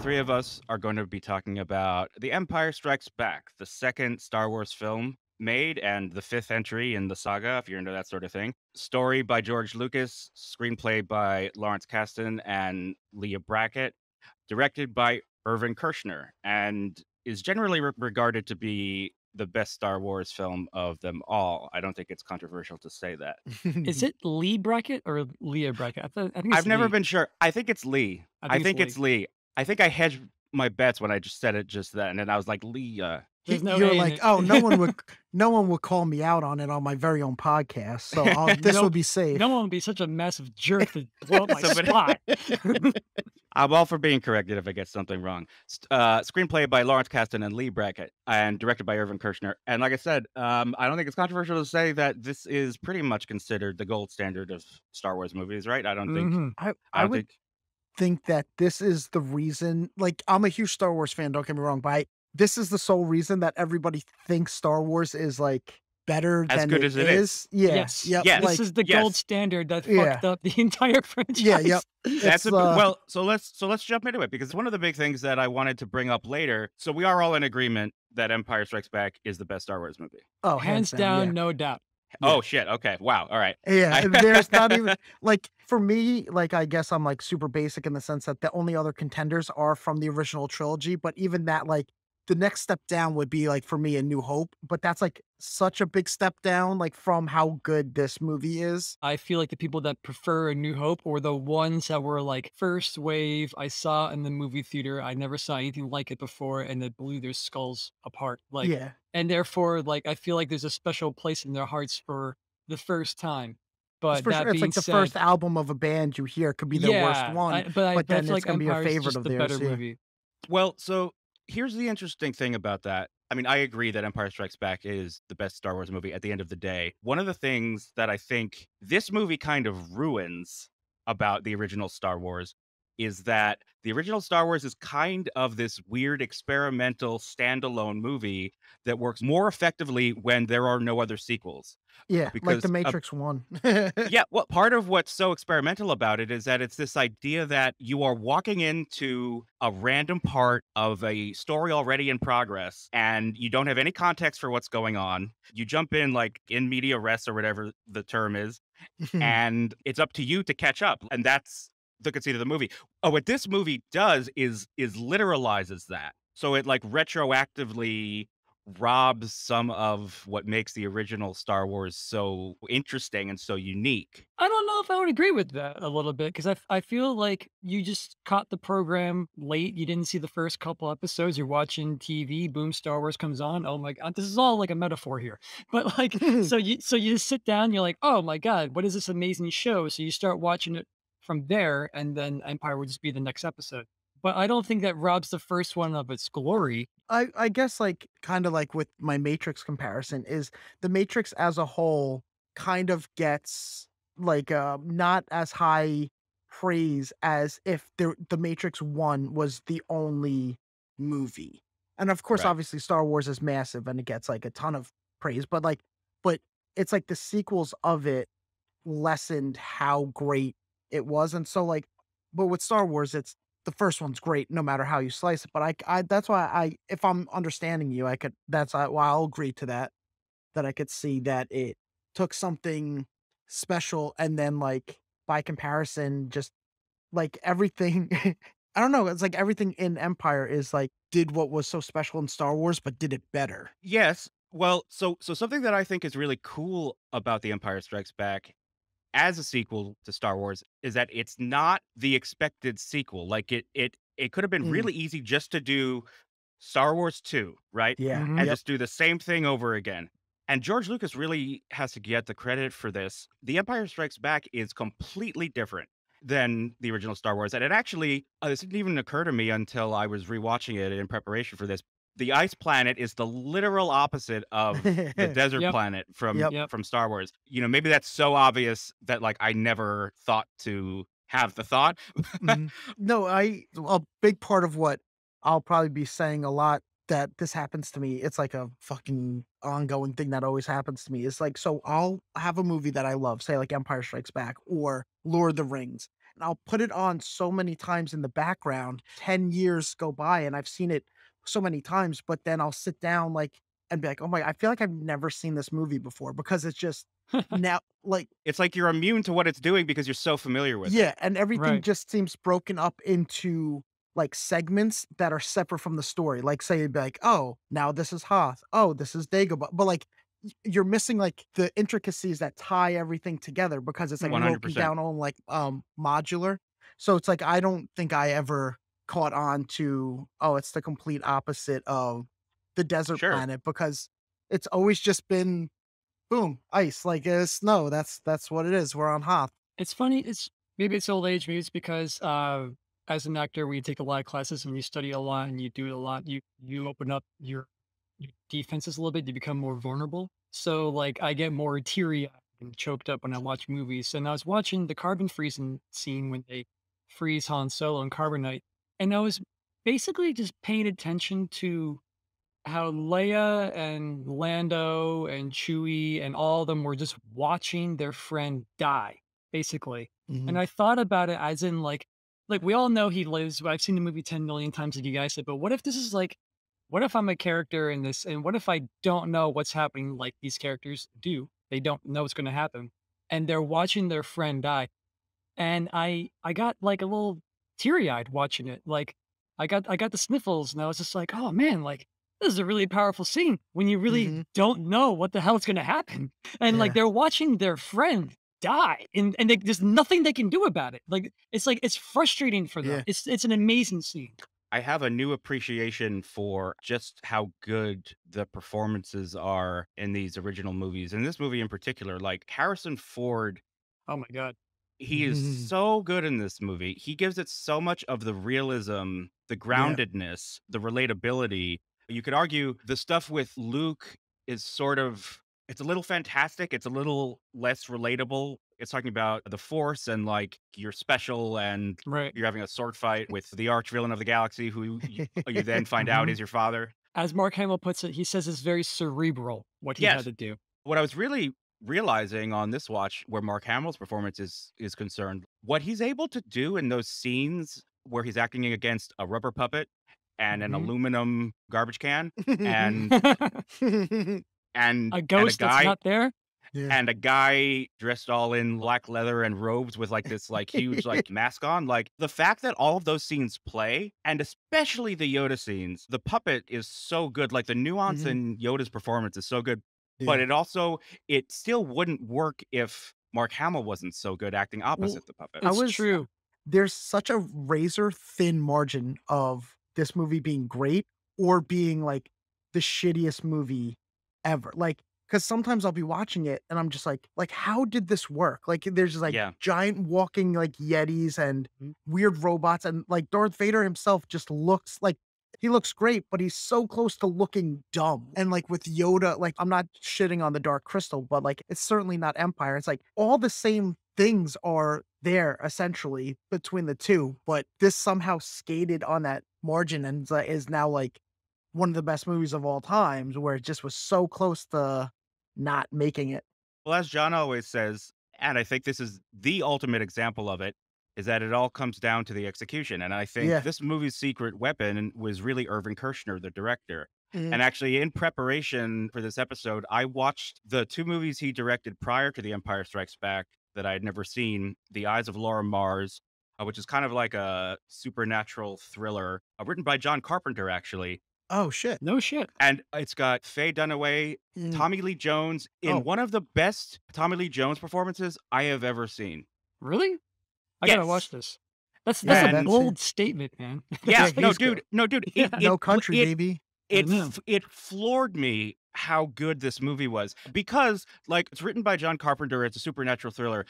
three of us are going to be talking about The Empire Strikes Back, the second Star Wars film made and the fifth entry in the saga, if you're into that sort of thing. Story by George Lucas, screenplay by Lawrence Kasdan and Leah Brackett, directed by Irvin Kershner, and is generally regarded to be the best Star Wars film of them all. I don't think it's controversial to say that. Is it Lee Brackett or Leah Brackett? I think it's I've never Lee. been sure. I think it's Lee. I I think it's think Lee. it's Lee. I think I hedged my bets when I just said it just then, and I was like, Leah. There's no You're A in like, it. oh, no one would call me out on it on my very own podcast, so this will Nope. be safe. No one would be such a massive jerk to blow up my So, but- spot. I'm all for being corrected if I get something wrong. Screenplay by Lawrence Kasdan and Lee Brackett, and directed by Irvin Kershner. And like I said, I don't think it's controversial to say that this is pretty much considered the gold standard of Star Wars movies, right? I don't think. Mhm. I I don't would think. think that this is the reason. Like, I'm a huge Star Wars fan. Don't get me wrong, but this is the sole reason that everybody thinks Star Wars is like better As than good as it is. Yeah. Yes. Yep. Yes. This Like, is the yes. gold standard that Yeah. fucked up the entire franchise. yeah. Yep. That's It's, well. So let's jump into it, because one of the big things that I wanted to bring up later. So we are all in agreement that Empire Strikes Back is the best Star Wars movie. oh, Hands down, no doubt. Oh shit. Okay. Wow. All right. Yeah, and there's not even like for me, like I guess I'm like super basic in the sense that the only other contenders are from the original trilogy, but even that, like the next step down would be like for me A New Hope, but that's like such a big step down like from how good this movie is. I feel like the people that prefer A New Hope were the ones that were like first wave. I saw in the movie theater. I never saw anything like it before, and it blew their skulls apart. Like, Yeah. and therefore, like I feel like there's a special place in their hearts for the first time. But For that sure. It's being like the said, first album of a band you hear could be their worst one, but I then feel it's like gonna be a Empire's favorite just of the theirs. better Yeah. movie. Well, so here's the interesting thing about that. I mean, I agree that Empire Strikes Back is the best Star Wars movie at the end of the day. One of the things that I think this movie kind of ruins about the original Star Wars is that the original Star Wars is kind of this weird experimental standalone movie that works more effectively when there are no other sequels. Yeah, like Because the Matrix one. yeah, well, part of what's so experimental about it is that it's this idea that you are walking into a random part of a story already in progress, and you don't have any context for what's going on. You jump in like in media res or whatever the term is, and it's up to you to catch up. And that's the conceit of the movie. Oh, what this movie does is literalizes that. So it like retroactively robs some of what makes the original Star Wars so interesting and so unique. I don't know if I would agree with that a little bit because I feel like you just caught the program late. You didn't see the first couple episodes. You're watching TV. Boom, Star Wars comes on. Oh my god, this is all like a metaphor here. But like, so you just sit down. You're like, oh my god, what is this amazing show? So you start watching it from there, and then Empire would just be the next episode. But I don't think that robs the first one of its glory. I guess like kind of like with my Matrix comparison is the Matrix as a whole kind of gets like not as high praise as if the Matrix 1 was the only movie. And of course Right. obviously Star Wars is massive and it gets like a ton of praise, but it's like the sequels of it lessened how great it was. And so like but with Star Wars it's the first one's great no matter how you slice it, but I that's why if I'm understanding you, I could that's why I'll agree to that, that I could see that it took something special and then like by comparison just like everything I don't know, it's like everything in Empire is like did what was so special in Star Wars but did it better. Yes. Well, so something that I think is really cool about The Empire Strikes Back as a sequel to Star Wars is that it's not the expected sequel. Like it could have been Mm. really easy just to do Star Wars 2, right? Yeah. Mhm. And Yep. just do the same thing over again. And George Lucas really has to get the credit for this. The Empire Strikes Back is completely different than the original Star Wars. And it actually, this didn't even occur to me until I was rewatching it in preparation for this. The ice planet is the literal opposite of the desert Yep. planet from Yep. from Star Wars. You know, maybe that's so obvious that like I never thought to have the thought. Mhm. No, a big part of what I'll probably be saying a lot that this happens to me, it's like a fucking ongoing thing that always happens to me. It's like, so I'll have a movie that I love, say like Empire Strikes Back or Lord of the Rings. I'll put it on so many times in the background. 10 years go by and I've seen it so many times, but then I'll sit down like and be like, "Oh my, I feel like I've never seen this movie before," because it's just now like It's like you're immune to what it's doing because you're so familiar with it. yeah, and everything Right. just seems broken up into like segments that are separate from the story. Like say it'd be like, "Oh, now this is Hoth. Oh, this is Dagobah." But like you're missing like the intricacies that tie everything together because it's like Mhm. broken 100%. down on like modular. So it's like I don't think I ever caught on to, oh, it's the complete opposite of the desert Sure. planet because it's always just been boom, ice, like snow. That's what it is. We're on Hoth. It's funny, it's maybe it's old age, maybe it's because, as an actor, when you take a lot of classes and you study a lot and you do it a lot, you open up your defenses a little bit, you become more vulnerable. So, like, I get more teary-eyed and choked up when I watch movies, and I was watching the carbon freezing scene when they freeze Han Solo and Carbonite, and I was basically just paying attention to how Leia and Lando and Chewie and all of them were just watching their friend die, basically. And Mhm. I thought about it as in like we all know he lives. I've seen the movie 10 million times, like you guys said, but what if this is like, what if I'm a character in this, and what if I don't know what's happening like these characters do? They don't know what's going to happen, and they're watching their friend die. And I got, like, a little teary-eyed watching it, like, I got the sniffles, and I was just like, "Oh, man, like, this is a really powerful scene when you really Mhm. don't know what the hell is gonna happen." And, like, Yeah. they're watching their friend die, and there's nothing they can do about it, like, it's frustrating for them. Yeah. It's an amazing scene. I have a new appreciation for just how good the performances are in these original movies. In this movie in particular, like Harrison Ford, Oh my god. he is Mhm. so good in this movie. He gives it so much of the realism, the Yeah. groundedness, the relatability. You could argue the stuff with Luke is sort of it's a little fantastic, it's a little less relatable. It's talking about the Force and like you're special and Right. you're having a sword fight with the arch villain of the galaxy who you then find out Mhm. is your father. As Mark Hamill puts it, he says it's very cerebral what he had Yes. to do. What I was really realizing on this watch where Mark Hamill's performance is concerned, what he's able to do in those scenes where he's acting against a rubber puppet and an Mhm. aluminum garbage can and A and a ghost that's guy not there? Yeah. and a guy dressed all in black leather and robes with like this like huge like mask on, like the fact that all of those scenes play and especially the Yoda scenes, the puppet is so good, like the nuance Mhm. in Yoda's performance is so good, but Yeah. it still wouldn't work if Mark Hamill wasn't so good acting Well, opposite the puppet. I It's was true. there's such a razor thin margin of this movie being great or being like the shittiest movie ever. Like, because sometimes I'll be watching it and I'm just like, how did this work? Like, there's just like Yeah. giant walking like Yetis and Mhm. weird robots, and like Darth Vader himself just looks like he looks great, but he's so close to looking dumb. And like with Yoda, like I'm not shitting on the Dark Crystal, but like it's certainly not Empire. It's like all the same things are there essentially between the two, but this somehow skated on that margin and is now like one of the best movies of all times, where it just was so close to not making it. Well, as John always says, and I think this is the ultimate example of it, is that it all comes down to the execution. And I think Yeah. this movie's secret weapon was really Irvin Kershner, the director. Mhm. And actually, in preparation for this episode, I watched the two movies he directed prior to The Empire Strikes Back that I had never seen The Eyes of Laura Mars, which is kind of like a supernatural thriller written by John Carpenter, actually. Oh shit. No shit. And it's got Faye Dunaway, Mm. Tommy Lee Jones in Oh, one of the best Tommy Lee Jones performances I have ever seen. Really? I gotta watch Yes. this. That's yeah, a And that's it. bold statement, man. yeah, Yeah, That's like no, he's good. dude, no, dude, yeah, No country, baby. I know. it floored me how good this movie was because like it's written by John Carpenter, it's a supernatural thriller.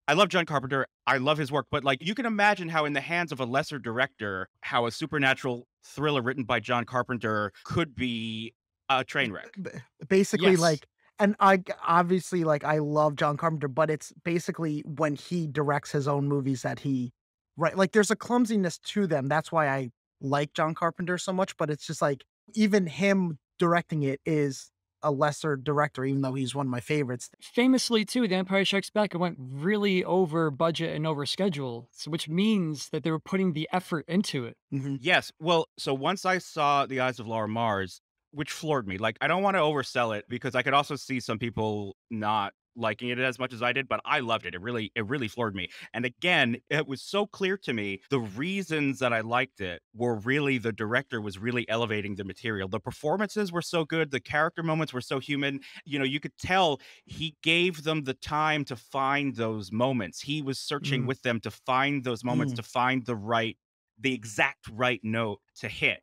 I love John Carpenter. I love his work, but like you can imagine how in the hands of a lesser director, how a supernatural thriller written by John Carpenter could be a train wreck. B Basically, Yes. like, and obviously, like, I love John Carpenter, but it's basically when he directs his own movies that he right, like, there's a clumsiness to them, that's why I like John Carpenter so much, but it's just like, even him directing it is a lesser director, even though he's one of my favorites. Famously, too, The Empire Strikes Back, it went really over budget and over schedule, so which means that they were putting the effort into it. Mhm. Yes. Well, so once I saw The Eyes of Laura Mars, which floored me. Like, I don't want to oversell it because I could also see some people not liking it as much as I did, but I loved it. It really floored me. And again, it was so clear to me the reasons that I liked it were really the director was really elevating the material. The performances were so good, the character moments were so human. You could tell he gave them the time to find those moments. He was searching Mhm. with them to find those moments, Mm. to find the exact right note to hit.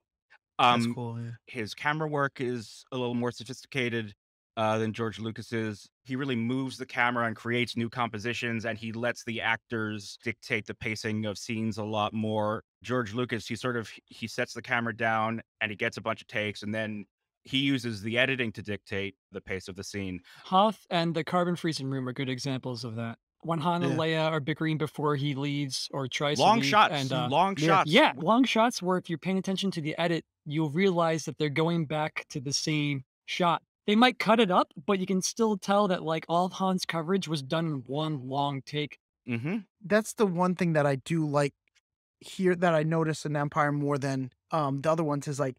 That's Um, cool, yeah. his camera work is a little more sophisticated than George Lucas's. He really moves the camera and creates new compositions, and he lets the actors dictate the pacing of scenes a lot more. George Lucas, he sets the camera down and he gets a bunch of takes, and then he uses the editing to dictate the pace of the scene. Hoth and the carbon freezing room are good examples of that. When Han and Yeah. Leia are bickering before he leaves or tries to Long leave, shots, and Mhm. long Yeah. shots. yeah, long shots where if you're paying attention to the edit, you'll realize that they're going back to the same shot. They might cut it up, but you can still tell that like all of Han's coverage was done in one long take. Hmm. That's the one thing that I do like here that I notice in Empire more than the other ones is like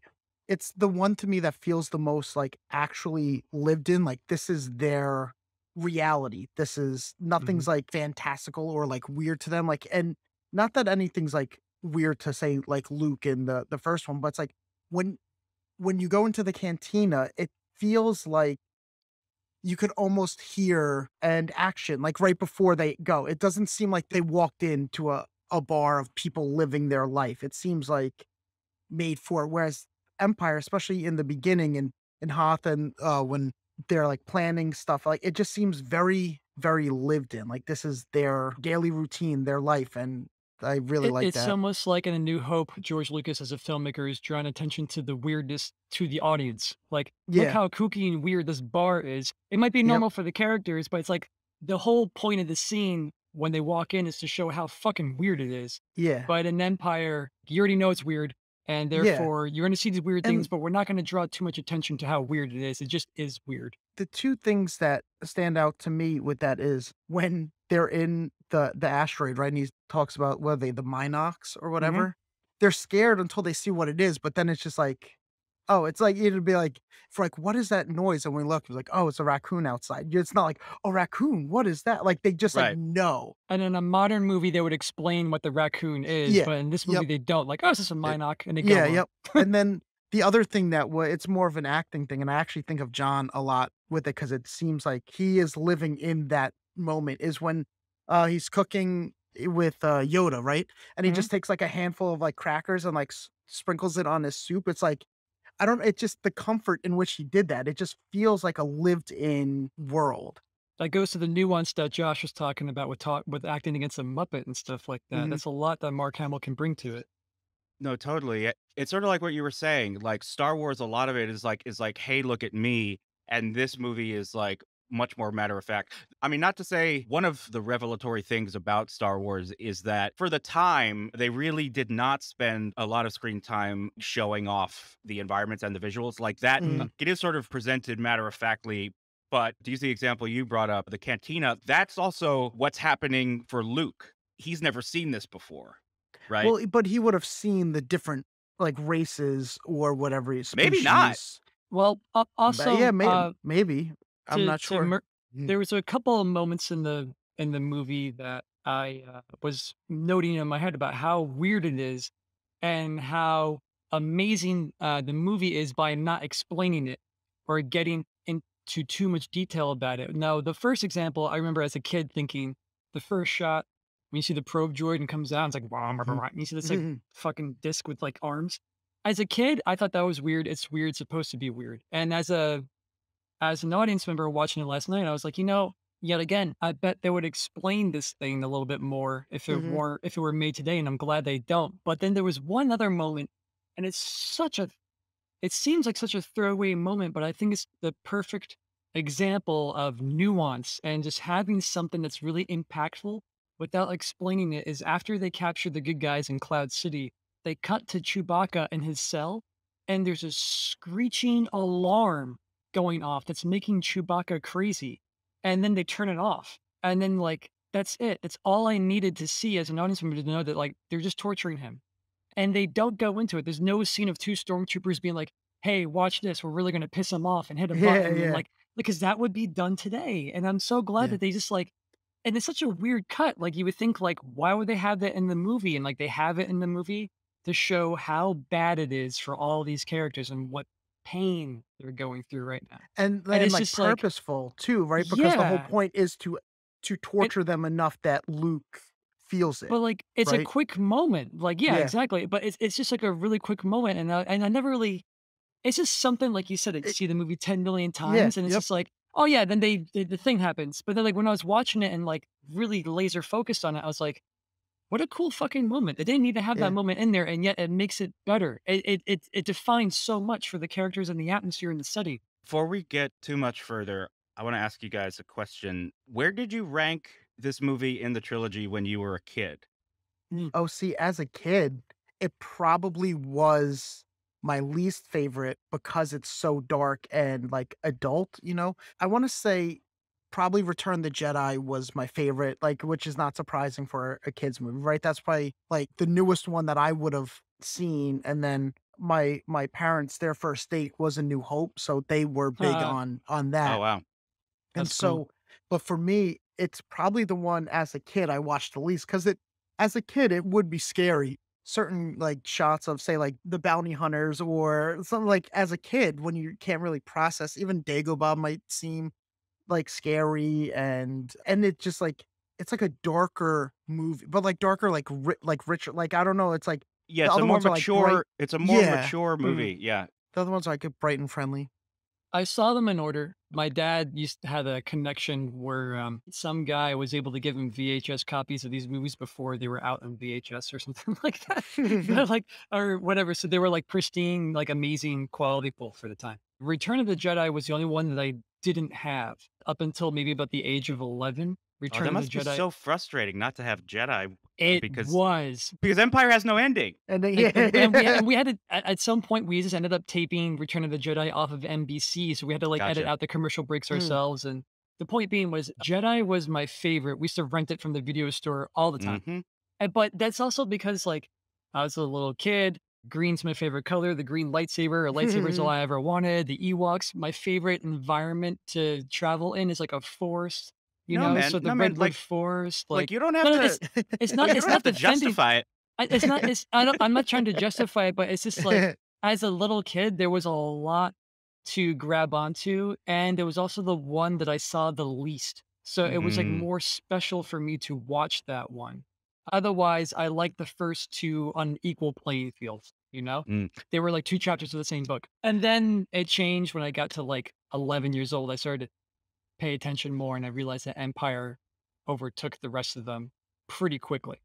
it's the one to me that feels the most like actually lived in. Like this is their reality. This is Mhm. nothing's like fantastical or like weird to them. Like and not that anything's like weird to say like Luke in the first one, but it's like when when you go into the cantina, it feels like you could almost hear an action, like, right before they go. It doesn't seem like they walked into a bar of people living their life. It seems like made for it, whereas Empire, especially in the beginning and in Hoth and, when they're, like, planning stuff, like, it just seems very, very lived in, like, this is their daily routine, their life, and I really like It's that. almost like in A New Hope, George Lucas as a filmmaker is drawing attention to the weirdness to the audience. Like, look Yeah. how kooky and weird this bar is. It might be Yep. normal for the characters, but it's like the whole point of the scene when they walk in is to show how fucking weird it is. Yeah. But in Empire, you already know it's weird, and Yeah. therefore you're going to see these weird things, And but we're not going to draw too much attention to how weird it is. It just is weird. the 2 things that stand out to me with that is when they're in the asteroid, right, and he talks about what are they, the Minox or Hmm. whatever? They're scared until they see what it is, but then it's just like, oh, it's like it'd be like for like, "What is that noise?" And we look, it's like, "Oh, it's a raccoon outside." It's not like, "Oh, raccoon, what is that?" Like, they just, like, Right. know. And in a modern movie, they would explain what the raccoon is, Yeah. but in this movie, Yep. they don't. Like, oh, it's just a It- Minoc, and they go Yeah, on. yep. And then the other thing that it's more of an acting thing, and I actually think of John a lot with it because it seems like he is living in that moment, is when, he's cooking with, Yoda, right? And he Mhm. just takes, like, a handful of, like, crackers and, like, sprinkles it on his soup. It's like, I don't it's just the comfort in which he did that. It just feels like a lived-in world. That goes to the nuance that Josh was talking about with acting against a Muppet and stuff like that. Mhm. That's a lot that Mark Hamill can bring to it. No, totally. It's sort of like what you were saying. Like Star Wars, a lot of it is like, hey, look at me. And this movie is like much more matter of fact. I mean, not to say one of the revelatory things about Star Wars is that for the time, they really did not spend a lot of screen time showing off the environments and the visuals like that. Mhm. It is sort of presented matter of factly. But to use the example you brought up, the cantina, that's also what's happening for Luke. He's never seen this before, right? Well, but he would have seen the different, like, races or whatever Maybe not. species. Well, But yeah, also, maybe. I'm not to sure. Mm. there was a couple of moments in the movie that I was noting in my head about how weird it is and how amazing the movie is by not explaining it or getting into too much detail about it. Now, the first example I remember as a kid thinking the first shot when you see the probe droid and comes out, it's like wow, Mhm. and you see this like Mhm. fucking disc with like arms. As a kid, I thought that was weird. It's weird, supposed to be weird. And as an audience member watching it last night, I was like, you know, yet again, I bet they would explain this thing a little bit more Mhm. if it were made today, and I'm glad they don't. But then there was one other moment, and it seems like such a throwaway moment, but I think it's the perfect example of nuance and just having something that's really impactful without explaining it is after they capture the good guys in Cloud City, they cut to Chewbacca in his cell, and there's a screeching alarm going off that's making Chewbacca crazy, and then they turn it off, and then, like, that's it. It's all I needed to see as an audience member to know that, like, they're just torturing him, and they don't go into it. There's no scene of 2 stormtroopers being like, "Hey, watch this. We're really gonna piss him off and hit a Yeah, button," and, yeah, like, because that would be done today, and I'm so glad yeah. that they just, like, and it's such a weird cut. Like, you would think, like, why would they have that in the movie? And, like, they have it in the movie to show how bad it is for all these characters and what pain they're going through right now. And And, it's like, just like, purposeful too, right? Because the whole yeah, point is to it torture them enough that Luke feels it, but, like, it's a right? quick moment. Like, yeah, Yeah. exactly. But it's just like a really quick moment. And I never really, it's just something like you said, I It see the movie 10 million yeah, times, and it's yep, just like, oh yeah, then the thing happens. But then, like, when I was watching it and, like, really laser focused on it, I was like, what a cool fucking moment. They didn't need to have that yeah. moment in there, and yet it makes it better. It defines so much for the characters and the atmosphere and the setting. Before we get too much further, I want to ask you guys a question. Where did you rank this movie in the trilogy when you were a kid? Mm. Oh, see, as a kid, it probably was my least favorite because it's so dark and, like, adult, you know? I wanna say probably Return the Jedi was my favorite, like, which is not surprising for a kid's movie, right? That's probably, like, the newest one that I would've seen, and then my parents, their first date was A New Hope, so they were big on Oh, that. wow. And That's cool. so but for me, it's probably the one as a kid I watched the least because it as a kid, it would be scary. Certain, like, shots of, say, like, the bounty hunters or something like as a kid when you can't really process, even Dagobah might seem, like, scary and it just, like it's like a darker movie, but, like, darker, like, richer, like, I don't know, it's like Yeah, the other ones are, like, bright. it's a more Yeah. mature Mm. movie. Yeah. The other ones are, like, bright and friendly. I saw them in order. My dad used to have a connection where some guy was able to give him VHS copies of these movies before they were out on VHS or something like that. But like, or whatever. So they were like pristine, like amazing quality pull for the time. Return of the Jedi was the only one that I didn't have up until maybe about the age of 11. Oh, Return that of the must be Jedi. so frustrating not to have Jedi It because was. Empire has no ending. And then Like, yeah. and we had to at some point, we just ended up taping Return of the Jedi off of NBC, so we had to, like, edit Gotcha. out the commercial breaks Mm. ourselves, and the point being was Jedi was my favorite. We used to rent it from the video store all the time, Mhm. but that's also because, like, I was a little kid, green's my favorite color, the green lightsaber, a lightsaber is all I ever wanted, the Ewoks, my favorite environment to travel in is, like, a forest, you No, know, man. so the No, man. redwood forest, You don't have no, to you it's don't have not to defending justify it. it's not it's I don't I'm not trying to justify it, but it's just like, as a little kid, there was a lot to grab onto, and it was also the one that I saw the least. So it was, like, Mm, more special for me to watch that one. Otherwise, I like the first 2 on equal playing fields, you know? mm. They were like 2 chapters of the same book. And then it changed when I got to, like, 11 years old. I started to pay attention more, and I realized that Empire overtook the rest of them pretty quickly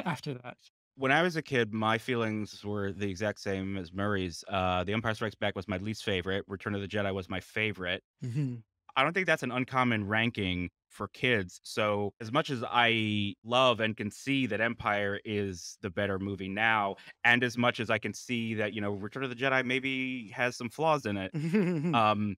after that. When I was a kid, my feelings were the exact same as Murray's. The Empire Strikes Back was my least favorite. Return of the Jedi was my favorite. Mhm. I don't think that's an uncommon ranking for kids. So, as much as I love and can see that Empire is the better movie now, and as much as I can see that, Return of the Jedi maybe has some flaws in it, um,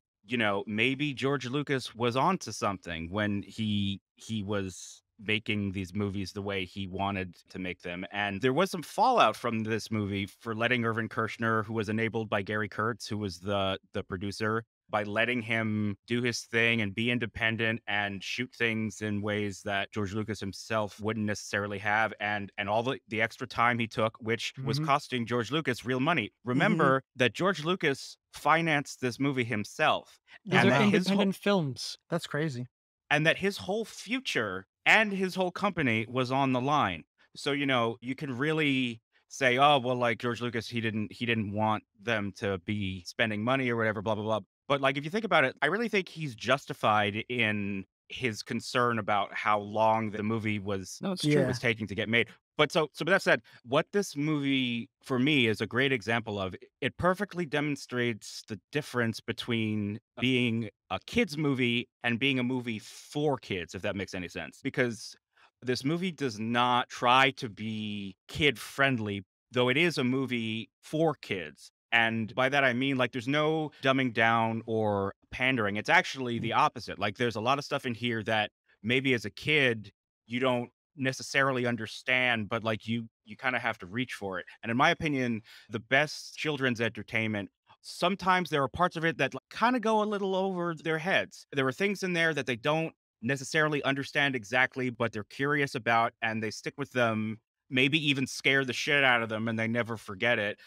maybe George Lucas was onto something when he was making these movies the way he wanted to make them. And there was some fallout from this movie for letting Irvin Kershner, who was enabled by Gary Kurtz, who was the producer, by letting him do his thing and be independent and shoot things in ways that George Lucas himself wouldn't necessarily have, and all the extra time he took, which was Mhm. costing George Lucas real money. Mhm. Remember that George Lucas financed this movie himself, These Oh, are and wow. independent films. That's crazy. that his whole future and his whole company was on the line. So, you can really say, oh, well, like George Lucas, he didn't want them to be spending money or whatever, blah, blah, blah. But like if you think about it, I really think he's justified in his concern about how long the movie was No, it's true. Yeah. was taking to get made. But so with that said, what this movie for me is a great example of, it perfectly demonstrates the difference between being a kids movie and being a movie for kids, if that makes any sense. Because this movie does not try to be kid friendly, though it is a movie for kids. And by that I mean, like, there's no dumbing down or pandering. It's actually the opposite. Like, there's a lot of stuff in here that maybe as a kid you don't necessarily understand, but like you kind of have to reach for it. And in my opinion, the best children's entertainment, sometimes there are parts of it that kind of go a little over their heads. There are things in there that they don't necessarily understand exactly, but they're curious about and they stick with them, maybe even scare the shit out of them and they never forget it.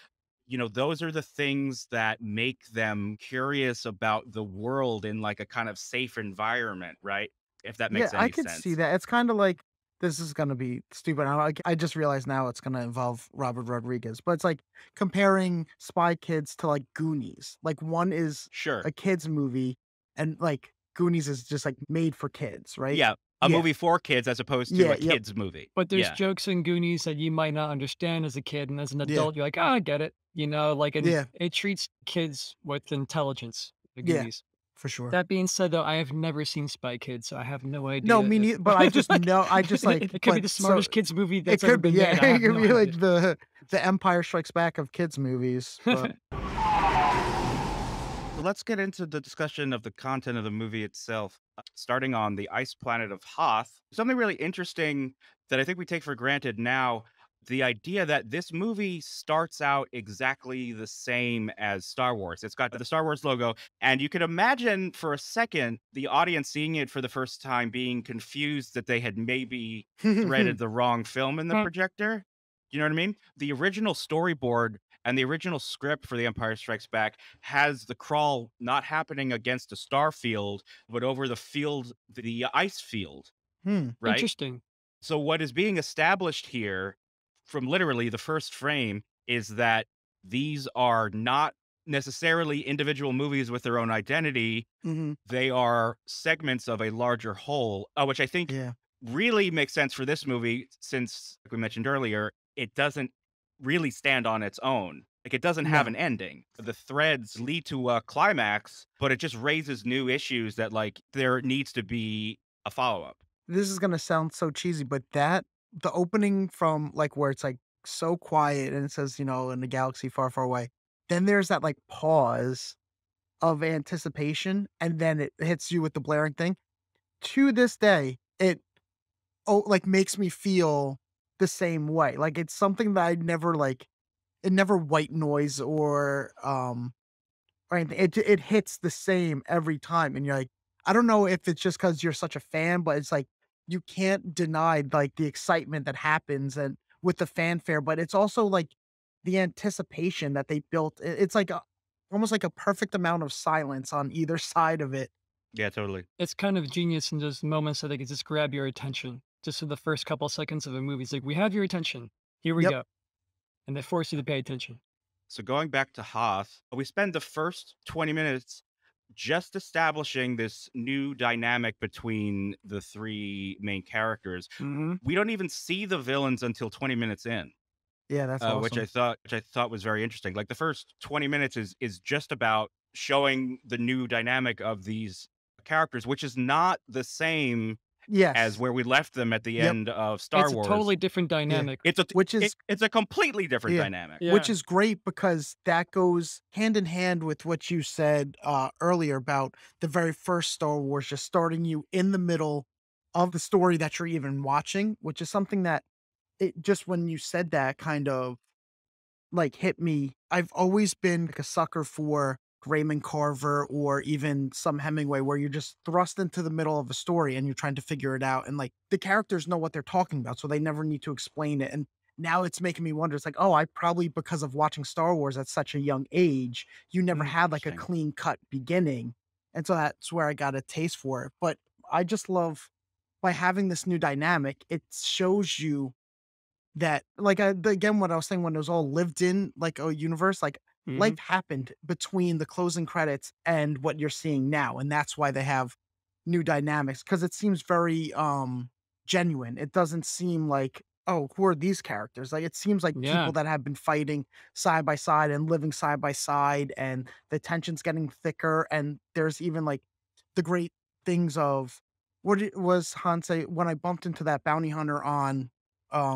Those are the things that make them curious about the world in like a kind of safe environment, right? If that Yeah, makes I any could see sense. that. It's kinda like this is gonna be stupid. I just realized now it's gonna involve Robert Rodriguez, but it's like comparing Spy Kids to, like, Goonies. Like, one is Sure. a kids movie and, like, Goonies is just, like, made for kids, right? Yeah, a Yeah. movie for kids as opposed to Yeah, a yep. kids movie. But there's Yeah. jokes in Goonies that you might not understand as a kid, and as an Yeah. adult, you're like, "Oh, I get it." Like, and Yeah. it treats kids with intelligence, the Yeah. Goonies. For sure. That being said, though, I have never seen Spy Kids, so I have no No, idea me if neither. But I just like, know I just, like it could be but the so smartest kids movie it that's ever could be, been yeah, made. I it have could no be like idea. the Empire Strikes Back of kids movies, but So let's get into the discussion of the content of the movie itself, starting on the ice planet of Hoth. Something really interesting that I think we take for granted now, the idea that this movie starts out exactly the same as Star Wars. It's got the Star Wars logo, and you can imagine for a second the audience seeing it for the first time being confused that they had maybe threaded the wrong film in the projector. You know what I mean? The original storyboard and the original script for The Empire Strikes Back has the crawl not happening against a star field, but over the field, the ice field, hmm. right? Interesting. So what is being established here from literally the first frame is that these are not necessarily individual movies with their own identity. Mhm. They are segments of a larger whole, which I think Yeah. really makes sense for this movie since, like we mentioned earlier, it doesn't really stand on its own. Like, it doesn't have No. an ending. The threads lead to a climax, but it just raises new issues that, like, there needs to be a follow-up. This is gonna sound so cheesy, but the opening from, like, where it's, like, so quiet and it says, "In a galaxy far, far away," then there's that, like, pause of anticipation, and then it hits you with the blaring thing. To this day, like, makes me feel the same way. Like, it's something that I'd never, like it never white noise or anything. It hits the same every time, and you're like, I don't know if it's just because 'cause you're such a fan, but it's like, you can't deny, like, the excitement that happens and with the fanfare, but it's also, like, the anticipation that they built. It's like almost like a perfect amount of silence on either side of it. Yeah, totally. It's kind of genius in those moments that they can just grab your attention just for the first couple seconds of a movie. It's like, "We have your attention. Here we Yep. go." And they force you to pay attention. So going back to Hoth, we spend the first 20 minutes just establishing this new dynamic between the three main characters. Mhm. We don't even see the villains until 20 minutes in. Yeah, that's Which I awesome. thought was very interesting. Like, the first 20 minutes is just about showing the new dynamic of these characters, which is not the same as Yes. where we left them at the Yep. end of Star It's a Wars. totally different Yeah. dynamic. Which is It's a completely different yeah. dynamic. Which Yeah. is great because that goes hand in hand with what you said, earlier about the very first Star Wars, just starting you in the middle of the story that you're even watching, which is something that it just when you said that kind of like, hit me. I've always been, like, a sucker for Raymond Carver or even some Hemingway where you're just thrust into the middle of a story and you're trying to figure it out, and, like, the characters know what they're talking about, so they never need to explain it, and now it's making me wonder, it's like, "Oh, I probably because of watching Star Wars at such a young age, you never had, like, a Interesting. clean cut beginning," and so that's where I got a taste for it, but I just love by having this new dynamic, it shows you that like, again, what I was saying when it was all lived in, like, a universe, like, life Mhm. happened between the closing credits and what you're seeing now, and that's why they have new dynamics because it seems very, genuine. It doesn't seem like, "Oh, who are these characters?" Like, it seems like Yeah. people that have been fighting side by side and living side by side, and the tension's getting thicker, and there's even, like, the great things of what it was Han say, "When I bumped into that bounty hunter on,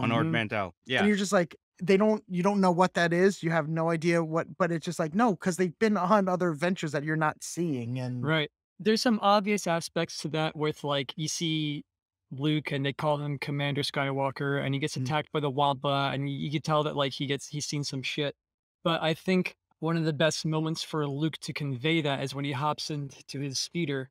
On Ord um" Mhm. Mantell. and Yeah. you're just like, you don't know what that is. You have no idea what, but it's just like, no, because they've been on other adventures that you're not seeing. And Right. There's some obvious aspects to that with like you see Luke and they call him Commander Skywalker and he gets Mm. attacked by the Wampa and you can tell that like he's seen some shit. But I think one of the best moments for Luke to convey that is when he hops into his speeder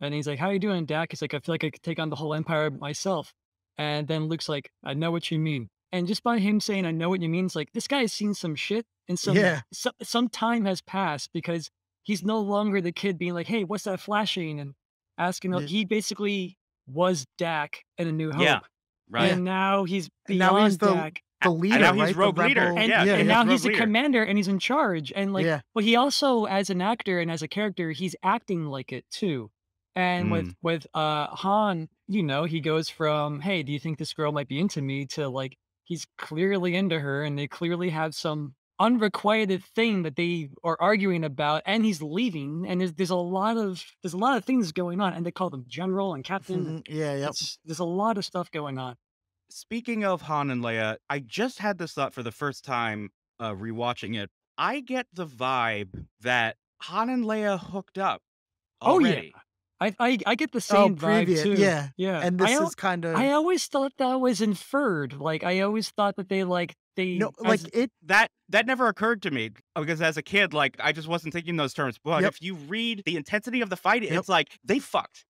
and he's like, "How you doing, Dak?" He's like, "I feel like I could take on the whole empire myself." And then Luke's like, "I know what you mean." And just by him saying, "I know what you mean," it's like this guy has seen some shit and Yeah. some time has passed because he's no longer the kid being like, "Hey, what's that flashing?" and asking. Yeah. He basically was Dak in A New Yeah. Hope, Right. Yeah. and now he's And now he's beyond Dak, the And leader, now he's right? The rogue leader. rebel. Yeah. Yeah. and And Yeah. now he's rogue he's a leader. commander and he's in charge. And like, Yeah. but he also, as an actor and as a character, he's acting like it too. And Mm. with Han, you know, he goes from, "Hey, do you think this girl might be into me?" to like he's clearly into her, and they clearly have some unrequited thing that they are arguing about, and he's leaving, and there's a lot of things going on, and they call them general and captain, and Yeah. Yep. there's a lot of stuff going on. Speaking of Han and Leia, I just had this thought for the first time rewatching it. I get the vibe that Han and Leia hooked up Oh yeah, already. I get the Oh, same vibe previous. too. Yeah. Yeah, And this is kind I of always thought that was inferred. Like I always thought that no, they like as it. That never occurred to me because as a kid, like I just wasn't thinking those terms. But Yep. if you read the intensity of the fight, Yep. it's like they fucked.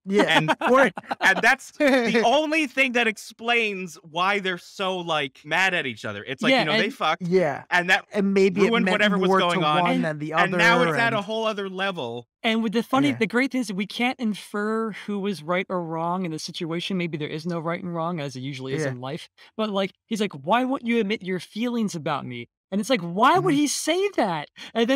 Yeah. And Or and that's the only thing that explains why they're so like mad at each other. It's like, yeah, they and fucked yeah. and that And maybe it ruined meant whatever was more to going on. one and than the And now other. it's at a And whole other level. And with yeah. the great thing is that we can't infer who was right or wrong in the situation. Maybe there is no right and wrong, as it usually is Yeah. in life. But like, he's like, "Why won't you admit your feelings about me?" And it's like, why would Mhm. he say that? Yeah. And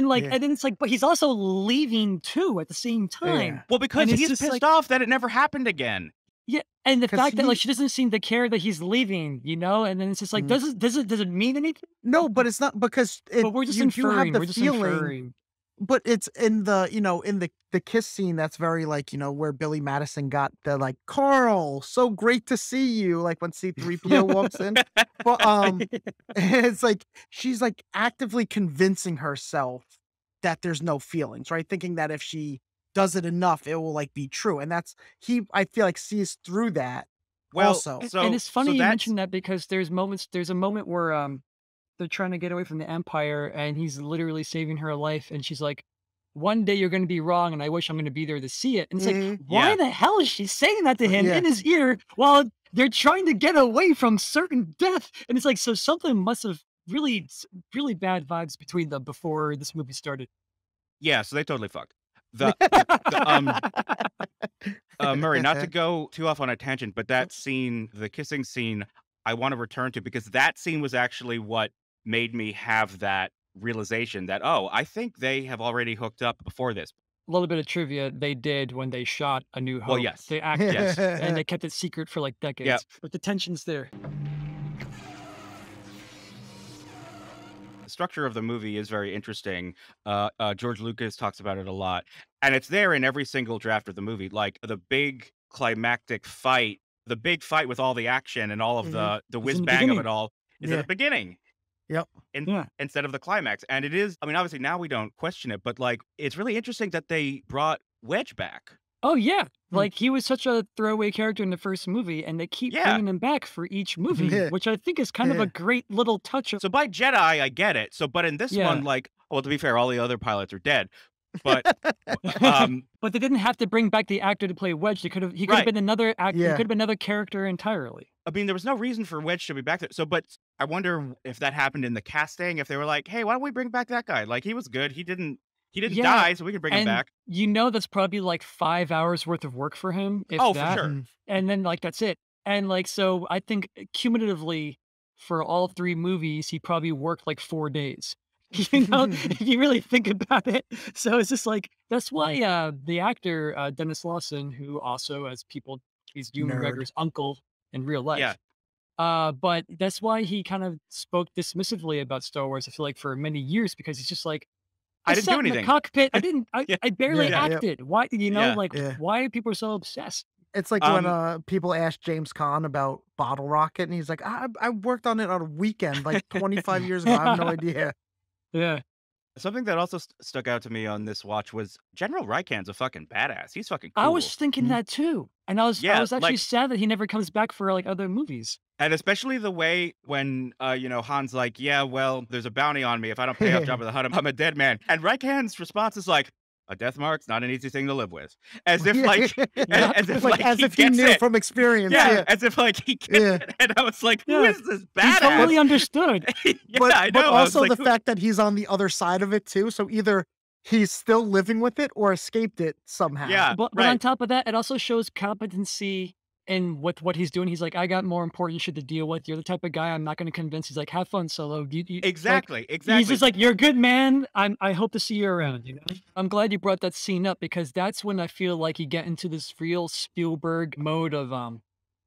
then it's like, but he's also leaving too at the same time. Yeah. Well, And because it's he's just pissed like, off that it never happened again. yeah. And the 'Cause fact that like he she doesn't seem to care that he's leaving, you know? And then it's just like, mm. does it mean anything? No, but it's not because But we're just you do have inferring. the We're just feeling. inferring. But it's in the, in the kiss scene that's very like, where Billy Madison got the like, "Carl, so great to see you," like when C-3PO walks in. But, it's like she's like actively convincing herself that there's no feelings, right? Thinking that if she does it enough, it will like be true. And that's I feel like sees through that Well, also. And so it's so funny you that's mentioned that because there's a moment where they're trying to get away from the Empire, and he's literally saving her life, and she's like, "One day you're gonna be wrong, and I wish I'm gonna be there to see it." And it's like, Mhm. why yeah. the hell is she saying that to him Yeah. in his ear while they're trying to get away from certain death? And it's like, so something must have really bad vibes between them before this movie started. Yeah, so they totally fucked. The the, Murray, not to go too off on a tangent, but that scene, the kissing scene, I want to return to because that scene was actually what made me have that realization that, oh, I think they have already hooked up before this. A little bit of trivia, they did when they shot A New Well, Hope. yes. They acted, Yes. and they kept it secret for like Yeah. decades. But the tension's there. The structure of the movie is very interesting. George Lucas talks about it a lot. And it's there in every single draft of the movie. Like the big climactic fight, the big fight with all the action and all of Mhm. the It's whiz in the bang of beginning. it all is at Yeah. the beginning. Yep. Yeah. Instead of the climax. And it is, I mean, obviously now we don't question it, but like it's really interesting that they brought Wedge back. Oh, yeah. Mm. Like, he was such a throwaway character in the first movie, and they keep Yeah. bringing him back for each movie, Yeah. which I think is kind of Yeah. a great little touch of So by Jedi, I get it. So, but in this yeah. one, like, well, to be fair, all the other pilots are dead. But, um, But they didn't have to bring back the actor to play Wedge. He could have right. been another actor. He Yeah. could have been another character entirely. I mean, there was no reason for Wedge to be back there. So, but I wonder if that happened in the casting, if they were like, hey, why don't we bring back that guy? Like, he was good. He didn't Yeah, die, so we can bring him and back. you know that's probably like 5 hours worth of work for him, if Oh, for that. sure. Mhm. And then like that's it. And like so I think cumulatively for all 3 movies, he probably worked like 4 days. You know, if you really think about it. So it's just like that's why the actor Dennis Lawson, who also as people he's Ewan Nerd. McGregor's uncle in real Yeah. life. But that's why he kind of spoke dismissively about Star Wars, I feel like for many years, because he's just like I I didn't sat do in the anything. cockpit. Yeah. I barely Yeah, yep. acted. Why, you know, Yeah. like Yeah. why are people so obsessed? It's like when people ask James Caan about Bottle Rocket, and he's like, I worked on it on a weekend like 25 years ago. I have no idea. Yeah. Something that also stuck out to me on this watch was General Raikan's a fucking badass. He's fucking I was cool. thinking that too. And I Yeah, was actually like, sad that he never comes back for like other movies. and especially the way when, Han's like, yeah, well, there's a bounty on me. If I don't pay off Jabba the Hutt, I'm a dead man. And Raikan's response is like, a death mark's not an easy thing to live with. As if like, Yeah. as if Like, like as he if he gets knew it. from experience. Yeah, Yeah. as if like he gets Yeah. it. And I was like, who Yeah. is this He badass? totally understood. Yeah, But, I know. but I was also like, the fact that he's on the other side of it too. So either he's still living with it or escaped it somehow. yeah, But on right. top of that, it also shows competency in what he's doing. He's like, I got more important shit to deal with. You're the type of guy I'm not going to convince. He's like, have fun, Solo. Exactly, He's exactly. just like, you're a good man. I hope to see you around. You know. I'm glad you brought that scene up because that's when I feel like you get into this real Spielberg mode of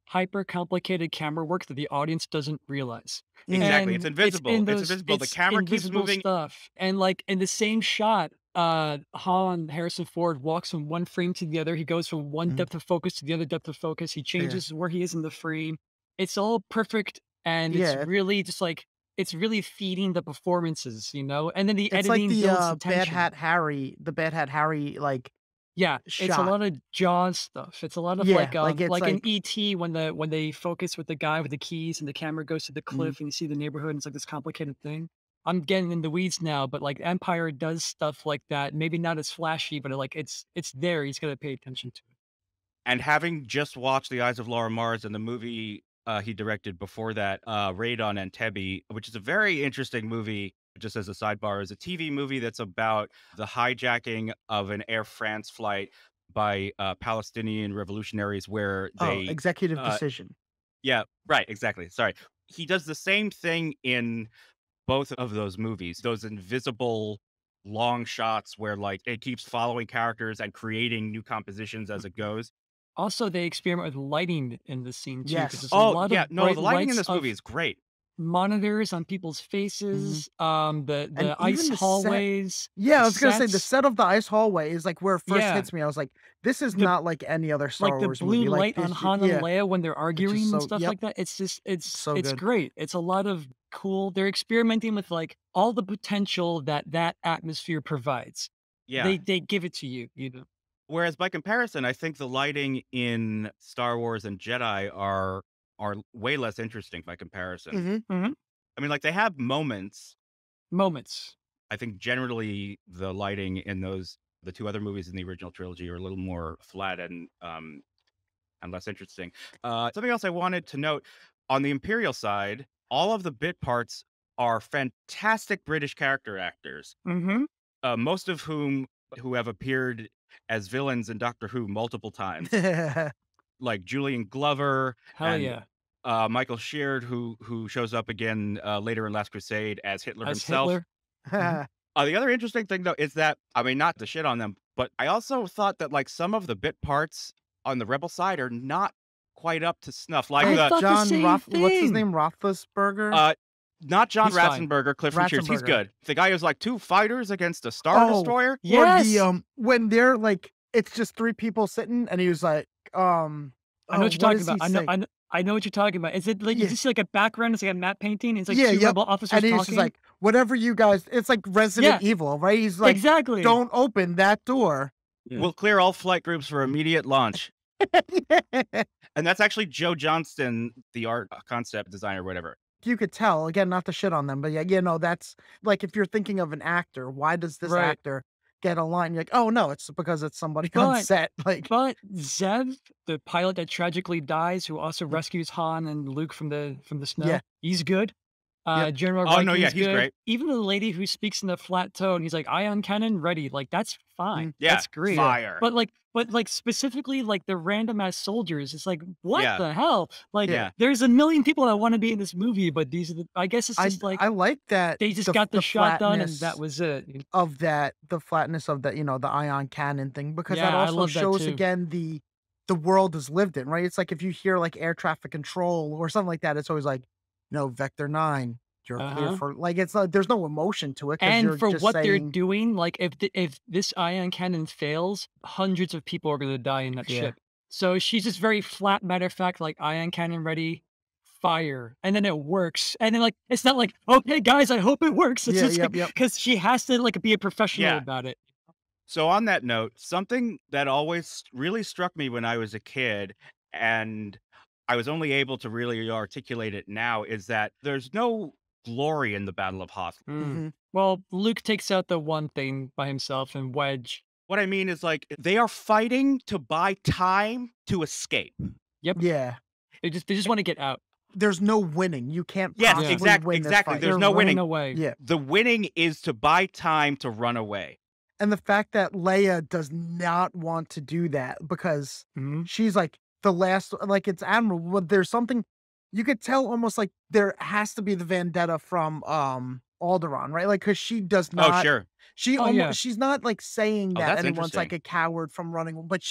hyper complicated camera work that the audience doesn't realize. Exactly. It's And invisible. in It's those, invisible. The it's camera keeps invisible moving. stuff. And like in the same shot, Han Harrison Ford walks from one frame to the other. He goes from one Mhm. depth of focus to the other depth of focus. He changes where he is in the frame. It's all perfect, and it's Yeah. really just like it's really feeding the performances, you know. And then the It's like editing the builds the Bad tension. Hat Harry, the Bad Hat Harry like Yeah, it's a shot. lot of Jaws stuff. It's a lot of Yeah, like it's like in like E.T. when they focus with the guy with the keys and the camera goes to the Mhm. cliff and you see the neighborhood and it's like this complicated thing. I'm getting in the weeds now, but like Empire does stuff like that. Maybe not as flashy, but like it's there. He's gotta pay attention to it. And having just watched The Eyes of Laura Mars and the movie he directed before that, Raid on Entebbe, which is a very interesting movie, just as a sidebar, is a TV movie that's about the hijacking of an Air France flight by Palestinian revolutionaries where they, executive uh, decision. yeah, right, exactly. Sorry. He does the same thing in both of those movies, those invisible long shots where like it keeps following characters and creating new compositions as it goes. Also, they experiment with lighting in the scene too, because Yes. there's a Oh, lot yeah. of No, bright the lighting in lights this movie of is great. monitors on people's faces, And the even ice the set. hallways, Yeah, the I was gonna say the sets. set of the ice hallway is like where it first Yeah. hits me. I was like, this is The not like any other like Star the Wars blue movie. Like light on this, Han and yeah, Leia when they're it's just arguing and so. stuff Yep, like that. It's just so it's good. great. It's a lot of cool. They're experimenting with like all the potential that atmosphere provides. Yeah. They give it to you, you know. Whereas by comparison, I think the lighting in Star Wars and Jedi are way less interesting by comparison. Mhm. I mean, like they have moments. Moments. I think generally the lighting in the two other movies in the original trilogy are a little more flat and less interesting. Something else I wanted to note on the Imperial side, all of the bit parts are fantastic British character actors, Mm-hmm. most of who have appeared as villains in Doctor Who multiple times, like Julian Glover Hell and yeah. Michael Sheard, who shows up again later in Last Crusade as Hitler As himself. Hitler. Mhm. The other interesting thing though is that, I mean, not to shit on them, but I also thought that like some of the bit parts on the Rebel side are not quite up to snuff. Like I the thought the John same what's his thing. name? Roethlisberger. not John He's fine. Ratzenberger, Cliff Richards, he's Ratzenberger. good. The guy who's like two fighters against a Star Oh, Destroyer. or Yes. the when they're like, it's just three people sitting, and he was like, I know what you're talking does about. he say? I know what you're talking about. Is it like Yeah. you just see like a background? It's like a matte painting. It's like Yeah, two yep. rebel officers And he's talking. just like, whatever you guys. It's like Resident Yeah. Evil, right? He's like, exactly. don't open that door. Yeah. We'll clear all flight groups for immediate launch. And that's actually Joe Johnston, the art concept designer, whatever. You could tell, again, not to shit on them, but yeah, you know, that's like if you're thinking of an actor, why does this Right. actor get a line? You're like, oh no, it's because it's somebody on But set. Like, but Zev, the pilot that tragically dies, who also rescues Han and Luke from the snow, Yeah. he's good. Yep. General Oh, no, yeah, Rieken's he's good. great. Even the lady who speaks in a flat tone, he's like ion cannon ready. Like that's fine. Yeah, That's great. fire. But like specifically like the random ass soldiers, it's like what Yeah. the hell? Like Yeah. there's a million people that want to be in this movie, but these are the. I guess it's just like I like that they just got the shot done and that flatness was it. you know? of that, the flatness of that, you know, the ion cannon thing, because that Yeah, I also love that shows too. again the world is lived in, right? It's like if you hear like air traffic control or something like that, it's always like, no, Vector 9, you're clear Uh-huh. for like it's not, there's no emotion to it because And you're for just what they're saying, doing, like if this ion cannon fails, hundreds of people are going to die in that Yeah. ship. So she's just very flat, matter of fact, like ion cannon ready, fire, and then it works. And then like it's not like, okay, guys, I hope it works. It's Yeah, just yep, like yep. because she has to like be a professional Yeah. about it. So on that note, something that always really struck me when I was a kid, and I was only able to really articulate it now, is that there's no glory in the Battle of Hoth. Mm. Hmm. Well, Luke takes out the one thing by himself, and Wedge. What I mean is like they are fighting to buy time to escape. Yep, Yeah. they just want to get out. There's no winning. You can't Yes, Yeah. possibly win this exactly. fight. There's They're no running winning. away. Yeah. The winning is to buy time to run away. And the fact that Leia does not want to do that because Mhm. she's like the last, like it's admirable, but there's something you could tell almost like there has to be the vendetta from Alderaan, right? Like because she does Oh, not sure. she Oh yeah. almost she's not like saying Oh, that that's anyone's like interesting. a coward from running, but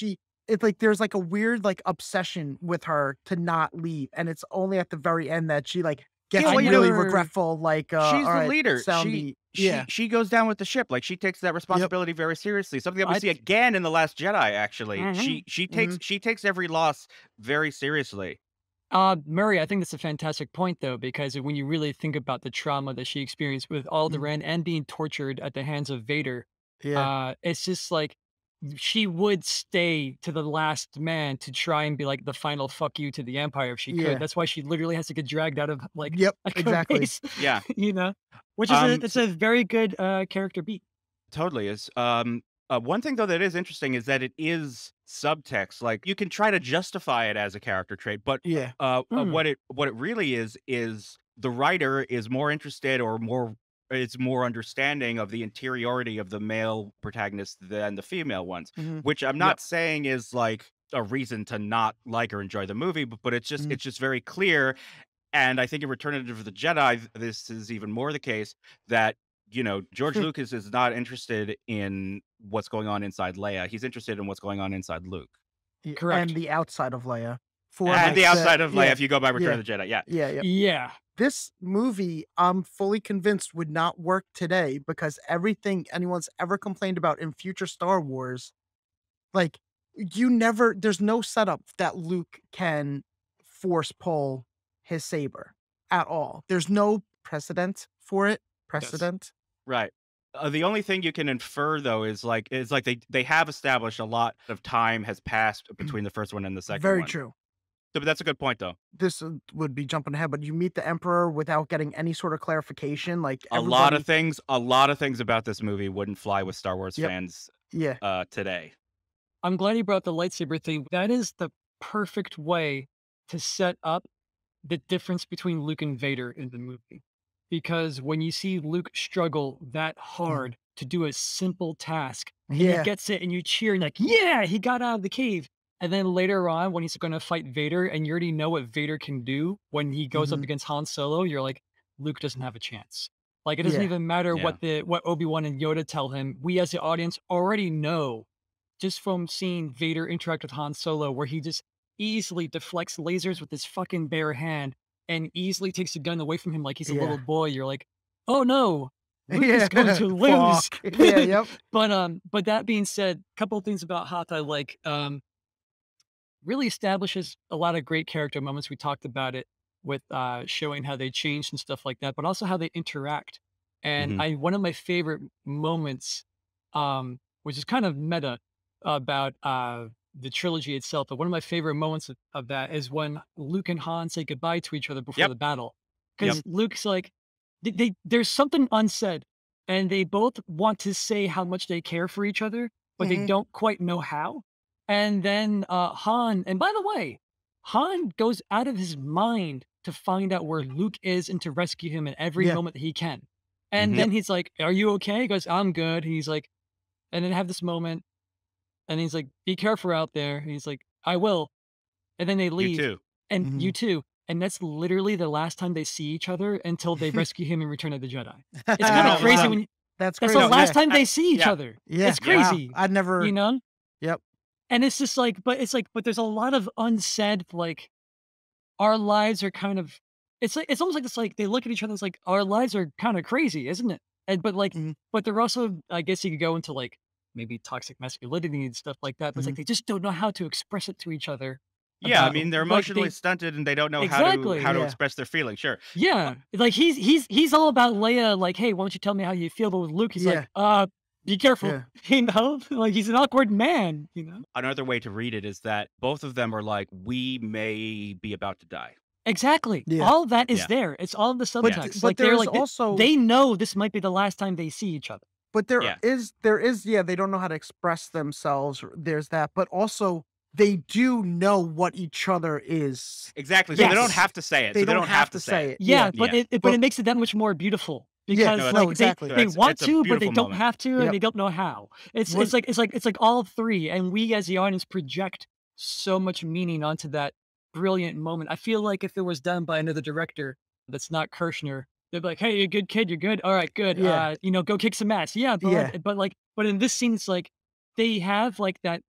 it's like there's like a weird like obsession with her to not leave. And it's only at the very end that she like gets Yeah, well, I you know, really never. regretful, like she's all the right, leader. soundy. Yeah. She goes down with the ship. Like she takes that Yep. responsibility very seriously. Something that we I. see again in The Last Jedi, actually. Mhm. Hmm. She takes every loss very seriously. Murray, I think that's a fantastic point, though, because when you really think about the trauma that she experienced with Hmm. Alderaan and being tortured at the hands of Vader, Yeah. it's just like she would stay to the last man to try and be like the final fuck you to the Empire if she could. Yeah. That's why she literally has to get dragged out of like Yep. a Exactly. base, Yeah. you know, which is it's So a very good character beat. totally is. One thing though that is interesting is that it is subtext. Like you can try to justify it as a character trait, but Yeah. Mm, what it really is the writer is more interested or more it's more understanding of the interiority of the male protagonists than the female ones, Hmm. which I'm Yep. not saying is like a reason to not like or enjoy the movie, but Mhm. it's just very clear. And I think in Return of the Jedi, this is even more the case that, you know, George Lucas is not interested in what's going on inside Leia. He's interested in what's going on inside Luke. And correct. the outside of Leia for And like the the outside of Leia, yeah, if you go by Return yeah, of the Jedi. Yeah. yeah, yeah. Yeah. This movie, I'm fully convinced would not work today because everything anyone's ever complained about in future Star Wars, like there's no setup that Luke can force pull his saber at all. There's no precedent for it. Yes. Precedent. Right. The only thing you can infer though is like they have established a lot of time has passed between the first one and the second Very one. true. So, but that's a good point though. This would be jumping ahead, but you meet the Emperor without getting any sort of clarification. Like A everybody, lot of things about this movie wouldn't fly with Star Wars yep, fans yeah, today. I'm glad you brought the lightsaber thing. That is the perfect way to set up the difference between Luke and Vader in the movie. Because when you see Luke struggle that mhm, hard to do a simple task and he yeah, gets it and you cheer and like, yeah, he got out of the cave. And then later on, when he's going to fight Vader and you already know what Vader can do when he goes up mhm, against Han Solo, you're like, Luke doesn't have a chance. Like it doesn't yeah, even matter Yeah. what Obi-Wan and Yoda tell him. We as the audience already know just from seeing Vader interact with Han Solo, where he just easily deflects lasers with his fucking bare hand and easily takes the gun away from him like he's a little yeah, boy. You're like, oh no, Luke is going yeah. to lose. Fuck. Yeah, yep. But that being said, a couple of things about Hoth I like. Really establishes a lot of great character moments. We talked about it with showing how they changed and stuff like that, but also how they interact. And Hmm. I one of my favorite moments, which is kind of meta about the trilogy itself, but one of my favorite moments of that is when Luke and Han say goodbye to each other before Yep. the battle. Yep. Because Luke's like, there's something unsaid, and they both want to say how much they care for each other, but they Mhm. don't quite know how. And then Han, and by the way, Han goes out of his mind to find out where Luke is and to rescue him in every Yeah, moment that he can. And Hmm. yep, then he's like, "Are you okay?" He goes, "I'm good." He's like, and then have this moment, and he's like, "Be careful out there." And he's like, "I will." And then they You leave, too. and you mhm. too. And that's literally the last time they see each other until they rescue him in Return of the Jedi. It's kind of No, crazy no, when you, That's that's the no. crazy, last yeah, time they see each Yeah. other. yeah, It's Yeah. wow, crazy, I'd you never know? yep, And it's just like, but there's a lot of unsaid, like, our lives are kind of, it's almost like it's like they look at each other, it's like, our lives are kind of crazy, isn't it? And but like, mhm, but they're also, I guess you could go into like maybe toxic masculinity and stuff like that. But it's like Mhm. they just don't know how to express it to each other Yeah, I about mean, they're like emotionally they stunted and they don't know exactly. how to Yeah. express their feelings. Sure. Yeah. Like he's all about Leia, like, hey, why don't you tell me how you feel? But with Luke, he's Yeah. like, be careful. Yeah. You know? Like he's an awkward man, you know? Another way to read it is that both of them are like, we may be about to die. Exactly. Yeah. All that is Yeah. there. It's all in the But Yeah. subtext. but Like there they're is like also they know this might be the last time they see each other. But Yeah. there is yeah, they don't know how to express themselves. There's that, but also they do know what each other is. Exactly. So they don't Yes. have to say it. They So they don't have to say it. Yeah, Yeah. but Yeah. it But makes it that much more beautiful yeah, No, because no, like exactly. they want it's a to, but they beautiful don't moment. have to, and Yep. they don't know how. When It's like all three, and we as the audience project so much meaning onto that brilliant moment. I feel like if it was done by another director that's not Kirshner, they'd be like, "Hey, you're a good kid. You're good. All right, good. yeah, You know, go kick some ass." Yeah, yeah, but in this scene, it's like they have like that,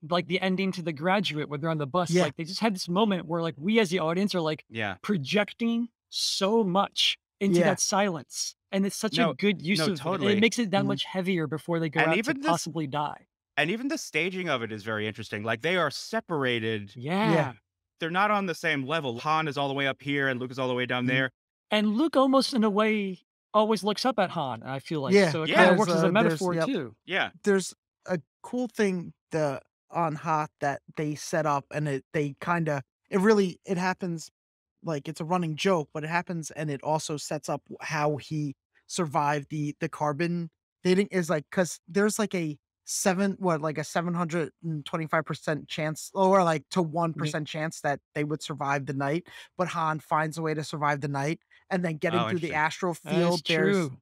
like the ending to The Graduate where they're on the bus. yeah, Like they just had this moment where like we as the audience are like Yeah. projecting so much into yeah. that silence. And it's such a No, good use no, of it. And it totally. makes it that Mhm. much heavier before they go And out to even this possibly die. and even the staging of it is very interesting. Like they are separated. Yeah. Yeah. They're not on the same level. Han is all the way up here and Luke is all the way down Mhm. there. And Luke almost in a way always looks up at Han, I feel like. Yeah. So it kind Yeah. of works as a There's metaphor yep. too. Yeah. There's a cool thing on Hoth that they set up, and they kind of it happens like it's a running joke, but it happens, and it also sets up how he survived the carbon dating is like because there's like a 725% chance or like to Yeah. 1% chance that they would survive the night, but Han finds a way to survive the night, and then getting Oh, through the interesting. astral That's field, true.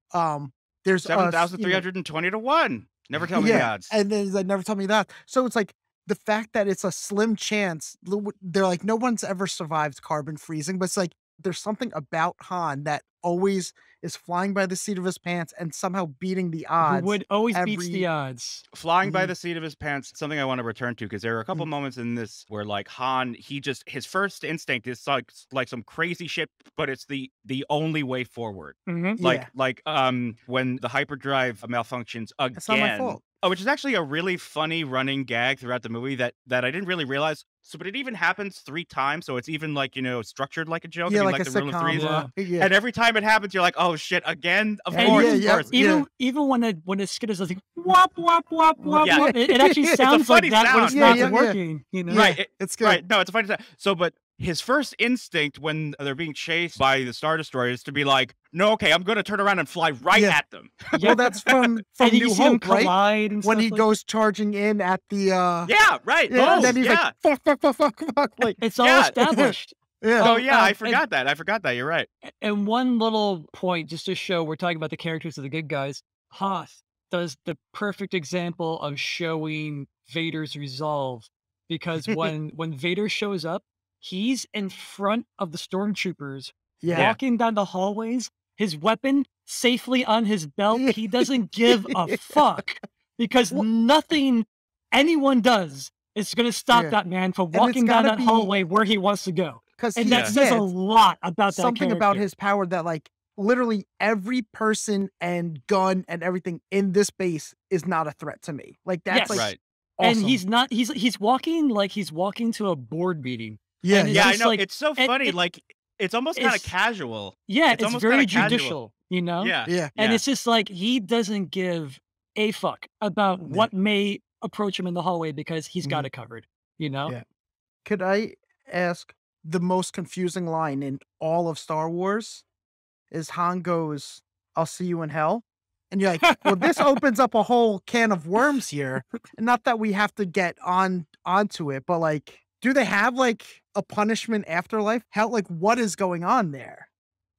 there's us, 7,320 to 1. Never tell me the yeah, odds. and then he's like, "Never tell me that." So it's like the fact that it's a slim chance. They're like, no one's ever survived carbon freezing, but it's like there's something about Han that always is flying by the seat of his pants and somehow beating the Who odds would always beats the every. odds. Flying by Mhm, the seat of his pants, something I want to return to because there are a couple mhm. moments in this where like Han, his first instinct is like some crazy shit, but it's the only way forward. Hmm. Yeah, When the hyperdrive malfunctions it's not my again. fault. Oh, which is actually a really funny running gag throughout the movie that I didn't really realize. So, but it even happens 3 times, so it's even like structured like a joke. I Yeah, mean, like like a the rule of threes. Yeah. sitcom. Yeah, And every time it happens, you're like, oh shit, again? Of And course, yeah, of yeah, course. yeah. even when the skid is like wop wop wop wop Yeah. wop, it actually It's a sounds like funny that when it's sound. Yeah, not yeah, yeah. working. You know. Yeah, Right. it's good. Right. No, it's a funny time. So, but his first instinct when they're being chased by the Star Destroyer is to be like, no, okay, I'm going to turn around and fly right Yeah. at them. Yeah. Well, that's from And you New see them Hope, right? collide and When stuff he like goes charging in at the Yeah, right. yeah, and Oh, then he's yeah. like fuck, like it's all Yeah. established. yeah, Oh, yeah, I And forgot that. I forgot that. You're right. and one little point just to show we're talking about the characters of the good guys. Hoth does the perfect example of showing Vader's resolve because when Vader shows up, he's in front of the stormtroopers yeah, Yeah. walking down the hallways, his weapon safely on his belt. Yeah. He doesn't give a fuck because Well- nothing anyone does is going to stop Yeah. that man from it's walking down gotta that be- hallway where he wants to go. because And he that says a lot about that something about character. his power that like literally every person and gun and everything in this base is not a threat to me. Like that's Yes. like Right. awesome. And he's not he's walking like he's walking to a board meeting. yeah, and it's Yeah, I just know. like- It's so it- funny. it- Like, it's almost kind of it's- casual. Yeah, It's it's almost very kinda casual. judicial, you know? Yeah. yeah. And Yeah. it's just like he doesn't give a fuck about Yeah. what may approach him in the hallway because he's got Mhm. it covered, you know? Yeah. Could I ask the most confusing line in all of Star Wars is Han goes, "I'll see you in hell." And you're like, well, this opens up a whole can of worms here. And not that we have to get onto it, but like, do they have like a punishment afterlife? How like what is going on there?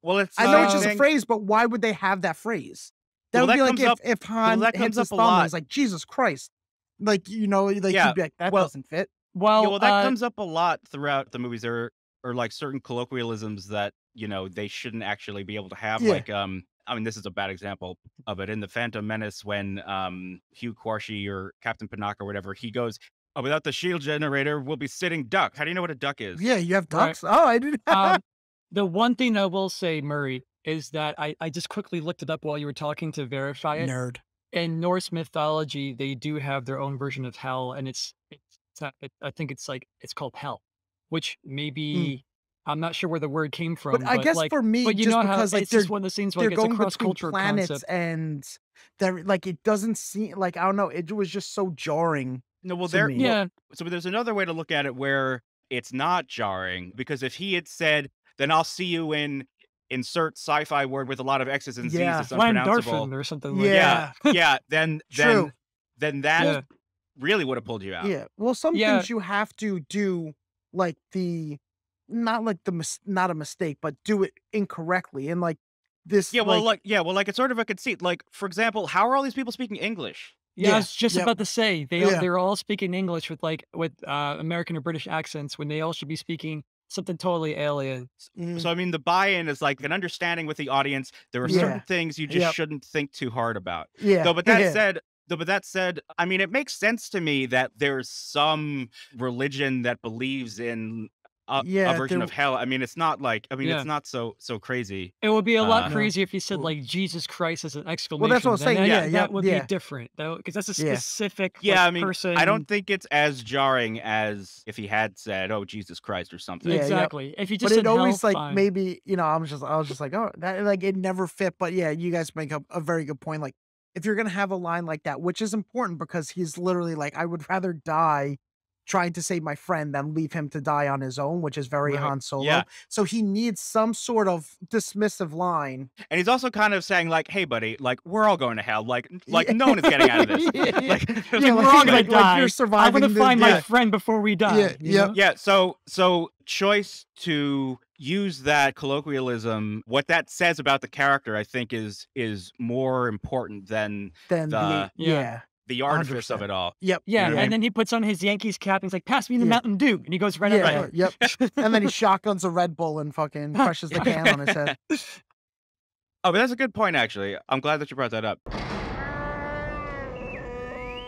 Well, it's I know it's just a something- phrase, but why would they have that phrase? That Well, would that be like comes up- if Han that hits comes his up a thumb and lot. he's like, Jesus Christ. Like, like Yeah, you'd be like, that well- doesn't fit. Well, Yeah, well, that comes up a lot throughout the movies. There are like certain colloquialisms that they shouldn't actually be able to have. Yeah. Like, I mean, this is a bad example of it in the Phantom Menace when Hugh Quarshie or Captain Panaka or whatever he goes, "Oh, without the shield generator, we'll be sitting duck." How do you know what a duck is? Yeah, you have Right. ducks. Oh, I didn't. the one thing I will say, Murray, is that I just quickly looked it up while you were talking to verify it. Nerd. in Norse mythology, they do have their own version of hell, and I think it's like it's called hell, which Mm. maybe I'm not sure where the word came But from, I but guess like, for me, but you just know how because like it's just one of those things where they're like it's a going cross between cultural planets concept. and they're like it doesn't seem like I don't know, it was just so jarring No, well, to me. Yeah, so there's another way to look at it where it's not jarring because if he had said, "Then I'll see you in insert sci-fi word with a lot of X's and Z's Yeah. that's unpronounceable." Flandorfin or something like Yeah, that. Yeah. yeah, then True. that Well, Yeah, really would have pulled you out. yeah. Well, some yeah, things you have to do like the not like not a mistake, but do it incorrectly. And like this like Yeah, well, like it's sort of a conceit. Like, for example, how are all these people speaking English? yeah. I yeah. was just Yep. about to say Yeah. they're all speaking English with American or British accents when they all should be speaking something totally alien. Mm, So I mean, the buy-in is like an understanding with the audience. There are certain yeah. things you just Yep. shouldn't think too hard about. Yeah. Though, Yeah. but that said, I mean, it makes sense to me that there's some religion that believes in a Yeah. version of hell. I mean, it's not like, I mean, it's Yeah. not so crazy. It would be a lot Uh, No. crazier if you said, Well, like, "Jesus Christ" as an that's what I'm exclamation, then saying. Yeah. that Yep. would be Yeah. different, though, because that's a Yeah. specific, like, yeah, I mean, I don't person. think it's as jarring as if he had said, "Oh, Jesus Christ" or something. Yeah. Yep. Exactly. If you But just it said hell, always like fine. maybe, I was just like, oh, that like it never fit. But yeah, you guys make up a very good point. Like, if you're gonna have a line like that, which is important because he's literally like, I would rather die trying to save my friend than leave him to die on his own, which is very Right. Han Yeah, Solo. So he needs some sort of dismissive line. and he's also kind of saying like, "Hey, buddy, like we're all going to hell. Like Yeah. no one is getting out of this. Yeah, yeah. Like, Yeah, Like, we're all gonna like like you're die. I wanna surviving the find my yeah, friend before we yeah, die, you yep. know? yeah." So choice to use that colloquialism. What that says about the character, I think, is more important than Then the the Yeah. the a artifice of 100%. it all. Yep. Yeah, Yeah, and Yeah. then he puts on his Yankees cap, and he's like, "Pass me the Yeah. Mountain Dew," and he goes right out the Yeah. door. Yep. And then he shotguns a Red Bull and fucking crushes the can on his head. Oh, but that's a good point, actually. I'm glad that you brought that up.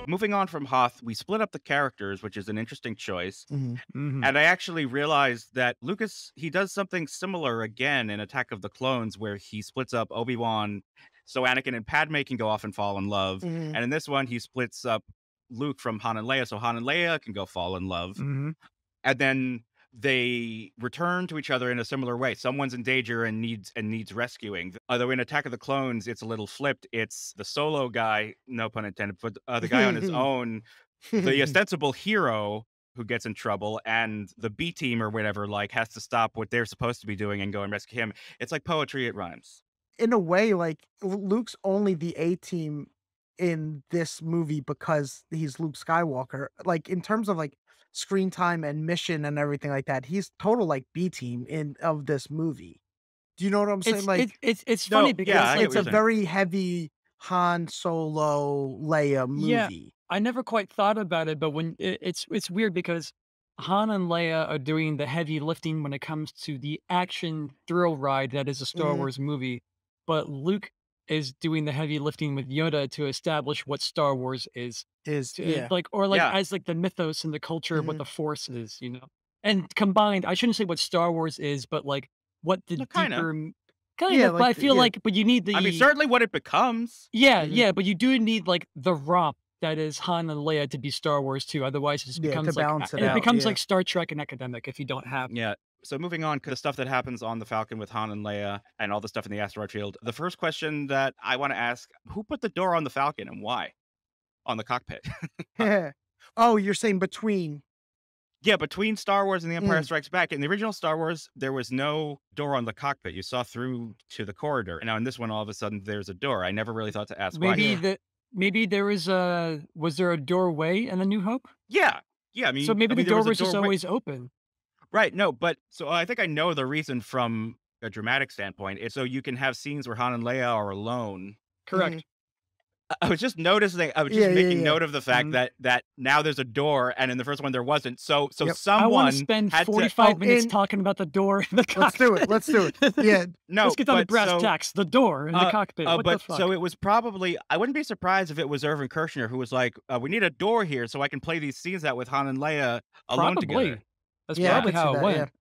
Moving on from Hoth, we split up the characters, which is an interesting choice. Mhm. Mhm. And I actually realized that Lucas, he does something similar again in Attack of the Clones, where he splits up Obi-Wan so Anakin and Padme can go off and fall in love. Mhm. And in this one, he splits up Luke from Han and Leia so Han and Leia can go fall in love. Mhm. And then they return to each other in a similar way. Someone's in danger and needs rescuing. Although in Attack of the Clones, it's a little flipped. It's the solo guy, no pun intended, but the guy on his own, the ostensible hero who gets in trouble, and the B team or whatever like has to stop what they're supposed to be doing and go and rescue him. It's like poetry, it rhymes. In a way, like Luke's only the A team in this movie because he's Luke Skywalker. Like in terms of like screen time and mission and everything like that, he's total like B team in of this movie. Do you know what I'm saying? Like It's funny No, yeah, because, I like, get what it's you're a saying. very heavy Han Solo Leia yeah, movie. I never quite thought about it, but when it's weird because Han and Leia are doing the heavy lifting when it comes to the action thrill ride that is a Star Mhm. Wars movie, but Luke is doing the heavy lifting with Yoda to establish what Star Wars is. Is To, yeah. like or like Yeah, as like the mythos and the culture of what Mhm. the Force is, you know? And combined, I shouldn't say what Star Wars is, but like what the no, kind of. deeper kind Yeah, of, but like I feel yeah. like but you need I mean, the certainly what it becomes. yeah, Mhm. yeah, but you do need like the romp that is Han and Leia to be Star Wars too. Otherwise, it just Yeah, to becomes like balance it it out. becomes Yeah. like Star Trek and academic if you don't have. Yeah. So moving on, the stuff that happens on the Falcon with Han and Leia and all the stuff in the asteroid field. The first question that I want to ask, who put the door on the Falcon and why? On the cockpit. Oh, you're saying between. Yeah, between Star Wars and The Empire Mm. Strikes Back, in the original Star Wars, there was no door on the cockpit. You saw through to the corridor. And now in this one, all of a sudden, there's a door. I never really thought to ask why. Maybe Yeah. the maybe there was there a doorway in the New Hope? Yeah. Yeah. So maybe I the mean, there door was a was just doorway. always open. Right. No, but so I think I know the reason from a dramatic standpoint. It's so you can have scenes where Han and Leia are alone. Mhm. Correct. I was just noticing, I was just Yeah, yeah, making yeah. note of the fact Mhm. that now there's a door, and in the first one there wasn't. So Yep. I wanna someone spend had to 45 Oh, minutes in talking about the door in the let's do it. cockpit. Let's do it. Yeah. no, Let's get down to but brass so tacks. The door in the cockpit. What the but fuck? so it was probably I wouldn't be surprised if it was Irvin Kershner who was like, "We need a door here so I can play these scenes out with Han and Leia alone together." Probably. That's Yeah, I probably could see how it that, yeah. went.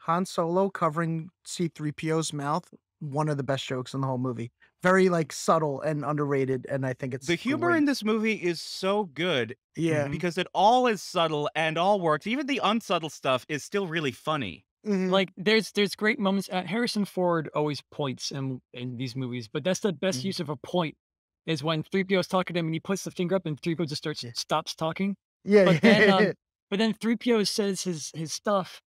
Han Solo covering C-3PO's mouth, one of the best jokes in the whole movie. very like subtle and underrated, and I think The it's humor in great. this movie is so good Yeah. Mhm. because it all is subtle and all works. Even the unsubtle stuff is still really funny. Mhm. Like, there's great moments. Harrison Ford always points in these movies, but that's the best Mhm. use of a point is when 3PO is talking to him and he puts the finger up and 3PO just Yeah. stops talking. Yeah, But then yeah. but then 3PO says his stuff.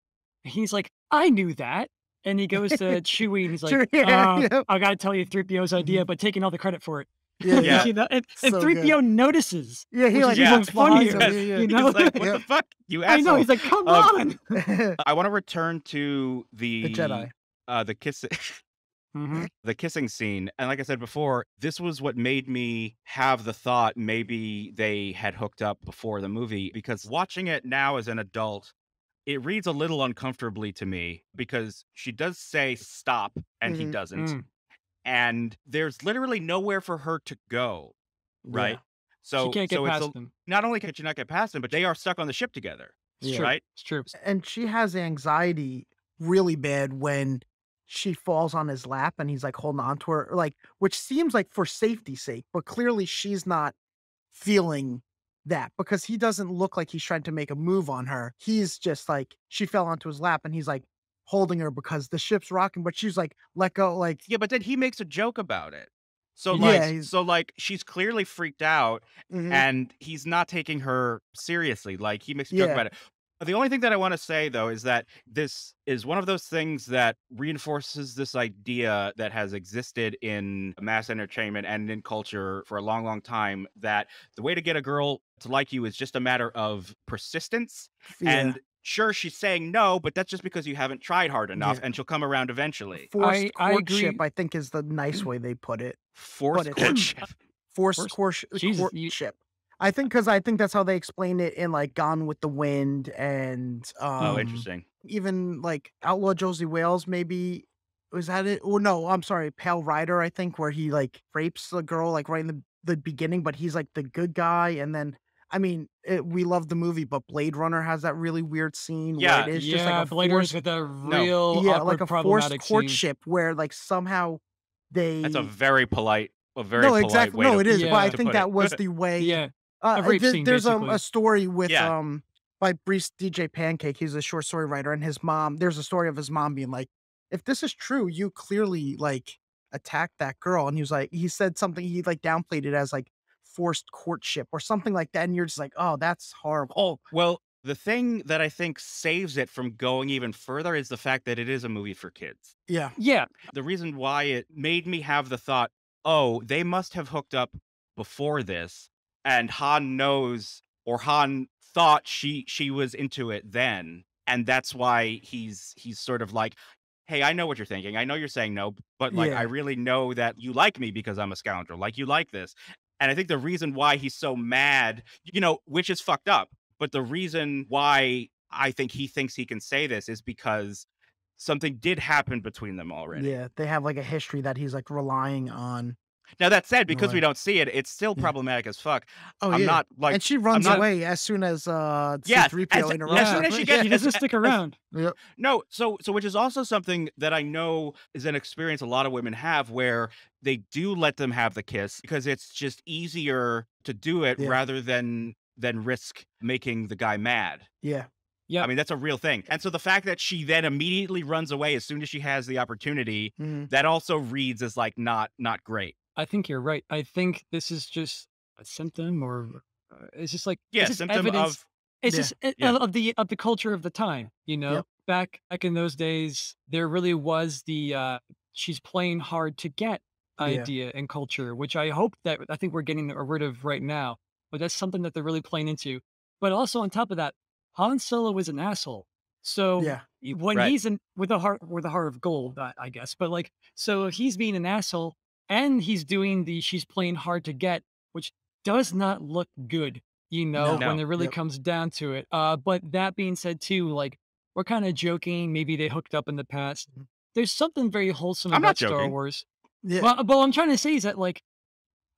He's like, "I knew that." And he goes to Chewie and he's like, True, yeah, yeah. I gotta tell you 3PO's idea, Mhm. but taking all the credit for it." Yeah, You yeah. Yeah. see that? And So good. 3PO notices, Yeah, he, which is like, Yeah. even looks behind him. funnier, Yeah, you He's know? like, what yeah. the fuck, you I know. asshole. He's like, "Come Um, on." Yep. I want to return to The Jedi. the kiss Mhm. the kissing scene. And like I said before, this was what made me have the thought maybe they had hooked up before the movie, because watching it now as an adult, it reads a little uncomfortably to me because she does say stop and he Mhm. doesn't. Mm. And there's literally nowhere for her to go, Yeah. right? She So can't get so it's a past him. not only can she not get past him, but they are stuck on the ship together, It's Yeah. true. right? It's true. And she has anxiety really bad when she falls on his lap and he's, like, holding on to her, like, which seems like for safety's sake, but clearly she's not feeling that because he doesn't look like he's trying to make a move on her. He's just like she fell onto his lap and he's, like, holding her because the ship's rocking, but she's like, "Let go," like Yeah, but then he makes a joke about it. So He yeah, like does. he's so like she's clearly freaked out mhm, and he's not taking her seriously. Like he makes a joke yeah, about it. The only thing that I want to say though is that this is one of those things that reinforces this idea that has existed in mass entertainment and in culture for a long, long time, that the way to get a girl to like you is just a matter of persistence. yeah, And sure, she's saying no, but that's just because you haven't tried hard enough yeah. and she'll come around eventually. Forced I courtship, agree. I think, is the nice way they put it. But Forced it's courtship. forced First, Jesus, you courtship. I think that's how they explain it in, like, Gone with the Wind and, Oh, mhm. interesting. even, like, Outlaw Josie Wales maybe was that it? Oh, no, I'm sorry, Pale Rider, I think, where he, like, rapes the girl, like, right in the beginning, but he's, like, the good guy, and then I mean, we love the movie, but Blade Runner has that really weird scene where it Yeah, is just like Yeah, a Blade Runner's forced got a no, real yeah, like awkward, a forced problematic scene. courtship where, like, somehow that's a they very polite no, exactly. way No, to it is, but I Yeah, to think put it. that was the way yeah, a rape scene, there's, a basically. story with, Yeah, by Brees DJ Pancake, he's a short story writer, and his mom there's a story of his mom being like, "If this is true, you clearly, like, attacked that girl," and he was like he said something he, like, downplayed it as, like, forced courtship or something like that, and you're just like, "Oh, that's horrible." well, the thing that I think saves it from going even further is the fact that it is a movie for kids. Yeah. Yeah, The reason why it made me have the thought, "Oh, they must have hooked up before this, and Han knows, or Han thought she was into it then, and that's why he's sort of like, hey, I know what you're thinking. I know you're saying no, but like I Yeah. really know that you like me because I'm a scoundrel. Like you like this." And I think the reason why he's so mad, which is fucked up, but the reason why I think he thinks he can say this is because something did happen between them already. Yeah, they have, like, a history that he's, like, relying on Now that said, in a because we way. don't see it, it's still Yeah. problematic as fuck. Oh, I'm yeah. not like And she I'm runs not yeah, away as soon as, yes, C-3PO interrupts as yeah. soon her. as she Yeah. gets She doesn't stick as around. Yep. no, so which is also something that I know is an experience a lot of women have where they do let them have the kiss because it's just easier to do it Yeah. rather than risk making the guy mad. Yeah. I Yep. mean, that's a real thing. And so the fact that she then immediately runs away as soon as she has the opportunity, Mhm. that also reads as like not great. I think you're right. I think this is just a symptom, or it's just like Yeah, it's just symptom evidence. of It's Yeah. just yeah. of the culture of the time. You know, Yep. back in those days, there really was the she's playing hard to get Yeah. idea in culture, which I think we're getting rid of right now. But that's something that they're really playing into. But also on top of that, Han Solo is an asshole. So Yeah. when Right. he's in with a heart of gold, I guess. But like, so if he's being an asshole and he's doing the she's playing hard to get, which does not look good, No. when No. it really Yep. comes down to it. But that being said, too, like we're kind of joking. Maybe they hooked up in the past. Mhm. There's something very wholesome I'm not about Star joking. Wars. Yeah. Well, but what I'm trying to say is that, like,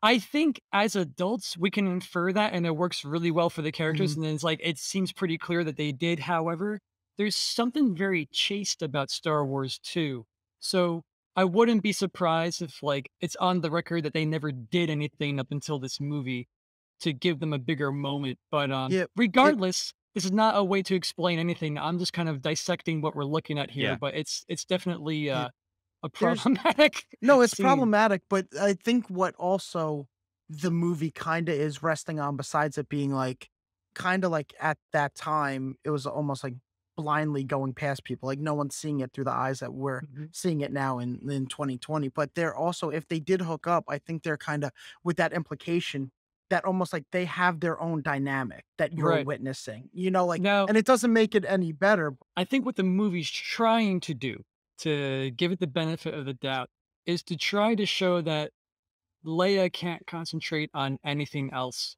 I think as adults we can infer that, and it works really well for the characters. Mhm. And then it's like it seems pretty clear that they did. However, there's something very chaste about Star Wars too. So I wouldn't be surprised if, like, it's on the record that they never did anything up until this movie to give them a bigger moment. But Yeah, it regardless, this is not a way to explain anything. I'm just kind of dissecting what we're looking at here, Yeah. but it's definitely yeah, a there's problematic no, it's scene. problematic, but I think what also the movie kinda is resting on besides it being, like, kinda like at that time, it was almost like blindly going past people, like, no one's seeing it through the eyes that we're Mhm. seeing it now in 2020, but they're also if they did hook up, I think they're kinda with that implication that almost like they have their own dynamic that you're Right. witnessing, you know, like Now, and it doesn't make it any better. I think what the movie's trying to do, to give it the benefit of the doubt, is to try to show that Leia can't concentrate on anything else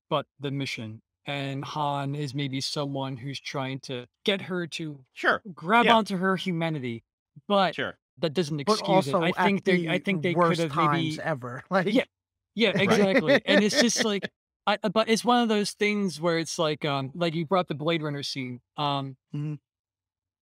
but the mission. And Han is maybe someone who's trying to get her to Sure. grab Yeah. onto her humanity, but Sure. that doesn't But excuse it. also at I the think they could worst have times maybe ever, yeah, like yeah, Right. exactly. And it's just like but it's one of those things where it's like you brought the Blade Runner scene. Mhm.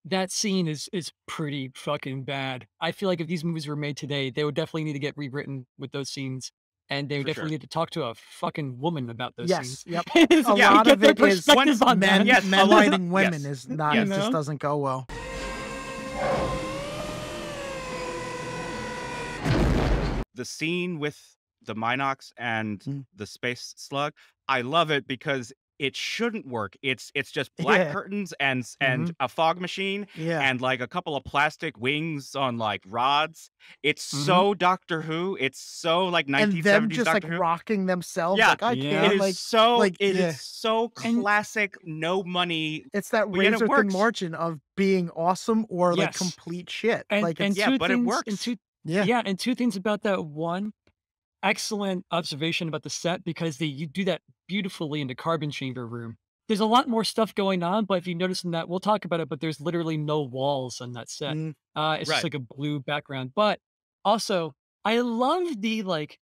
That scene is pretty fucking bad. I feel like if these movies were made today, they would definitely need to get rewritten with those scenes, and they would For definitely sure. need to talk to a fucking woman about those Yes, scenes. yep. A Yeah. lot Get of their it is perspective Once on that. men yes, a men lot of fighting women yes. is not You it Yes. just know? doesn't go well. The scene with the Minox and Mm. the space slug, I love it because it shouldn't work. It's just black Yeah. curtains and Mhm. a fog machine Yeah. and like a couple of plastic wings on like rods. It's Mhm. so Doctor Who. It's so like And them 1970s just, like, Doctor Who. rocking themselves, Yeah, like, "I it Yeah. can't," is like it is yeah. so And classic, no money, It's that but yet it razor thin works. margin of being awesome or, like, yes. complete shit. Like, And it's Yeah, 2 but it things and works. 2 yeah. yeah, and 2 things about that. One, excellent observation about the set because they you do that beautifully in the carbon chamber room. There's a lot more stuff going on, but if you notice in that we'll talk about it, but there's literally no walls on that set. Mm. It's just Right. like a blue background. But also, I love the like,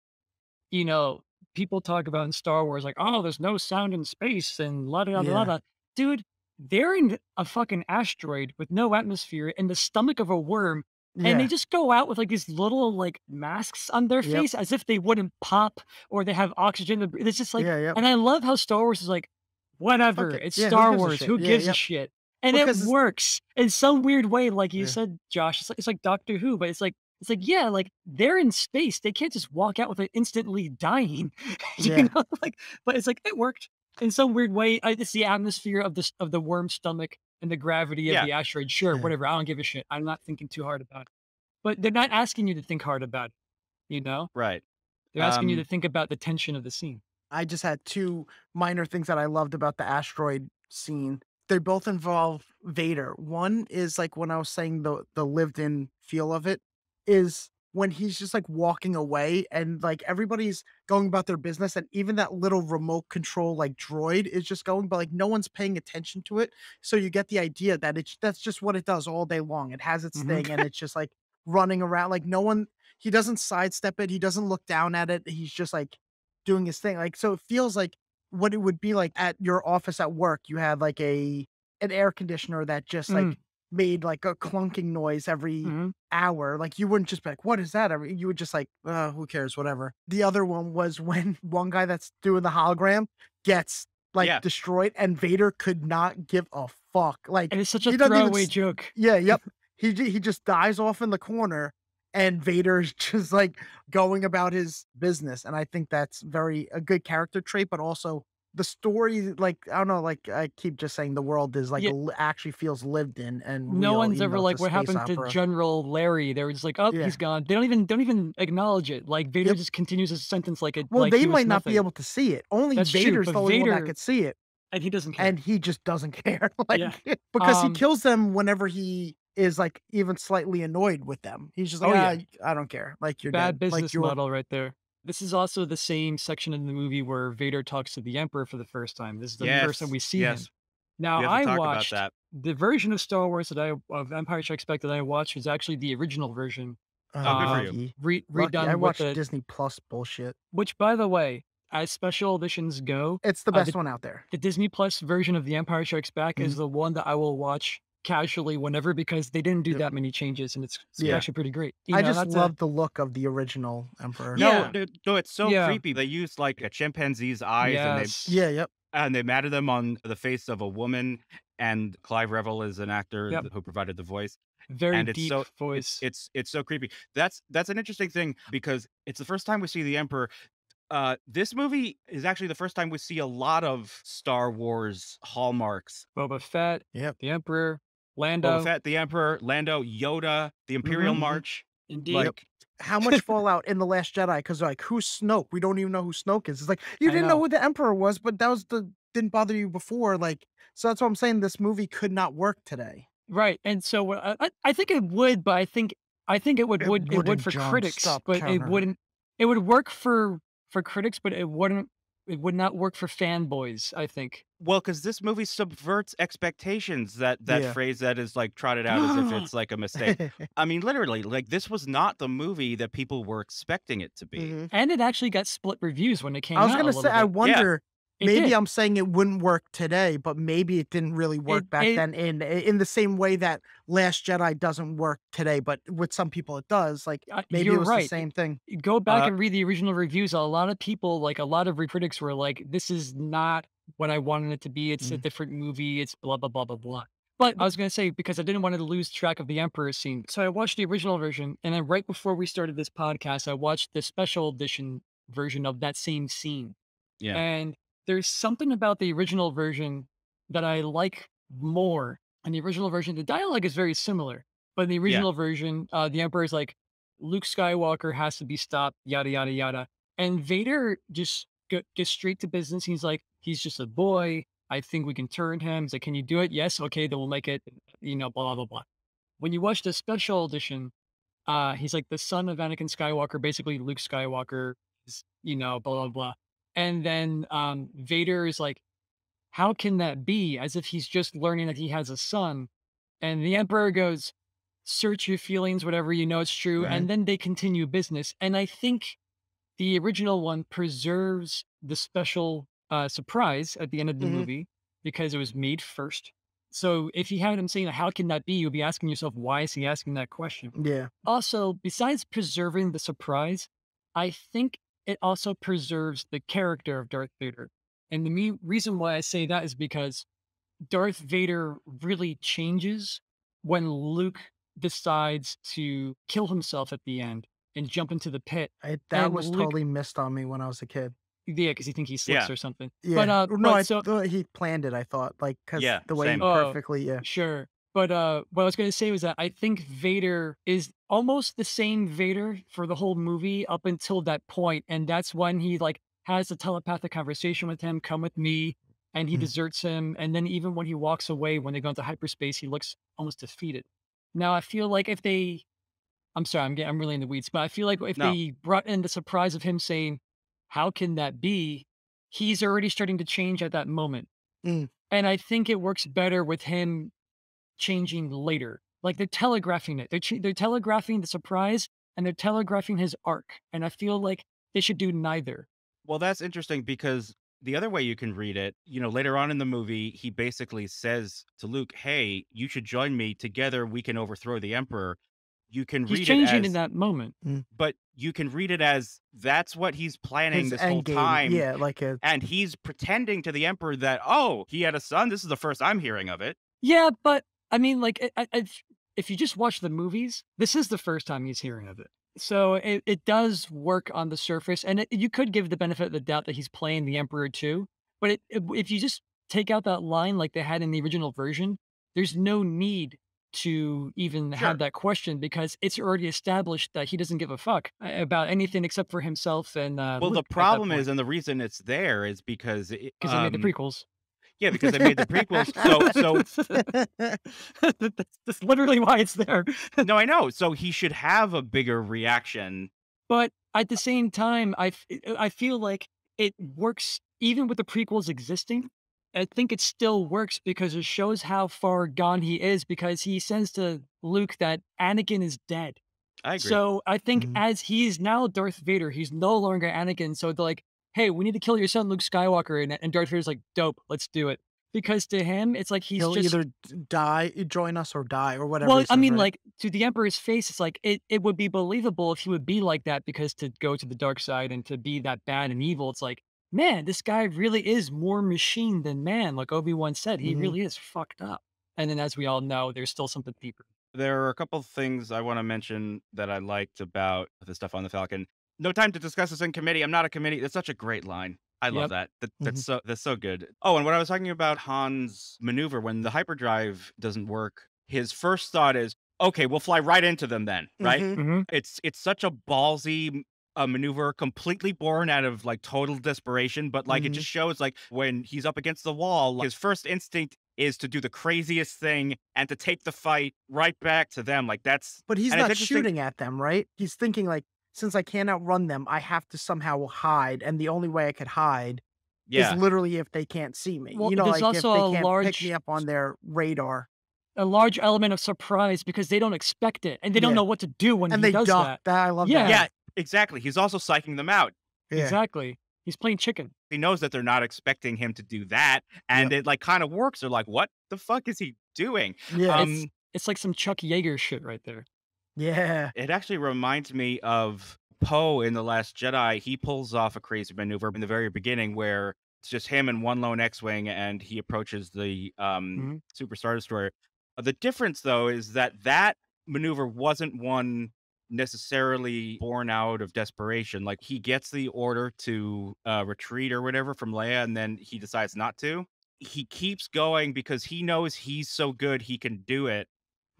you know, people talk about in Star Wars, like, oh, there's no sound in space and la da da da Yeah. da. Dude, they're in a fucking asteroid with no atmosphere in the stomach of a worm, and they Yeah. just go out with like these little like masks on their Yep. face as if they wouldn't pop or they have oxygen. It's just like, Yeah, yep. and I love how Star Wars is like, Fuck whatever, it. it's Yeah, who Star gives a Wars, shit? who Yeah, gives a yep. shit? And it Because it's works in some weird way, like you yeah. said, Josh. It's like Doctor Who, but it's like, yeah, like they're in space. They can't just walk out with it instantly dying, you Yeah. know? Like, but it's like it worked in some weird way. It's the atmosphere of the worm stomach and the gravity of Yeah. the asteroid. Sure, Yeah. whatever. I don't give a shit. I'm not thinking too hard about it. But they're not asking you to think hard about it. You know, Right. they're asking you to Um, think about the tension of the scene. I just had 2 minor things that I loved about the asteroid scene. They both involve Vader. One is, like, when I was saying the lived in feel of it, is when he's just, like, walking away and, like, everybody's going about their business, and even that little remote control, like, droid is just going, but, like, no one's paying attention to it, so you get the idea that that's just what it does all day long. It has its Mhm. thing, and it's just, like, running around, like, no one he doesn't sidestep it, he doesn't look down at it, he's just, like, doing his thing, like, so it feels like what it would be like at your office at work, you had, like, an air conditioner that just, Mm, like, made, like, a clunking noise every mhm. hour, like, you wouldn't just be like, "What is that?" You would just like, who cares, whatever." The other one was when one guy that's doing the hologram gets, like, yeah. destroyed, and Vader could not give a fuck, like, And it's such a he doesn't even throwaway s joke. yeah, yep. He just dies off in the corner, and Vader's just, like, going about his business, and I think that's very a good character trait, but also the story, like, I don't know, like, I keep just saying the world is, like, Yeah, actually feels lived in and no real, one's even ever though it's a like, "What space happened to opera. General Larry?" They were just like, "Oh, Yeah. he's gone." They don't even acknowledge it. Like, Vader Yep. just continues his sentence Well, like they he was might not be nothing. able to see it. Only That's true, Vader's but the only one that Vader could see it, and he doesn't and care. he just doesn't care, like, Yeah. because he Um, kills them whenever he is, like, even slightly annoyed with them. He's just like, oh, "Ah, yeah. I don't care. Like, you're Bad dead. Like, business you're." model right there. This is also the same section in the movie where Vader talks to the Emperor for the first time. This is the first time Yes. we see him. Yes. Now, We have to I talk about watched that. the version of Star Wars that I of Empire Strikes Back that I watched was actually the original version, Oh, good for you. Lucky. Lucky. I redone with watched the Disney Plus bullshit. which, by the way, as special editions go, It's the uh, best the one out there. the Disney Plus version of The Empire Strikes Back is Mhm. the one that I will watch casually whenever because they didn't do Yep. that many changes, and it's Yeah. actually pretty great. You I know, just that's a love the look of the original Emperor. No, yeah, no, it's so yeah, creepy. They used like a chimpanzee's eyes, yes, Yeah, yep. and they matted them on the face of a woman. And Clive Revel is an actor yep, who provided the voice, very and it's deep so voice. it's so creepy. That's an interesting thing because it's the first time we see the Emperor. This movie is actually the first time we see a lot of Star Wars hallmarks. Boba Fett, Yep. the Emperor, Boba Lando, Fett, the Emperor, Lando, Yoda, the Imperial hmm Mhm. March. indeed. Yep. Like, How much fallout in The Last Jedi? Because like, who's Snoke? We don't even know who Snoke is. It's like, you I didn't know know. who the Emperor was, but that was the didn't bother you before. Like, so that's what I'm saying. This movie could not work today. Right, and so I think it would, but I think It it would wouldn't, for John. critics, Stop but it counter. wouldn't. It would work for critics, but it wouldn't. It would not work for fanboys. I think. well, because this movie subverts expectations. That Yeah. phrase that is like trotted out as if it's like a mistake. I mean, literally, like this was not the movie that people were expecting it to be. Mhm. And it actually got split reviews when it I came was out a gonna say, little I bit. Yeah, wonder. It Maybe did. I'm saying it wouldn't work today, but maybe it didn't really work back It then. In the same way that Last Jedi doesn't work today, but with some people it does. Like maybe it you're was the right. same thing. Go back uh, and read the original reviews. A lot of people, like a lot of critics, were like, "This is not what I wanted it to be. It's a Mm. different movie. It's blah blah blah blah blah." But I was gonna say because I didn't want to lose track of the Emperor scene, so I watched the original version, and then right before we started this podcast, I watched the special edition version of that same scene. yeah, And there's something about the original version that I like more. In the original version, the dialogue is very similar, but in the yeah. original version, the Emperor is like, Luke Skywalker has to be stopped, yada, yada, yada. And Vader just gets straight to business. He's like, he's just a boy. I think we can turn him. He's like, can you do it? Yes. Okay. Then we'll make it, blah, blah, blah, blah. When you watch the special edition, he's like the son of Anakin Skywalker, basically Luke Skywalker is, blah, blah, blah. And then Vader is like, how can that be? As if he's just learning that he has a son. And the Emperor goes, search your feelings, whatever, it's true. Right. And then they continue business. And I think the original one preserves the special surprise at the end of the Hmm. movie because it was made first. So if you had him saying, how can that be? You'll be asking yourself, why is he asking that question? Yeah. Also, besides preserving the surprise, I think it also preserves the character of Darth Vader. And the reason why I say that is because Darth Vader really changes when Luke decides to kill himself at the end and jump into the pit. That And was Luke, totally missed on me when I was a kid. yeah, because you think he slips Yeah, or something. Yeah. No, But I so thought he planned it. I thought like because yeah, the way he same. Oh, perfectly. Yeah. sure. But what I was going to say was that I think Vader is almost the same Vader for the whole movie up until that point, and that's when he like has a telepathic conversation with him, "Come with me," and he Mm. deserts him. And then even when he walks away, when they go into hyperspace, he looks almost defeated. Now I feel like if they, I'm sorry, I'm really in the weeds, but I feel like if No, they brought in the surprise of him saying, "How can that be?" He's already starting to change at that moment. Mm. And I think it works better with him changing later. Like they're telegraphing it. They're telegraphing the surprise and they're telegraphing his arc. And I feel like they should do neither. well, that's interesting because the other way you can read it, later on in the movie, he basically says to Luke, "Hey, you should join me. Together, we can overthrow the Emperor." You can He's read it changing in as, that moment. Mm. but you can read it as that's what he's planning His this whole end game. time, Yeah. Like a. and he's pretending to the Emperor that, oh, he had a son. This is the first I'm hearing of it. Yeah, but I mean, like, if you just watch the movies, this is the first time he's hearing of it. So it does work on the surface, and you could give the benefit of the doubt that he's playing the Emperor too. But if you just take out that line like they had in the original version, there's no need to even have Sure. that question because it's already established that he doesn't give a fuck about anything except for himself and Well, the Luke at that problem is, point and the reason it's there is because because they made the prequels. yeah, because they made the prequels. So That's literally why it's there. no, I know. So he should have a bigger reaction. But at the same time, I feel like it works even with the prequels existing. I think it still works because it shows how far gone he is because he says to Luke that Anakin is dead. I agree. So I think Mhm. as he's now Darth Vader, he's no longer Anakin. So they're like, hey, we need to kill your son, Luke Skywalker. And Darth Vader's like, dope, let's do it. because to him, it's like he's He'll just either die, join us, or die, or whatever well, he I says, mean, right? like, to the Emperor's face, it's like it would be believable if he would be like that because to go to the dark side and to be that bad and evil, it's like, man, this guy really is more machine than man. Like Obi-Wan said, he Mhm. really is fucked up. And then as we all know, there's still something deeper. There are a couple things I want to mention that I liked about the stuff on the Falcon. No time to discuss this in committee. I'm not a committee. That's such a great line. I love Yep. that. Mhm. That's so good. Oh, and what I was talking about Han's maneuver when the hyperdrive doesn't work, his first thought is, okay, we'll fly right into them then, right? Mhm. Hmm. It's such a ballsy maneuver, completely born out of like total desperation, but like it Mhm. just shows like when he's up against the wall, like, his first instinct is to do the craziest thing and to take the fight right back to them. Like that's But he's and it's not interesting. shooting at them, right? He's thinking like, since I can't outrun them, I have to somehow hide, and the only way I could hide is Yeah. literally if they can't see me. Well, You know, there's like if also they can't pick me up on a their radar. large element of surprise because they don't expect it and they don't Yeah, know what to do when and he they does duck. that. That I love that. Yeah, Yeah, exactly. He's also psyching them out. Yeah. exactly. He's playing chicken. He knows that they're not expecting him to do that, and Yep. it like kind of works. They're like, "What the fuck is he doing?" Yeah. It's like some Chuck Yeager shit right there. Yeah. It actually reminds me of Poe in The Last Jedi. He pulls off a crazy maneuver in the very beginning where it's just him and one lone X-wing, and he approaches the Mhm. Super Star Destroyer. The difference, though, is that that maneuver wasn't one necessarily born out of desperation. Like he gets the order to retreat or whatever from Leia, and then he decides not to. He keeps going because he knows he's so good he can do it,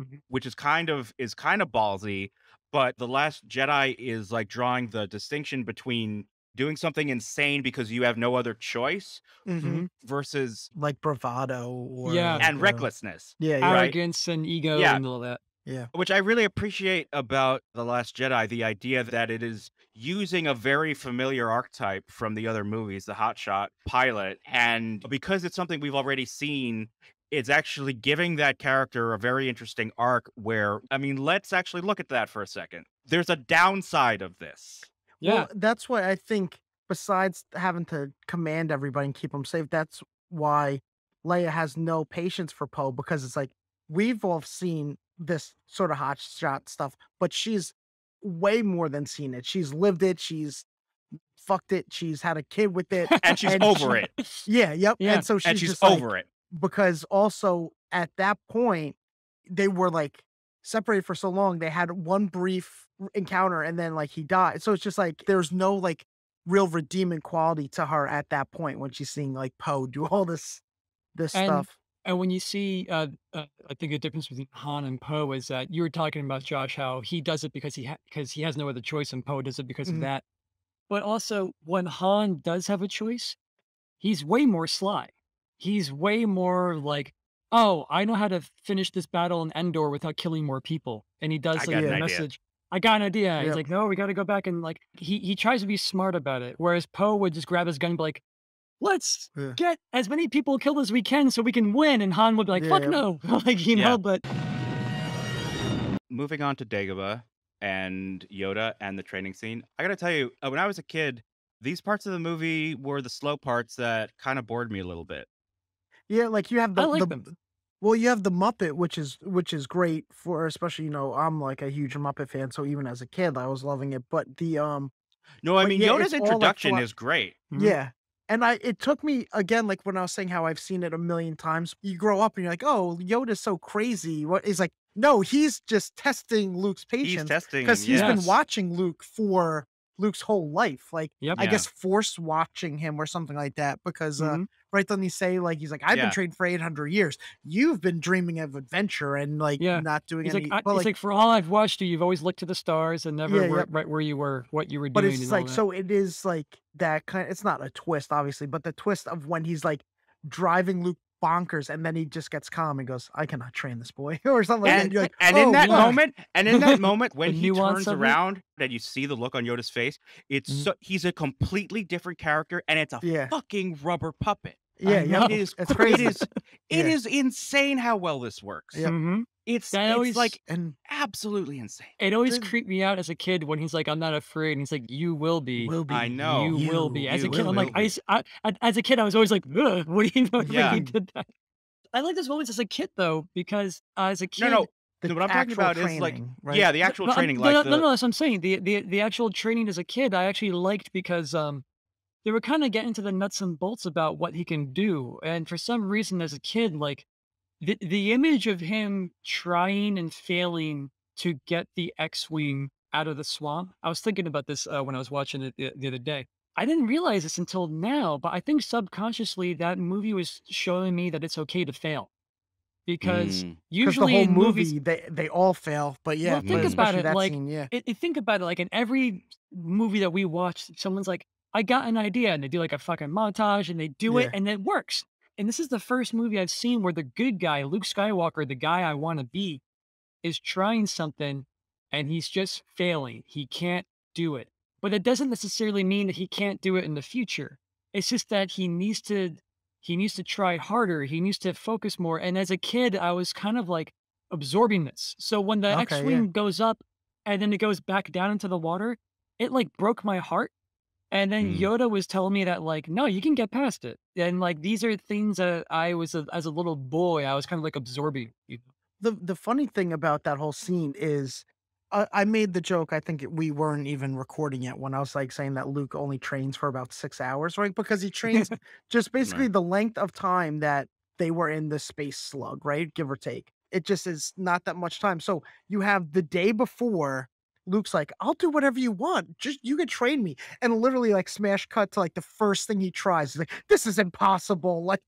Mhm. which is kind of ballsy. But The Last Jedi is like drawing the distinction between doing something insane because you have no other choice Mhm. Mhm. versus Like bravado or Yeah. like and recklessness, yeah, yeah, right? Arrogance and ego Yeah, and all that. yeah. which I really appreciate about The Last Jedi, the idea that it is using a very familiar archetype from the other movies, the hotshot pilot, and because it's something we've already seen, it's actually giving that character a very interesting arc where, I mean, let's actually look at that for a second. There's a downside of this. Yeah. Well, that's why I think besides having to command everybody and keep them safe, that's why Leia has no patience for Poe because it's like we've all seen this sort of hot shot stuff, but she's way more than seen it. She's lived it, she's fucked it, she's had a kid with it, And she's and over it. yeah, yep. Yeah. And so And she's she's just like over it. because also at that point they were like separated for so long, they had one brief encounter and then like he died. So it's just like there's no like real redeeming quality to her at that point when she's seeing like Poe do all this And stuff. and when you see, I think the difference between Han and Poe is that you were talking about Josh, how he does it because he has no other choice, and Poe does it because of Mhm. that. But also, when Han does have a choice, he's way more sly. He's way more like, "Oh, I know how to finish this battle in Endor without killing more people." And he I does like got an the Yeah. idea. message, "I got an idea." He's Yep. like, "No, we got to go back," and like he tries to be smart about it. Whereas Poe would just grab his gun and be like, "Let's Yeah. get as many people killed as we can so we can win." And Han would be like, Yeah. "Fuck Yep. no," like Yeah. But Moving on to Dagobah and Yoda and the training scene. I gotta tell you, when I was a kid, these parts of the movie were the slow parts that kind of bored me a little bit. Yeah, like you have I the like them. well, you have the Muppet, which is great for especially, I'm like a huge Muppet fan, so even as a kid, I was loving it. No, I But mean yeah, Yoda's it's all like introduction is great. Mhm. yeah. And it took me again, like when I was saying how I've seen it a million times, you grow up and you're like, oh, Yoda's so crazy. What is like, no, he's just testing Luke's He's patience testing because him, he's yeah. been Yes. watching Luke for Luke's whole life. Like, Yep. I Yeah. guess force watching him or something like that. Because Mhm. right, doesn't he say like he's like, I've been Yeah. trained for 800 years. You've been dreaming of adventure and like Yeah. not doing any but He's like like, "For all I've watched you, you've always looked to the stars and never yeah, were yep. right where you were, what you were But doing it's and all like that." so it is like that kind it's not a twist, obviously, but the twist of when he's like driving Luke bonkers and then he just gets calm and goes, I cannot train this boy or something like that. And And you're like, and in oh that wow. moment, when The he nuance turns of it? around and you see the look on Yoda's face, Mhm. he's a completely different character and it's a Yeah. fucking rubber puppet. Yeah, I yep. know. It is It's it crazy. is it Yeah. is insane how well this works. Yep. Mhm. That it's always like And absolutely insane. it always the creeped me out as a kid when he's like, "I'm not afraid," and he's like, "You will be. will I be, know. You will be." As a you kid, You will I'm like, will be. be. as a kid, I was always like, "Ugh, what do you know when Yeah. he did that?" I like those moments as a kid though, because as a No, no. kid, The No, what I'm talking actual about is like training, right? yeah, the actual but training, like no, the that's what I'm saying. The actual training as a kid, I actually liked because they were kind of getting to the nuts and bolts about what he can do, and for some reason, as a kid, like the image of him trying and failing to get the X-wing out of the swamp. I was thinking about this when I was watching it the other day. I didn't realize this until now, but I think subconsciously that movie was showing me that it's okay to fail because Mm, Because the usually whole in movies, movie, they all fail, but yeah, well, but think mm, about especially it. that Like, scene, yeah. think about it. Like in every movie that we watch, someone's like, "I got an idea," and they do like a fucking montage, and they do it, Yeah. and it works. And this is the first movie I've seen where the good guy, Luke Skywalker, the guy I want to be, is trying something, and he's just failing. He can't do it. But it doesn't necessarily mean that he can't do it in the future. It's just that he needs to try harder. He needs to focus more. And as a kid, I was kind of like absorbing this. So when the Okay, yeah. X-wing goes up and then it goes back down into the water, it like broke my heart. And then mm. Yoda was telling me that like, no, you can get past it. And like these are things that I was as a little boy, I was kind of like absorbing. The funny thing about that whole scene is, I made the joke. I think we weren't even recording yet when I was like saying that Luke only trains for about 6 hours, right? Because he trains just basically Right. the length of time that they were in the space slug, right? Give or take. It just is not that much time. So you have the day before. Luke's like, I'll do whatever you want. Just you can train me. And literally, like, smash cut to like the first thing he tries. He's like, this is impossible. Like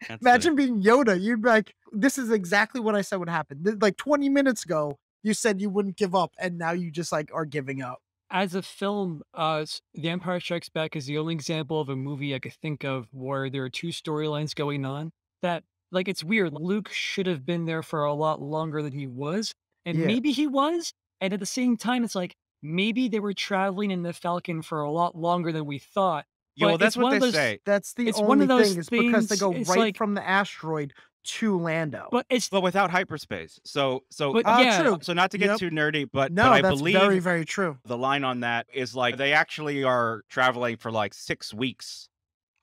That's funny. imagine being Yoda. You'd be like, "This is exactly what I said would happen." Like 20 minutes ago, you said you wouldn't give up, and now you just like are giving up. As a film, The Empire Strikes Back is the only example of a movie I could think of where there are two storylines going on that, like, it's weird. Luke should have been there for a lot longer than he was, and Yeah. maybe he was. And at the same time, it's like maybe they were traveling in the Falcon for a lot longer than we thought. Yeah, well, But that's what they say. That's the it's one only of those thing is because they things. go It's right like, from the asteroid to Lando. but it's, But without hyperspace. but yeah, True. So not to get Yep. too nerdy, but No, I that's very, believe very true. the line on that is like they actually are traveling for like 6 weeks.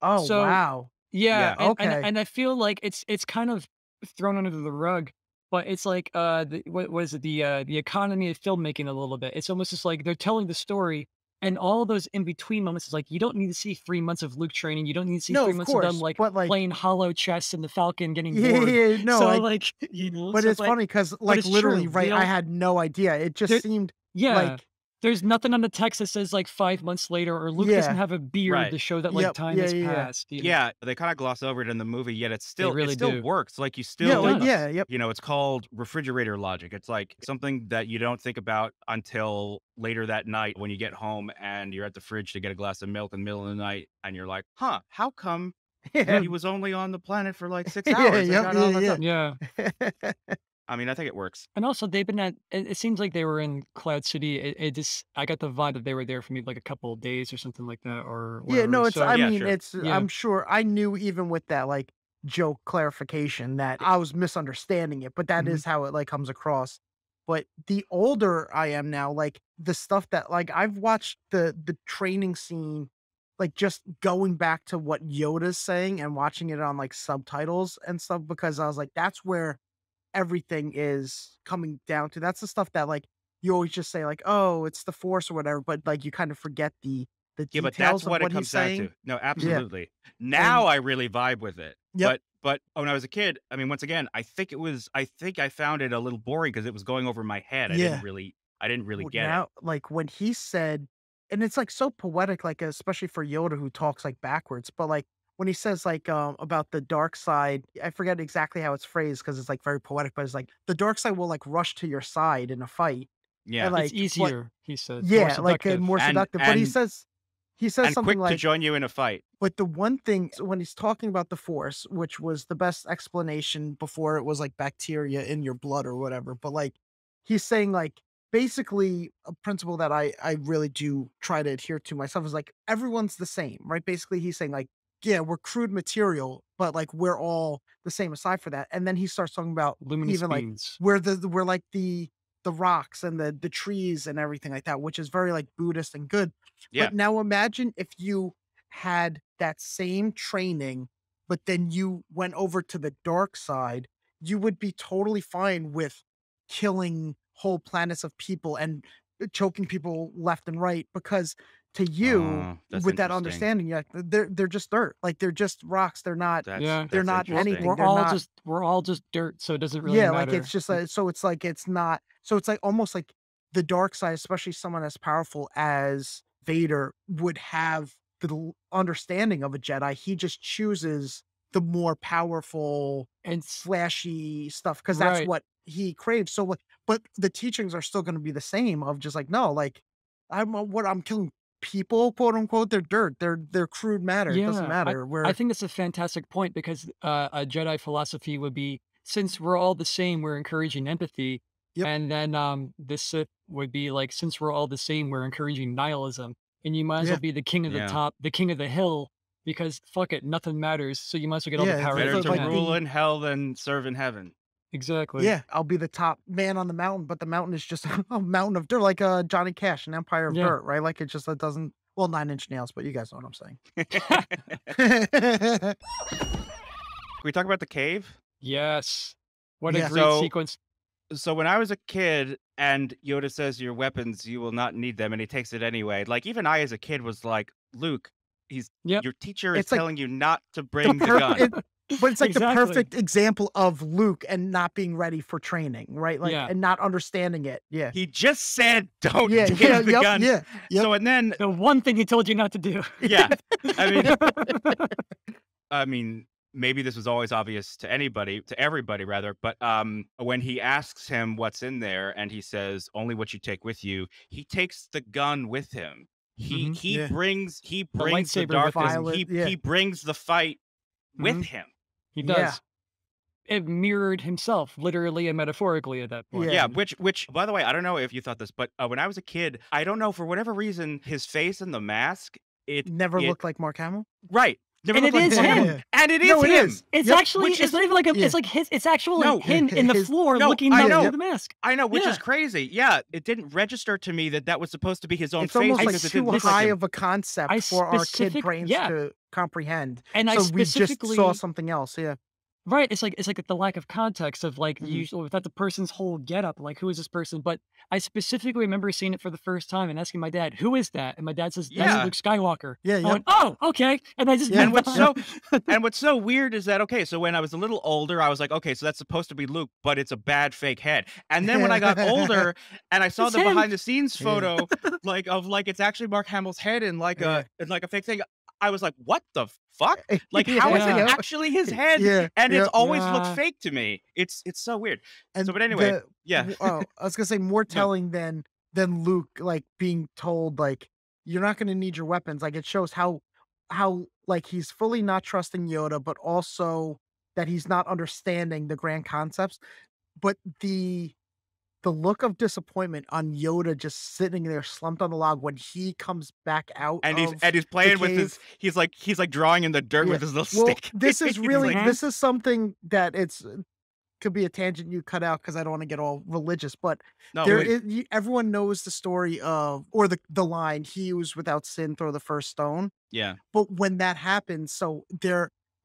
Oh, so wow. yeah, Yeah. Okay. and I feel like it's kind of thrown under the rug, but it's like, what is it? The economy of filmmaking a little bit. It's almost just like they're telling the story, and all those in between moments is like you don't need to see 3 months of Luke training. You don't need to see No, 3 of months of them course, like but like, playing hollow chess in the Falcon getting yeah, bored. yeah, no, So I like, but so it's funny because but like it's true. literally, They right? I don't had no idea. It just there seemed yeah. like, There's nothing on the text that says like 5 months later, or Luke doesn't yeah, have a beard Right. to show that like yep, time yeah, has yeah, yeah. passed. Yeah, they kinda gloss over it in the movie, yet They it really still do. works. Like you It Yeah, still like, does. yeah, yep. you know, it's called refrigerator logic. It's like something that you don't think about until later that night when you get home and you're at the fridge to get a glass of milk in the middle of the night and you're like, "Huh, how come Yeah, Yeah. he was only on the planet for like 6 yeah, hours and yep, got all that yeah, done?" Yeah. yeah. I mean, I think it works. And also they've been at it seems like they were in Cloud City. It just I got the vibe that they were there for maybe like a couple of days or something like that or Yeah, whatever. no, it's I So, Yeah, mean, sure. it's yeah. I'm sure I knew even with that, like, joke clarification that I was misunderstanding it, but that Mhm. is how it, like, comes across. But the older I am now, like, the stuff that like, I've watched the training scene, like, just going back to what Yoda's saying and watching it on, like, subtitles and stuff because I was like, that's where everything is coming down to. That's the stuff that, like, you always just say, like, "Oh, it's the Force," or whatever, but, like, you kind of forget the Yeah, but that's details of what it what he's comes down saying. to. No, Yeah, absolutely. Now and I really vibe with it. yep. But when I was a kid, I mean, once again, I think I found it a little boring because it was going over my head. Yeah. I didn't really Well, get it. now, like, when he said and it's, like, so poetic, like, especially for Yoda who talks, like, backwards, but, like, when he says, like, about the dark side, I forget exactly how it's phrased because it's, like, very poetic, but it's like, "The dark side will, like, rush to your side in a fight," and, Yeah. It's like, but easier, he said, more yeah, like, seductive. more And seductive, but and he says and something quick to like join you in a fight. but the one thing when he's talking about the Force, which was the best explanation before it was like bacteria in your blood or whatever, but like he's saying like basically a principle that I really do try to adhere to myself is like everyone's the same, right? Basically, he's saying like yeah, we're crude material, but like we're all the same aside for that. And then he starts talking about Luminous even like beings. we're like the rocks and the trees and everything like that, which is very like Buddhist and good. Yeah. But now imagine if you had that same training, but then you went over to the dark side, you would be totally fine with killing whole planets of people and choking people left and right because to you Oh, that's with that interesting. understanding, yeah, they're just dirt. Like they're just rocks. Yeah. They're That's not interesting. anything. They're not We're all just dirt, so it doesn't really yeah, like it's matter. just so it's like it's not so it's like almost like the dark side, especially someone as powerful as Vader would have the understanding of a Jedi. He just chooses the more powerful, And flashy stuff because that's right. what he craves. So, like, but the teachings are still going to be the same. Of just like, no, like, I'm killing people, quote unquote. They're dirt. They're crude matter. It doesn't Yeah, matter. I We're think that's a fantastic point because a Jedi philosophy would be since we're all the same, we're encouraging empathy, yep, and then the Sith would be like since we're all the same, we're encouraging nihilism, and you might as well yeah, be the king of the Yeah. top, the king of the hill, because fuck it, nothing matters. So you might as well get all the yeah. power that Better you to Like can. rule the in hell than serve in heaven. Exactly. yeah, I'll be the top man on the mountain, but the mountain is just a mountain of dirt, like, Johnny Cash, an Empire of Yeah. Dirt, right? Like, it doesn't well, Nine Inch Nails, but you guys know what I'm saying. Can we talk about the cave? Yes. What a Yeah, great So sequence. so when I was a kid and Yoda says your weapons, you will not need them, and he takes it anyway. Like even I as a kid was like, Luke, he's Yep. your teacher is it's like telling you not to the bring the perfect gun. but it's like the Exactly. perfect example of Luke and not being ready for training, right? Like, Yeah. and not understanding it. Yeah. He just said don't Yeah, yeah, take the yep, gun. yeah, yep. So and then The one thing he told you not to do. yeah, I mean I mean, maybe this was always obvious to anybody, to everybody rather, but when he asks him what's in there and he says only what you take with you, he takes the gun with him. He Mhm. he Yeah. brings he The brings the lightsaber with darkness. him. Violet, yeah, He brings the fight with Mhm. him. He yeah, does. It mirrored himself, literally and metaphorically at that point. yeah. Yeah, which by the way, I don't know if you thought this, but when I was a kid, I don't know for whatever reason, his face in the mask, Never it looked like Mark Hamill? right never And looked it like is Mark Hamill, him. Yeah. and it is No, it him. is. It's Yep. actually Which it's is not even like a Yeah. it's like his it's actually no, him in the His floor no, looking I down yeah, know. through yep. the mask. I know, which Yeah. is crazy. Yeah, it didn't register to me that that was supposed to be his own It's face almost like because it didn't too look like high him. of a I concept for our kid specific brains yeah, to comprehend. and I So we just saw specifically something else, yeah. right, it's like the lack of context of like Mhm. usually without the person's whole getup, like who is this person? But I specifically remember seeing it for the first time and asking my dad, "Who is that?" And my dad says, "That's Yeah, Luke Skywalker." Yeah, I yep. went, "Oh, okay," and I just Yeah, and moved what's on. yep. so and what's so weird is that okay, so when I was a little older, I was like, okay, so that's supposed to be Luke, but it's a bad fake head. And then when I got older and I saw It's the him. behind the scenes Yeah, photo, like of like it's actually Mark Hamill's head yeah. in like a fake thing, I was like, what the fuck? Like, how is Yeah, it Yeah. yep. actually his head? Yeah, And it's yep. always looked Yeah. fake to me. It's so weird. So, And but anyway, yeah, I was gonna say more no, telling than Luke, like, being told, like, "You're not gonna need your weapons." Like, it shows how, like, he's fully not trusting Yoda, but also that he's not understanding the grand concepts. But the look of disappointment on Yoda just sitting there slumped on the log when he comes back out of and he's the playing with his, cave. he's like drawing in the dirt Yeah. with his little Well, stick. this is He's really like, Mhm. this is something that it's could be a tangent you cut out because I don't want to get all religious, but no, there Do it. please, is everyone knows the story of or the line, "He who is without sin throw the first stone." yeah. But when that happens, so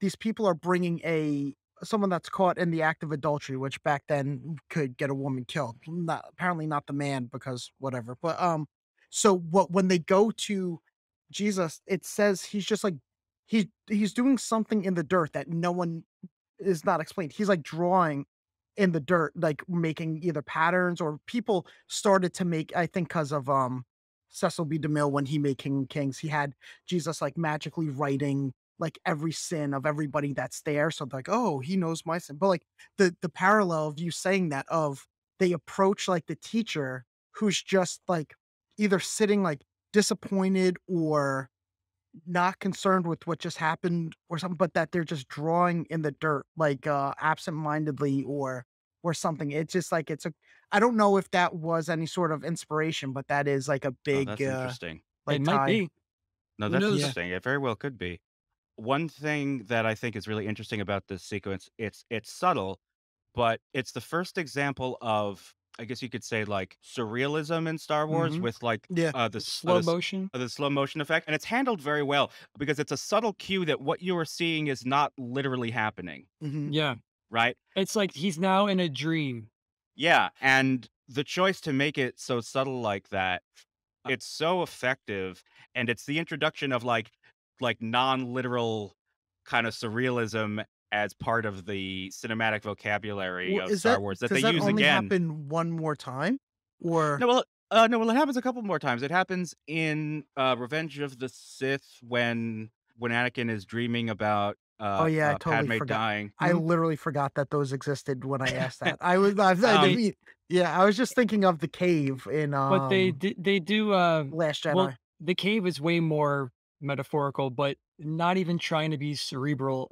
these people are bringing a someone that's caught in the act of adultery, which back then could get a woman killed. Not apparently not the man because whatever. But so what when they go to Jesus, it says he's just like he's doing something in the dirt that no one is not explained. He's like drawing in the dirt, like making either patterns or people started to make, I think, because of Cecil B. DeMille when he made King of Kings, he had Jesus like magically writing like every sin of everybody that's there. So they're like, oh, he knows my sin. But like the parallel of you saying that of they approach like the teacher who's just like either sitting like disappointed or not concerned with what just happened or something, but that they're just drawing in the dirt, like, absent-mindedly or something. It's just like it's a I don't know if that was any sort of inspiration, but that is like a Oh, big, that's interesting. It like might tie. be. No, Who that's knows? Yeah. interesting. It very well could be. one thing that I think is really interesting about this sequence, it's subtle, but it's the first example of, I guess you could say, like, surrealism in Star Wars Mhm. with, like, Yeah. Slow motion. the slow motion effect, and it's handled very well because it's a subtle cue that what you are seeing is not literally happening, Hmm. Yeah. right? It's like he's now in a dream. Yeah, and the choice to make it so subtle like that, it's so effective, and it's the introduction of, like, non-literal kind of surrealism as part of the cinematic vocabulary of Is Star that Wars that they does that use only again. happen one more time? Or No, well, it happens a couple more times. It happens in, Revenge of the Sith when Anakin is dreaming about, oh yeah, I totally Padme forgot. dying. I Mhm. literally forgot that those existed when I asked that. I Um, They mean, yeah, I was just thinking of the cave in but they do, Last well, Jedi. the cave is way more metaphorical, but not even trying to be cerebral,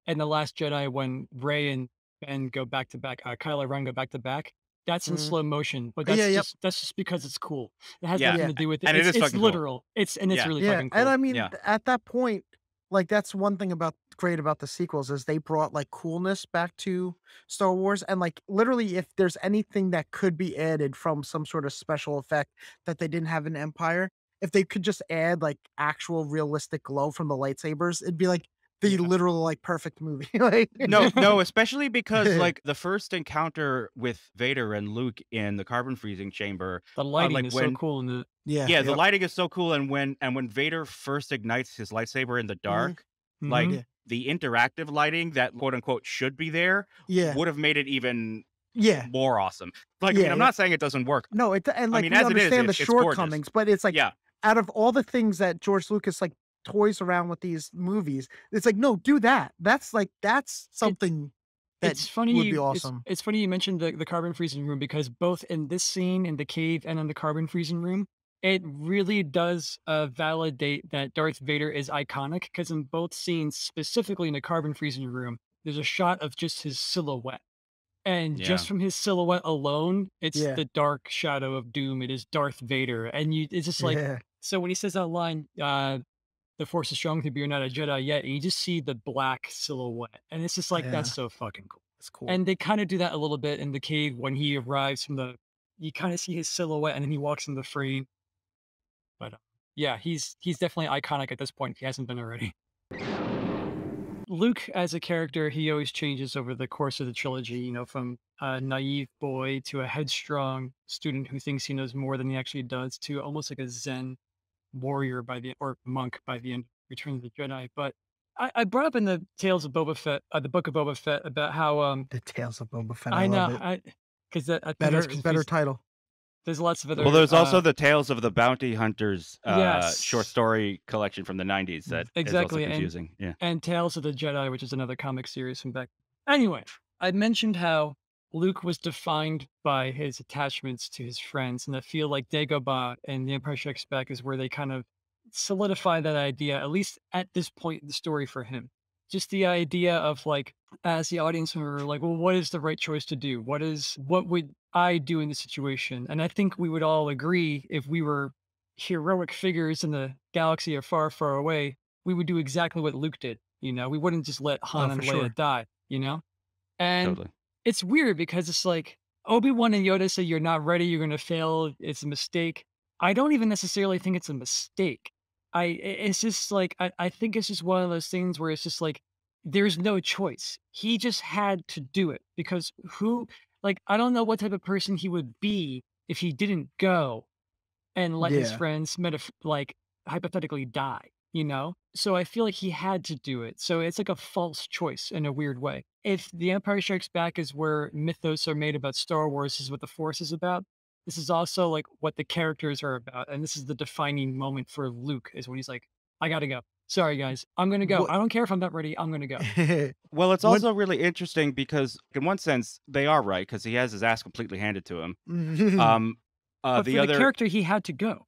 in The Last Jedi when Rey and Ben go back to back, Kylo Ren go back to back, that's in Mhm. slow motion, but Yeah, yep. that's just because it's cool. It has yeah, nothing Yeah. to do with it. and it is It's fucking cool. literal. It's Yeah, really Yeah, fucking and cool. I mean, yeah, at that point, like, that's one thing about great about the sequels is they brought, like, coolness back to Star Wars, and, like, literally, if there's anything that could be added from some sort of special effect that they didn't have in Empire, if they could just add, like, actual realistic glow from the lightsabers, it'd be, like, the Yeah. literal, like, perfect movie, like no, especially because, like, the first encounter with Vader and Luke in the carbon freezing chamber, The lighting like, is so when cool in the Yeah, yeah, the yep. lighting is so cool, and when Vader first ignites his lightsaber in the Mhm. dark, like, Mhm. Yeah. the interactive lighting that, quote, unquote, "should be there" Yeah. would have made it even Yeah. more awesome. Like, I mean, Yeah, I'm yep. not saying it doesn't work. No, it and, I like, mean, we as it is, understand the it's gorgeous. shortcomings, but it's like, Yeah, out of all the things that George Lucas, like, toys around with these movies, it's like, "No, do that." That's it something that It's funny would be you awesome. it's funny you mentioned the carbon freezing room because both in this scene in the cave and in the carbon freezing room, it really does, validate that Darth Vader is iconic. Because in both scenes, specifically in the carbon freezing room, there's a shot of just his silhouette, and yeah, just from his silhouette alone, it's Yeah. the dark shadow of doom, it is Darth Vader, and you it's just like Yeah. so when he says that line, "The Force is strong with you, but you're not a Jedi yet," and you just see the black silhouette, and it's just like, that's Yeah. so fucking cool. It's cool. And they kinda do that a little bit in the cave when he arrives from the you kinda see his silhouette and then he walks in the frame, but, yeah, he's definitely iconic at this point if he hasn't been already. Luke as a character, he always changes over the course of the trilogy, from a naive boy to a headstrong student who thinks he knows more than he actually does to almost like a Zen warrior by the or monk by the end of Return of the Jedi. But I brought up in the Tales of Boba Fett, the book of Boba Fett, about how The Tales of Boba Fett, I I know love it. I because I think that's Better confused. title. There's lots of well, other there's also the Tales of the Bounty Hunters, short yes, story collection from the '90s that is also exactly, confusing, yeah. and Tales of the Jedi, which is another comic series from back. Anyway, I mentioned how Luke was defined by his attachments to his friends, and I feel like Dagobah and The Empire Strikes Back is where they kind of solidify that idea, at least at this point in the story for him. Just the idea of like, as the audience, we were like, well, what is the right choice to do? What would I do in this situation? And I think we would all agree if we were heroic figures in the galaxy or far, far away, we would do exactly what Luke did. We wouldn't just let Oh, Han and for Leia sure. die. And Totally. it's weird because it's like Obi-Wan and Yoda say you're not ready, you're gonna fail, it's a mistake. I don't even necessarily think it's a mistake. It's just like I think it's just one of those things where it's just like there's no choice. He just had to do it because who like I don't know what type of person he would be if he didn't go and let his Yeah. friends like hypothetically die. So I feel like he had to do it. So it's like a false choice in a weird way. If The Empire Strikes Back is where mythos are made about Star Wars, is what the Force is about. This is also like what the characters are about, and this is the defining moment for Luke is when he's like, "I gotta go. Sorry guys, I'm gonna go. What I don't care if I'm not ready. I'm gonna go." Well, it's what also really interesting because in one sense, they are right because he has his ass completely handed to him. Um, But the for the other character, he had to go.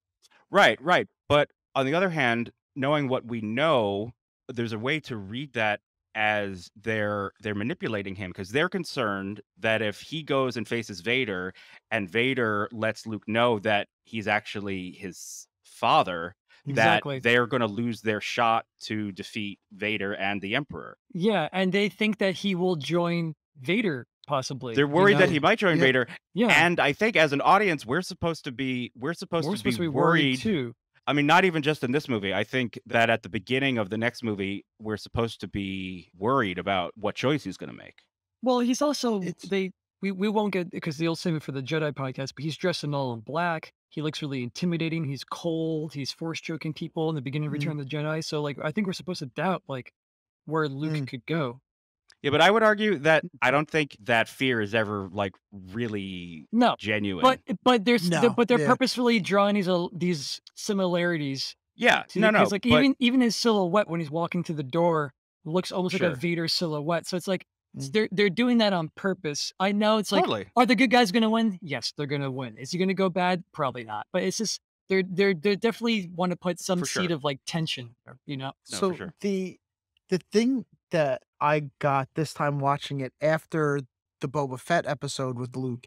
right, right. But on the other hand, knowing what we know, there's a way to read that as they're manipulating him because they're concerned that if he goes and faces Vader and Vader lets Luke know that he's actually his father, that Exactly. they're going to lose their shot to defeat Vader and the Emperor. Yeah, and they think that he will join Vader possibly, They're worried that he might join Yep. Vader, Yeah, and I think as an audience, we're supposed to be we're supposed to be worried worried. too. I mean, not even just in this movie. I think that at the beginning of the next movie, we're supposed to be worried about what choice he's going to make. Well, he's also It's we won't get because they'll save it for the Jedi podcast, but he's dressed in all in black. He looks really intimidating. He's cold. He's force choking people in the beginning of mm, Return of the Jedi. So like I think we're supposed to doubt like where Luke mm. could go. Yeah, but I would argue that I don't think that fear is ever like really No, genuine. but there's No, but they're yeah. purposefully drawing these similarities Yeah, to no, because no, like but even his silhouette when he's walking through the door looks almost like a sure, Vader silhouette. So it's like Mm. they're doing that on purpose. I know it's like, totally. are the good guys gonna win? Yes, they're gonna win. Is he gonna go bad? Probably not. But it's just they definitely want to put some For seed sure. of like tension, you know. No, for So sure. the thing that I got this time watching it after the Boba Fett episode with Luke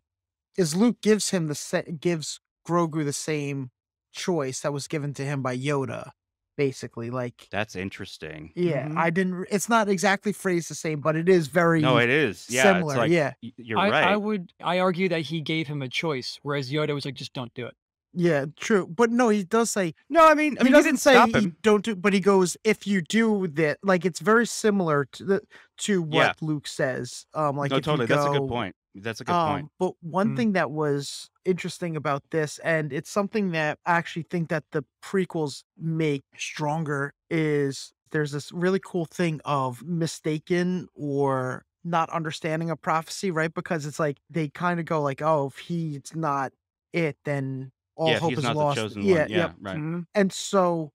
is Luke gives him gives Grogu the same choice that was given to him by Yoda, basically. Like, That's interesting. yeah, Mhm. I didn't. It's not exactly phrased the same, but it is No, very it is. Yeah, it's similar. like Yeah, you're I right. would argue that he gave him a choice, whereas Yoda was like, just don't do it. yeah, true. But no, he does say No, I he mean, he doesn't didn't say stop you him. don't do, but he goes if you do that. Like it's very similar to Yeah, what Luke says. Like no, if you totally. That's a good go point. That's a good point. But one Mm. thing that was interesting about this, and it's something that I actually think that the prequels make stronger, is there's this really cool thing of mistaken or not understanding a prophecy, right? Because it's like they kind of go like, oh, if he's not it, then all Yeah, if hope he's is not the lost. chosen one. Yeah, Yeah, yep. right. Mhm. And so,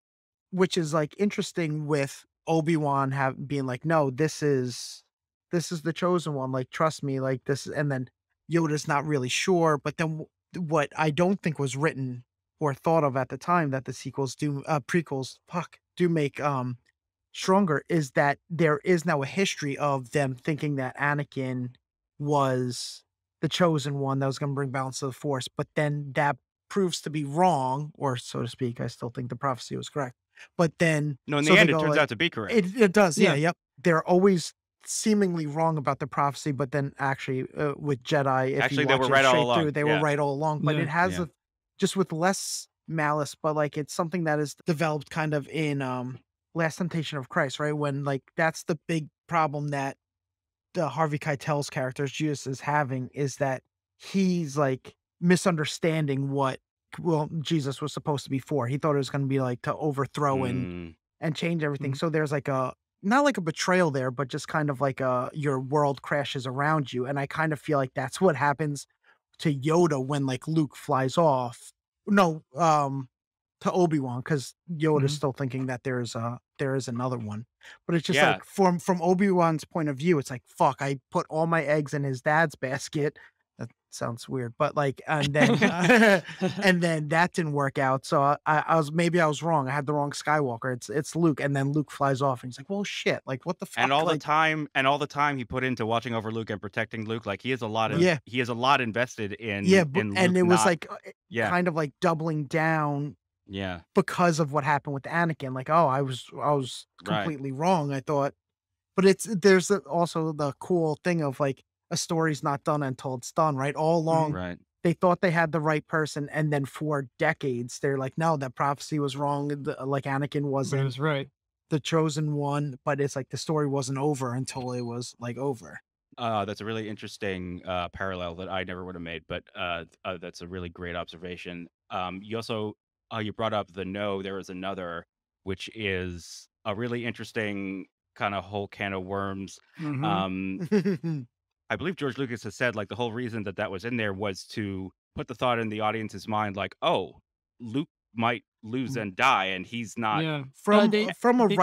which is like interesting with Obi-Wan have being like, no, this is the chosen one. Like, trust me, like this. And then Yoda's not really sure. But then what I don't think was written or thought of at the time that the prequels, fuck, do make stronger is that there is now a history of them thinking that Anakin was the chosen one that was going to bring balance to the Force, but then that proves to be wrong, or so to speak. I still think the prophecy was correct, but then No, in so the they end, it go turns like out to be correct. it does, yeah, Yeah. yep. They're always seemingly wrong about the prophecy, but then actually with Jedi, if you Actually, they watch were it right all straight through, along. they were Yeah, right all along. But Yeah. it has yeah. a just with less malice, but like it's something that is developed kind of in Last Temptation of Christ, right? When like that's the big problem that the Harvey Keitel's character Judas is having is that he's like misunderstanding what Jesus was supposed to be for. He thought it was going to be like to overthrow Mm, and change everything. Mhm. So there's like a not like a betrayal there, but just kind of like a your world crashes around you. And I kind of feel like that's what happens to Yoda when like Luke flies off. No, to Obi-Wan because Yoda's Mhm. still thinking that there is another one. But it's just yeah, like from Obi-Wan's point of view, it's like, fuck, I put all my eggs in his dad's basket. That sounds weird, but like, and then and then that didn't work out. So I was maybe I was wrong. I had the wrong Skywalker. It's Luke, and then Luke flies off, and he's like, well, shit, like what the and fuck, like all the time he put into watching over Luke and protecting Luke, like Right. he has a lot invested yeah, but, in and Luke it was not. like Yeah, kind of like doubling down yeah, because of what happened with Anakin. Like, oh, I was right, completely wrong. I thought, but there's also the cool thing of like a story's not done until it's done, right? All Mhm. along, right. they thought they had the right person, and then for decades, they're like, no, that prophecy was wrong. Like Anakin But it wasn't was right. the chosen one, but it's like the story wasn't over until it was like over. That's a really interesting parallel that I never would have made, but that's a really great observation. You also you brought up the no. There is another, which is a really interesting kind of whole can of worms. Mhm. Um, I believe George Lucas has said like the whole reason that that was in there was to put the thought in the audience's mind, like, oh, Luke might lose and die, and he's not. Yeah. From a They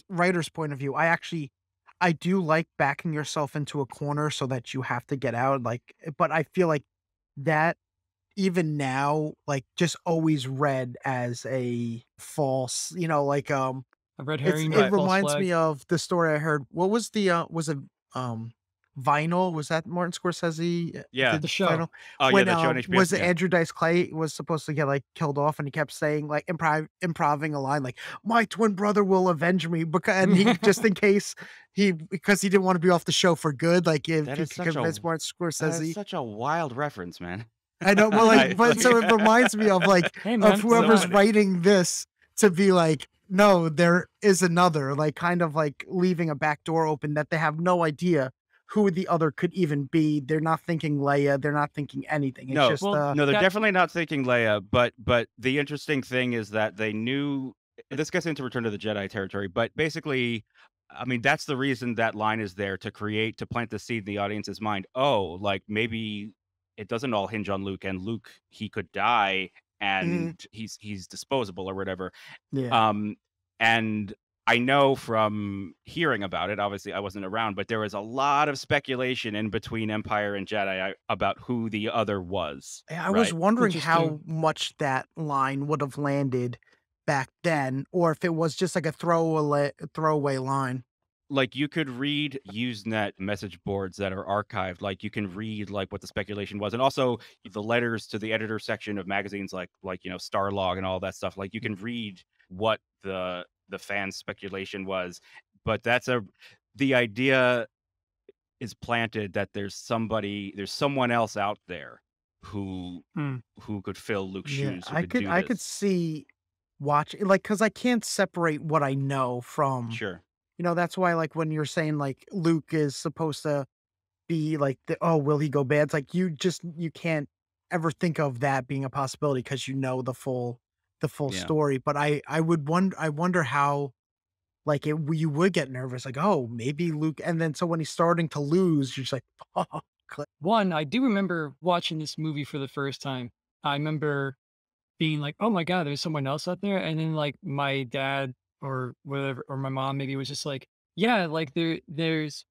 writer's point of view, I do like backing yourself into a corner so that you have to get out. Like, but I feel like that even now, like just always read as a false, like a red it herring or a false reminds flag. me of the story I heard. What was the was it um Vinyl, was that Martin Scorsese Yeah. did The show. Vinyl? Oh, yeah, When, that show on HBO. was it Yeah. Andrew Dice Clay was supposed to get, like, killed off, and he kept saying, like, improving a line like, "My twin brother will avenge me," and he just in case because he didn't wanna be off the show for good, like, if That he is could such convince a Martin that is Scorsese. such a wild reference, man. I know, but, like I but like so it reminds me of, like, Hey, of man, why so whoever's not? funny. writing this to be like, "No, there is another," like, kind of, like, leaving a back door open that they have no idea who the other could even be. They're not thinking Leia, they're not thinking anything. It's No, just, Well, no, they're that definitely not thinking Leia, but the interesting thing is that they knew this gets into Return of the Jedi territory, but basically, I mean, that's the reason that line is there to plant the seed in the audience's mind. Oh, like maybe it doesn't all hinge on Luke, and Luke he could die mhm, and he's disposable or whatever. yeah. Um, and I know from hearing about it, obviously I wasn't around, but there was a lot of speculation in between Empire and Jedi about who the other was, I was right? wondering interesting. how much that line would have landed back then, or if it was just like a throwaway line. Like you could read Usenet message boards that are archived. Like you can read like what the speculation was, and also the letters to the editor section of magazines like Starlog and all that stuff. Like you can read what the fan speculation was, but the idea is planted that there's someone else out there who Hmm. who could fill Luke's Yeah, shoes, who could do I could this. see watching like because I can't separate what I know from. Sure. That's why, like, when you're saying, like, Luke is supposed to be like "Oh, will he go bad?" It's like you can't ever think of that being a possibility because you know the full Yeah. story. But I wonder how, like, you would get nervous, like, "Oh, maybe Luke," and then so when he's starting to lose, you're just like, "Oh, One, I do remember watching this movie for the first time. I remember being like, "Oh my god, there's someone else out there," and then, like, my dad or whatever or my mom maybe was just like, "Yeah, like, there's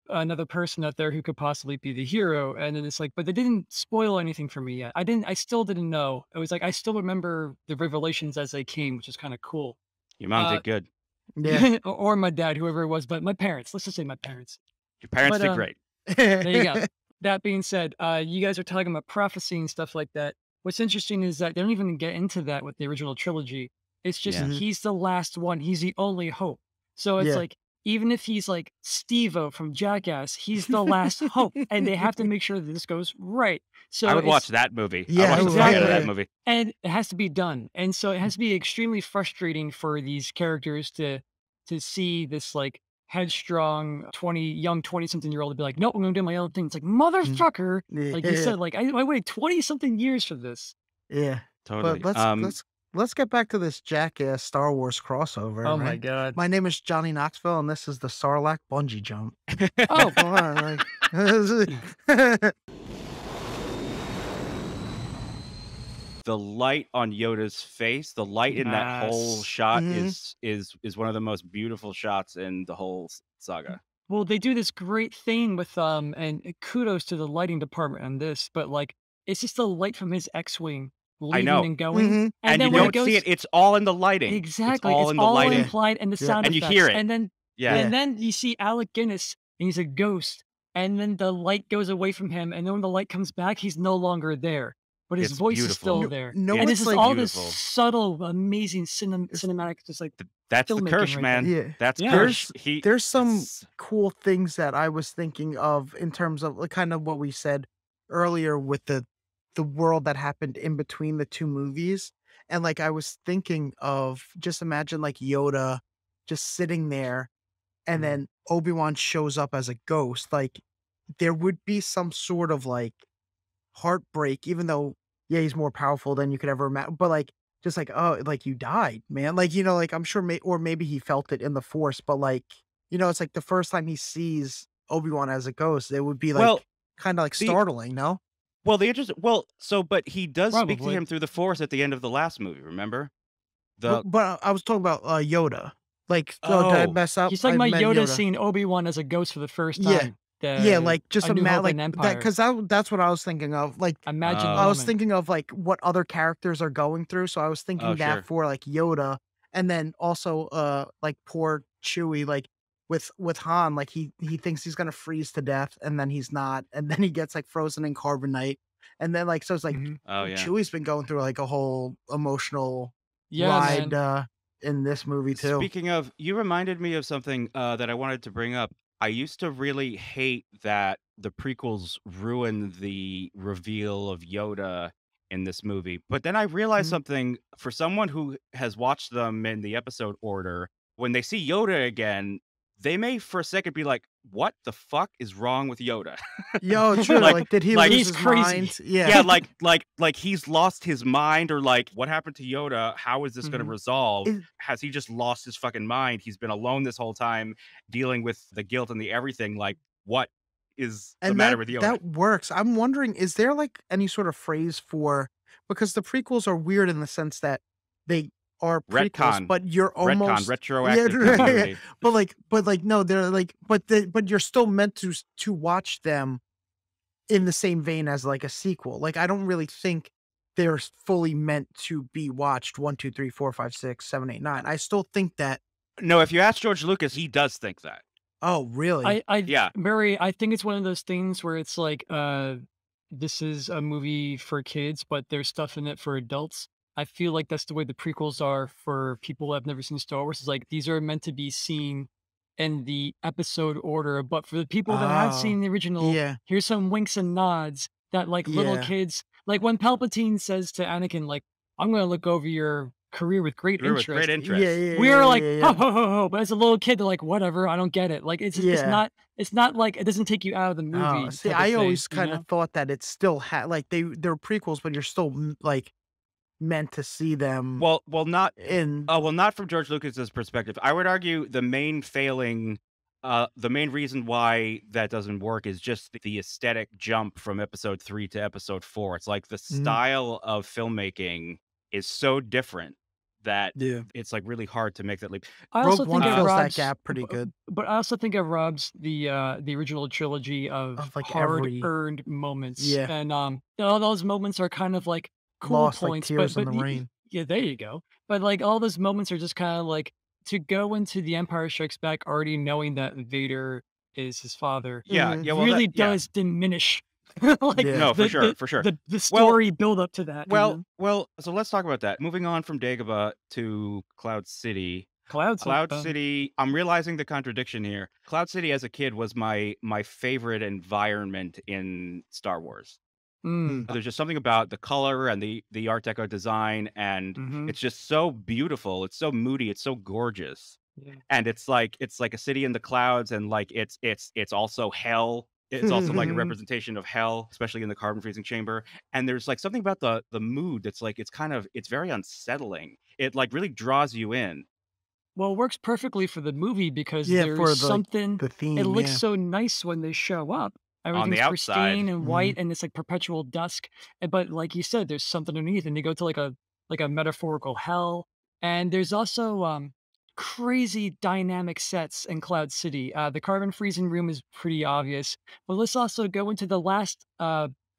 another person out there who could possibly be the hero," and then it's like but they didn't spoil anything for me yet. I still didn't know. It was like I still remember the revelations as they came, which is kinda cool. Your mom Uh, did good. yeah." or my dad, whoever it was, but my parents, let's just say my parents. Your parents But, did great. there you go. That being said, you guys are talking about prophecy and stuff like that. What's interesting is that they don't even get into that with the original trilogy. It's just Yeah. Mhm. he's the last one. He's the only hope. So it's Yeah. like even if he's like Steve-O from Jackass, he's the last hope, and they have to make sure that this goes right. I So would watch it's that movie. I Yeah, watched the fuck out of that exactly, right. movie. and it has to be done, and so it has to be extremely frustrating for these characters to see this like headstrong 20-something-year-old to be like, "Nope, I'm gonna do my own thing." It's like, Mm. "Motherfucker!" Like you Yeah. said, like, I waited 20-something years for this. Yeah. But Totally. let's get back to this Jackass Star Wars crossover, Oh my right? god. My name is Johnny Knoxville, and this is the Sarlacc bungee jump. Oh, Come on, like The light on Yoda's face, the light in that whole yes. shot Mhm. is one of the most beautiful shots in the whole saga. Well, they do this great thing with, and kudos to the lighting department on this, but, like, it's just the light from his X-Wing I leaving know. and going, Mhm. and And you then when Yeah. it don't see it. goes It's all in the lighting. It's exactly, all it's in the all Yeah. lighting. implied and the Yeah. sound And you hear effects, it. Yeah. Yeah. and then you see Alec Guinness, and he's a ghost, and then the light goes away from him, and then when the light comes back, he's no longer there, but his It's voice is still beautiful. No, there, no, and It's this it's is like all this beautiful. subtle, amazing it's cinematic, just, like, That's the filmmaking Kirsch, right there. man. yeah. That's Yeah. Kirsch. There's some It's cool things that I was thinking of in terms of, like, kind of what we said earlier with the world that happened in between the 2 movies, and, like, I was thinking of just imagine, like, Yoda just sitting there, and Mm. then Obi-Wan shows up as a ghost, like, there would be some sort of, like, heartbreak, even though, yeah, he's more powerful than you could ever imagine. But, like, just like, "Oh, like, you died, man." Like, like, I'm sure or maybe he felt it in the Force, but, like, it's like the first time he sees Obi-Wan as a ghost, it would be, well, like, kinda, like, the startling, no? the interest so but he does speak to Probably. him through the Force at the end of the last movie, remember? But The but I was talking about, Yoda. Like, so did I Oh, mess up? He's talking I about meant Yoda Yoda. seeing Obi-Wan as a ghost for the first Yeah. time, Yeah, the like, just A New Hope like, and that Empire. because that's what I was thinking of, like, Imagine the I oh, was moment. thinking of, like, what other characters are going through, so I was oh, thinking that sure. for, like, Yoda, and then also, like, poor Chewie, like, with Han, like he thinks he's gonna freeze to death, and then he's not, and then he gets like frozen in carbonite, and then like so it's like Mhm. Oh yeah. Chewie's been going through like a whole emotional Yeah, ride man. in this movie too. Speaking of, you reminded me of something that I wanted to bring up. I used to really hate that the prequels ruined the reveal of Yoda in this movie. But then I realized Mhm. something for someone who has watched them in the episode order, when they see Yoda again, they may for a second be like, what the fuck is wrong with Yoda? Yo, true. like Like, did he like lose He's his crazy. mind? Yeah. yeah, like he's lost his mind, or like what happened to Yoda? How is this going to Mhm. resolve? Is- Has he just lost his fucking mind? He's been alone this whole time, dealing with the guilt and the everything. Like, what is the and matter with Yoda? that works. I'm wondering, is there like any sort of phrase for, because the prequels are weird in the sense that they are prequels, Retcon, but you're retcon, almost yeah, retroactive yeah, continuity. but like no, they're like but you're still meant to watch them in the same vein as like a sequel. Like I don't really think they're fully meant to be watched 1, 2, 3, 4, 5, 6, 7, 8, 9. I still think that. No, if you ask George Lucas, he does think that. Oh, really? Yeah, I think it's one of those things where it's like, this is a movie for kids, but there's stuff in it for adults. I feel like that's the way the prequels are for people who have never seen Star Wars. It's like these are meant to be seen in the episode order, but for the people that have Oh, seen the original, yeah, here's some winks and nods that like little yeah, kids, like when Palpatine says to Anakin, like, "I'm gonna look over your career with great grew with great interest." yeah, interest. yeah, We were yeah, like, yeah, "Ho, yeah, ho, ho, ho," but as a little kid, they're like, "Whatever, I don't get it." Like, yeah. it's not like it doesn't take you out of the Oh, movie see, type of I thing, always you kind of know? thought that it still had like they're prequels, but you're still like meant to see them Well, not in. well, not from George Lucas's perspective. I would argue the main failing, the main reason why that doesn't work is just the aesthetic jump from episode 3 to episode 4. It's like the Mhm. style of filmmaking is so different that Yeah. it's like really hard to make that leap. I also Rogue think One it fills that robs, gap pretty good but I also think it robs the original trilogy of of like every hard-earned moments, yeah, and, all those moments are kind of like cool lost like points, tears in but the rain. yeah, there you go. But, like, all those moments are just kinda like to go into The Empire Strikes Back already knowing that Vader is his father Yeah, Mhm. yeah, well, that really yeah. does diminish, like, Yeah. No, for sure, for sure. the Well, story build up to that, you know? so let's talk about that. Moving on from Dagobah to Cloud City. Clouds of, Cloud City, I'm realizing the contradiction here. Cloud City as a kid was my favorite environment in Star Wars. Mm. mm, There's just something about the color and the Art Deco design, and mhm, it's just so beautiful. It's so moody. It's so gorgeous, yeah. and it's like a city in the clouds, and like it's also hell. It's also like a Mhm. representation of hell, especially in the carbon freezing chamber. And there's like something about the mood that's like it's very unsettling. It like really draws you in Well, it works perfectly for the movie because Yeah, there's for the like something the it theme, looks yeah. so nice when they show up. on the Everything's outside. pristine and Mhm. white and it's like perpetual dusk. But like you said, there's something underneath and you go to like a metaphorical hell. And there's also crazy dynamic sets in Cloud City. The carbon freezing room is pretty obvious. But let's also go into the last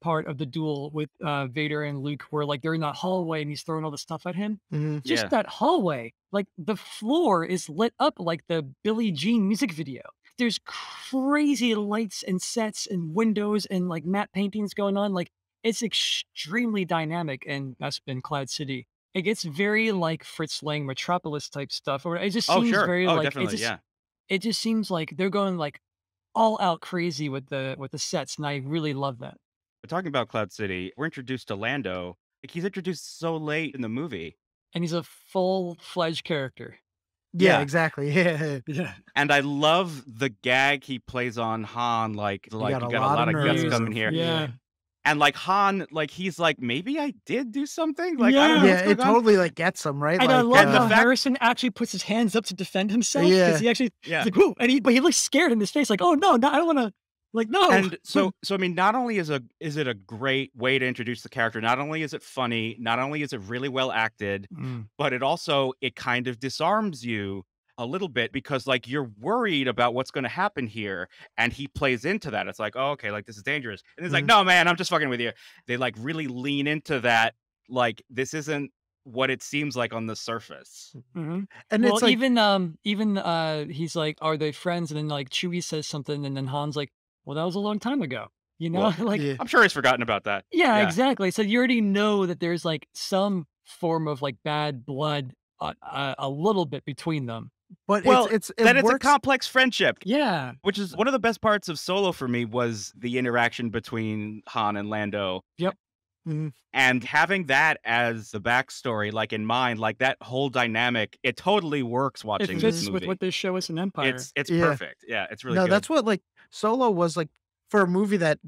part of the duel with Vader and Luke where like they're in that hallway and he's throwing all the stuff at him. Mhm. Just Yeah. that hallway, like, the floor is lit up like the Billie Jean music video. There's crazy lights and sets and windows and, like, matte paintings going on, like, it's extremely dynamic, and that's been Cloud City. It gets very, like, Fritz Lang Metropolis type stuff, or it just Oh, seems sure. very, Oh, like definitely. Yeah. it just seems like they're going, like, all out crazy with the sets, and I really love that. But talking about Cloud City, we're introduced to Lando. Like he's introduced so late in the movie. And he's a full-fledged character. Yeah, Yeah. exactly. Yeah. Yeah. And I love the gag he plays on Han, You got you a got a lot lot of of guts nerve. coming Nerve, here. yeah. Yeah. And like Han, like he's like, maybe I did do something. Like I don't know Yeah. Yeah, what's it going on. totally like gets him, right? And I Like love And the how fact, Harrison actually puts his hands up to defend himself because yeah. he actually he's yeah. like, "Whoa," and but he looks scared in his face, like, "Oh no, no, I don't want to." Like, no. And so I mean, not only is it a great way to introduce the character, not only is it funny, not only is it really well acted, Mm, but it kind of disarms you a little bit because like you're worried about what's going to happen here, and he plays into that. It's like, oh, okay, like this is dangerous, and he's like, Mhm. no, man, I'm just fucking with you. They like really lean into that. Like this isn't what it seems like on the surface. Mhm. And Well, it's like, he's like, "Are they friends?" And then, like, Chewie says something, and then Han's like, "Well, that was a long time ago." You know? Well, Like yeah, I'm sure he's forgotten about that. yeah, Yeah. exactly. So you already know that there's, like, some form of, like, bad blood, a little bit between them. but Well, it that it's a works. complex friendship, Yeah. which is one of the best parts of Solo for me was the interaction between Han and Lando. Yep. Mhm. And having that as the backstory, like in mind, like that whole dynamic, it totally works It watching this Mhm. fits with movie. what they show us in Empire. It's Yeah. perfect. Yeah, it's really No, good. that's what, like, Solo was, like, for a movie that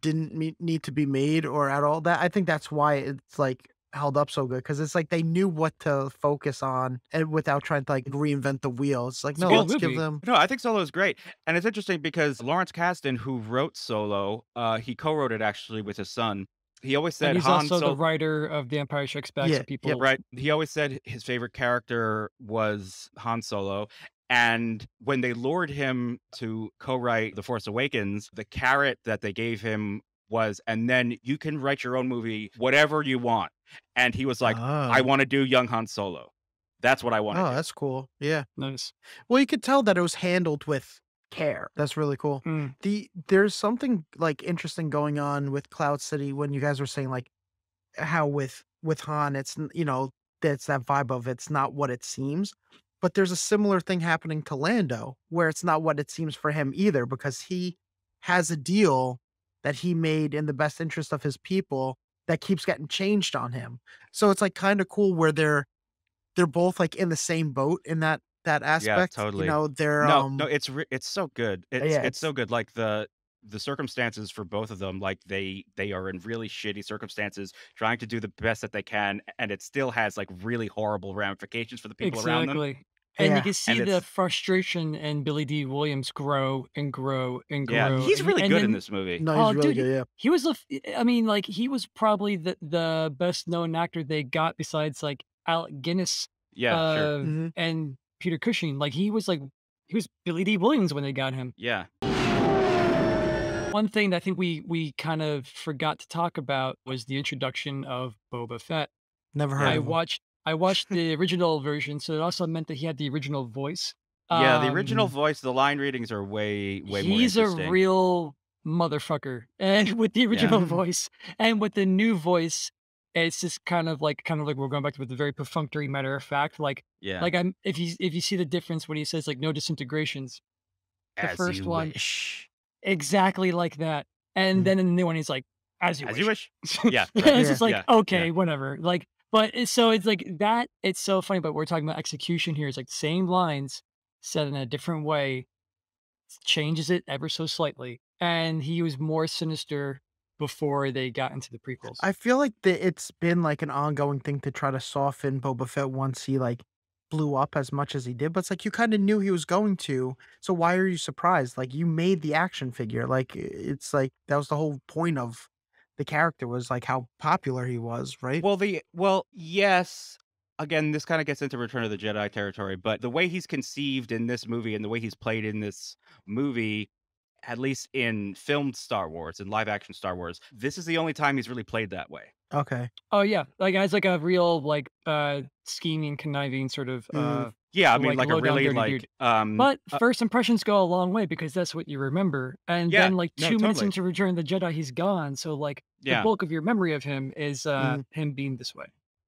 didn't need to be made or at all. That I think that's why it's, like, held up so good because it's like they knew what to focus on and without trying to, like, reinvent the wheel. It's like, It's a no, good let's give movie. them. No, I think Solo is great. And it's interesting because Lawrence Kasdan, who wrote Solo, he co-wrote it actually with his son. He always And said he's Han also the Solo. writer of The Empire Strikes Back, so Yeah, yep. people Right. He always said his favorite character was Han Solo. And when they lured him to co-write The Force Awakens, the carrot that they gave him was, and then you can write your own movie, whatever you want. And he was like, I Oh. want to do young Han Solo. That's what I want to Oh, do. that's cool. Yeah. Nice. Well, you could tell that it was handled with care. That's really cool. Mm. There's something, like, interesting going on with Cloud City when you guys were saying, like, how with Han, it's that's that vibe of it's not what it seems. But there's a similar thing happening to Lando, where it's not what it seems for him either, because he has a deal that he made in the best interest of his people that keeps getting changed on him. So it's like kind of cool where they're both like in the same boat in that Yeah, aspect. totally. They're No, it's so good. yeah, It's so good. Like the circumstances for both of them, like they are in really shitty circumstances, trying to do the best that they can, and it still has like really horrible ramifications for the people around them. Exactly. And you yeah. can see And the it's frustration in Billy D. Williams grow and grow and yeah, grow, he's really and good in then this movie. No, he's oh, really dude, good. Yeah. he was I mean, like, he was probably the best known actor they got besides, like, Alec Guinness, Yeah, sure. uh, Hmm. and Peter Cushing. Like, he was Billy D. Williams when they got him. Yeah. One thing that I think we kind of forgot to talk about was the introduction of Boba Fett. Never heard Yeah. of him. I watched the original version, so it also meant that he had the original voice. Yeah, the original Mhm. voice, the line readings are way more He's a interesting. real motherfucker, and with the Yeah. original voice and with the new voice, it's just kind of like we're going back to the very perfunctory matter of fact, Yeah. like I'm if you see the difference when he says like no disintegrations, the As first you one wish. exactly like that, and Mhm. then in the new one he's like as you As you wish. wish. Yeah, right. It's Yeah. just like Yeah. Yeah. okay, whatever. Like, but so it's like that. It's so funny, but we're talking about execution here. It's like same lines said in a different way changes it ever so slightly, and he was more sinister before they got into the prequels. I feel like it's been like an ongoing thing to try to soften Boba Fett once he like blew up as much as he did. But it's like you kind of knew he was going to. So why are you surprised? Like you made the action figure. Like it's like that was the whole point of the character was like how popular he was, right? Well, yes. Again, this kind of gets into Return of the Jedi territory, but the way he's conceived in this movie and the way he's played in this movie, at least in filmed Star Wars and live action Star Wars, this is the only time he's really played that way. Okay. Oh yeah, like as like a real like scheming, conniving sort of Mm, Yeah, I mean, like like a low down really dirty dude. But uh, first impressions go a long way because that's what you remember. And yeah, then like no, 2 minutes totally. into Return of the Jedi, he's gone. So like the Yeah. bulk of your memory of him is mm. him being this way.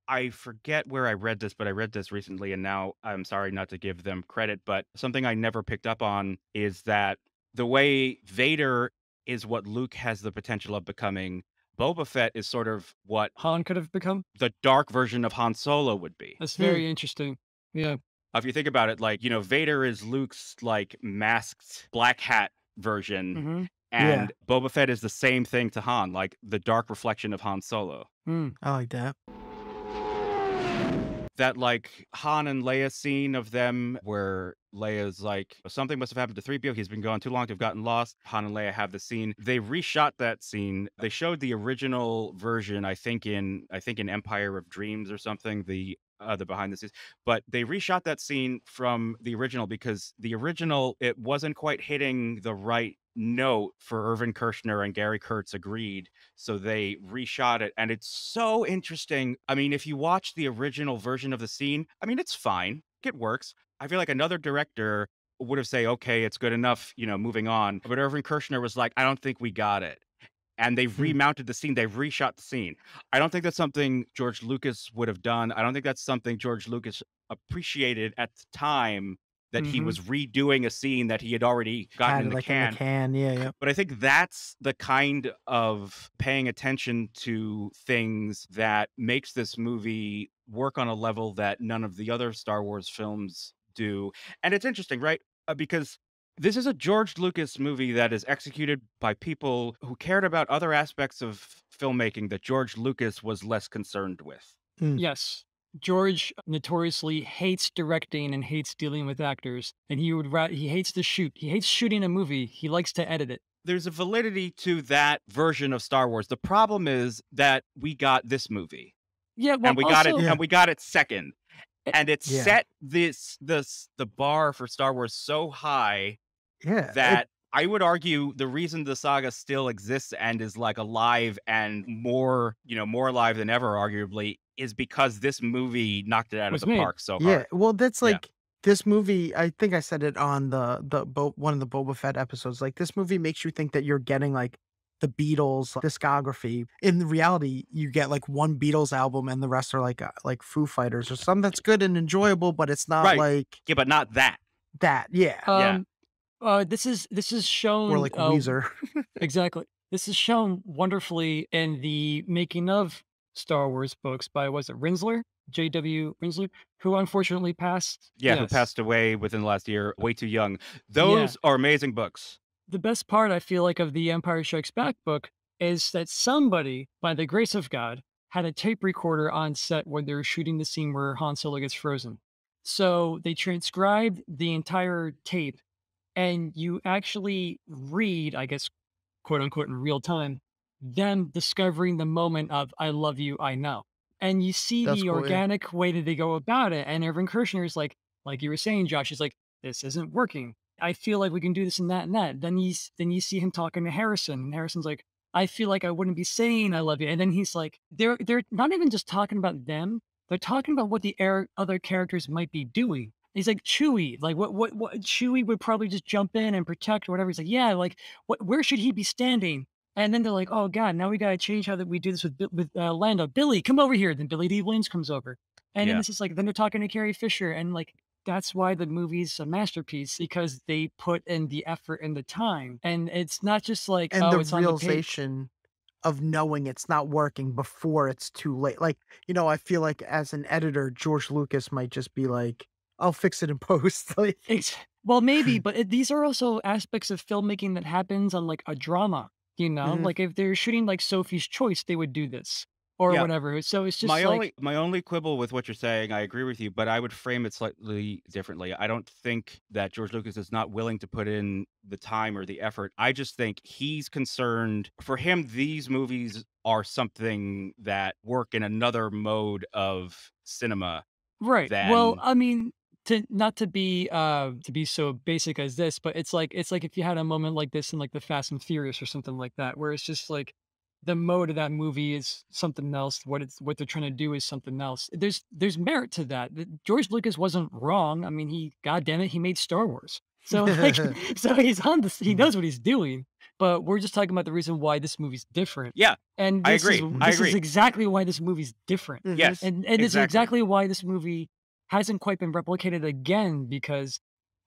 I forget where I read this, but I read this recently, and now I'm sorry not to give them credit, but something I never picked up on is that the way Vader is what Luke has the potential of becoming, Boba Fett is sort of what Han could have become. the dark version of Han Solo would be. That's Hmm. very interesting. Yeah. If you think about it, like, Vader is Luke's like masked black hat version, Mm-hmm. Yeah. and Boba Fett is the same thing to Han, like the dark reflection of Han Solo. Mm. I like that. That like Han and Leia scene of them where Leia's like, something must have happened to 3PO. He's been gone too long to have gotten lost. Han and Leia have the scene. They reshot that scene. They showed the original version, I think in Empire of Dreams or something, the behind the scenes. But they reshot that scene from the original because the original, it wasn't quite hitting the right note for Irvin Kershner and Gary Kurtz agreed, so they reshot it, and it's so interesting. I mean, if you watch the original version of the scene, I mean, it's fine. It works. I feel like another director would have say, "Okay, it's good enough, moving on." But Irvin Kershner was like, "I don't think we got it." And they've Mm. remounted the scene, they've reshot the scene. I don't think that's something George Lucas would have done. I don't think that's something George Lucas appreciated at the time, that he Mhm. was redoing a scene that he had already gotten Had in it the like in the can. can. Yeah, yeah. But I think that's the kind of paying attention to things that makes this movie work on a level that none of the other Star Wars films do. And it's interesting, right? Because this is a George Lucas movie that is executed by people who cared about other aspects of filmmaking that George Lucas was less concerned with. Mm. Yes. George notoriously hates directing and hates dealing with actors, and he hates to shoot. He hates shooting a movie. He likes to edit it. There's a validity to that version of Star Wars. The problem is that we got this movie, Yeah, and well, we got it Yeah, and we got it second. eh, And it yeah, set the bar for Star Wars so high yeah. that I would argue the reason the saga still exists and is, like, alive and more alive than ever, arguably, is because this movie knocked it out of was the made. park so Yeah, hard. well, that's Yeah. like this movie. I think I said it on one of the Boba Fett episodes. Like this movie makes you think that you're getting like the Beatles discography. In reality, you get like one Beatles album, and the rest are like Foo Fighters or something that's good and enjoyable, but it's not Right. like Yeah, but not that. that. Yeah, Yeah. Um, this is or shown, like Weezer. exactly. This is shown wonderfully in the making of Star Wars books by, was it Rinsler? J.W. Rinsler, who unfortunately passed. Yeah, who Yes. passed away within the last year, way too young. Yeah. Those are amazing books. The best part, I feel like, of the Empire Strikes Back book is that somebody, by the grace of God, had a tape recorder on set when they were shooting the scene where Han Solo gets frozen. So they transcribed the entire tape, and you actually read, I guess, quote unquote, in real time, them discovering the moment of "I love you, I know." And you see That's the cool. Yeah, organic way that they go about it. And Irvin Kershner is like you were saying, Josh, is like, this isn't working. I feel like we can do this and that and that. Then you see him talking to Harrison, and Harrison's like, I feel like I wouldn't be saying I love you. And then he's like, they're not even just talking about them, they're talking about what the other characters might be doing. He's like, Chewie, like what Chewie would probably just jump in and protect or whatever. He's like, yeah, like where should he be standing? And then they're like, oh God, now we got to change how that we do this with Lando. Billy, come over here. Then Billy D. Williams comes over. And then Yeah. this is like, then they're talking to Carrie Fisher. And like, that's why the movie's a masterpiece, because they put in the effort and the time. And it's not just like, and oh, the it's on the page. realization of knowing it's not working before it's too late. Like, I feel like as an editor, George Lucas might just be like, "I'll fix it in post." Like, Well, maybe, but these are also aspects of filmmaking that happens on like a drama, you know? mhm. Like if they're shooting like Sophie's Choice, they would do this or Yeah. whatever. So it's just My like, only quibble with what you're saying, I agree with you, but I would frame it slightly differently. I don't think that George Lucas is not willing to put in the time or the effort. I just think he's concerned, for him, these movies are something that work in another mode of cinema right. Well, than I mean, to not to be so basic as this, but it's like if you had a moment like this in like the Fast and Furious or something like that, where it's just like the mode of that movie is something else. What they're trying to do is something else. There's merit to that. George Lucas wasn't wrong. I mean, he, God damn it, he made Star Wars. So like, so he's on this. He Mhm, knows what he's doing. But we're just talking about the reason why this movie's different. Yeah, And I agree. I mhm, this is agree. exactly why this movie's different. mhm. Yes, And this is exactly. exactly why this movie hasn't quite been replicated again, because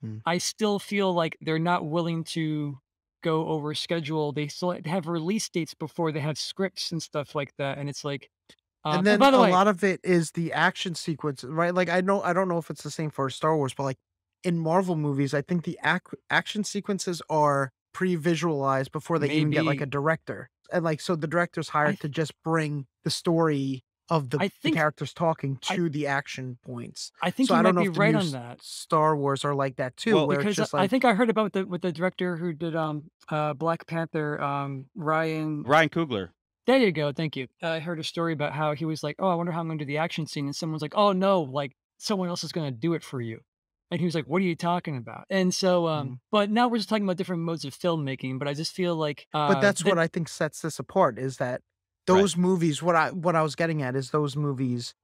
Mm. I still feel like they're not willing to go over schedule. They still have release dates before they have scripts and stuff like that, and it's like, And and then by the a way, lot of it is the action sequence, right? Like I don't know if it's the same for Star Wars, but like in Marvel movies, I think the action sequences are pre-visualized before they even get like a maybe director. And like so the director's I hired to th just bring the story of I the think characters talking I to the action points. I think So you I don't might know be if the right new on that, Star Wars are like that too, Well, where it's because just I like think I heard about the with the director who did Black Panther, Ryan. Ryan Coogler. There you go, thank you. I heard a story about how he was like, "Oh, I wonder how I'm gonna do the action scene," and someone's like, "Oh, no, like, someone else is gonna do it for you." And he was like, "What are you talking about?" And so, Mhm. but now we're just talking about different modes of filmmaking, but I just feel like, But that's that what I think sets this apart is that Right. those movies what I was getting at is those movies,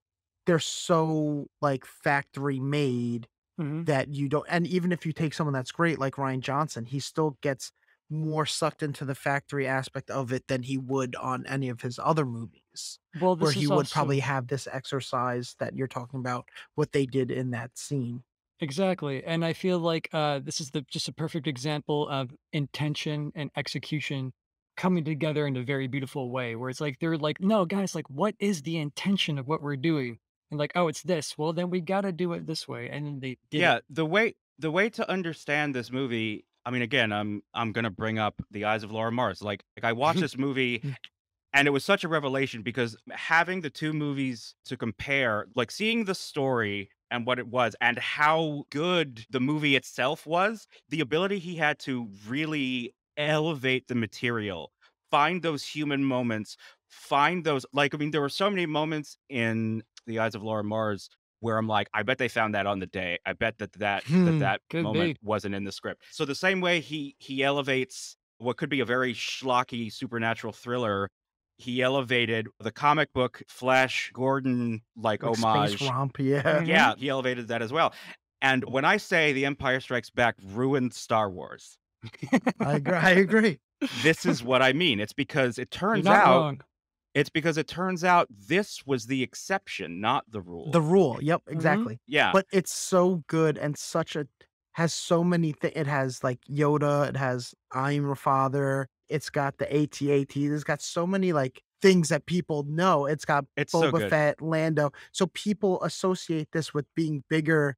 they're so, like, factory made Mhm. that you don't and even if you take someone that's great like Ryan Johnson, he still gets more sucked into the factory aspect of it than he would on any of his other movies, Well, where this he is would probably also have this exercise that you're talking about, what they did in that scene. exactly, and I feel like, this is the just a perfect example of intention and execution coming together in a very beautiful way, where it's like, they're like, "No, guys, like, what is the intention of what we're doing?" And like, "Oh, it's this. Well, then we gotta do it this way," and then they did it. Yeah, the way to understand this movie, I mean, again, I'm gonna bring up The Eyes of Laura Mars. Like I watched this movie Mm. and it was such a revelation because having the two movies to compare, like seeing the story and what it was and how good the movie itself was, the ability he had to really elevate the material, find those human moments, find those like I mean, there were so many moments in The Eyes of Laura Mars where I'm like, I bet they found that on the day. I bet Hmm. that Could moment be. wasn't in the script. So the same way he elevates what could be a very schlocky supernatural thriller, he elevated the comic book Flash Gordon like Like Space homage. Romp, yeah. Mhm. Yeah, he elevated that as well. And when I say The Empire Strikes Back ruined Star Wars, I agree. this is what I mean. You're not wrong. It's because it turns out this was the exception, not the The rule. rule, yep, Mhm. exactly. Yeah, But it's so good and such a has so many it has, like, Yoda, it has I'm your father, it's got the AT-AT, it's got so many, like, things that people know. It's got it's so Boba good. Fett, Lando, so people associate this with being bigger.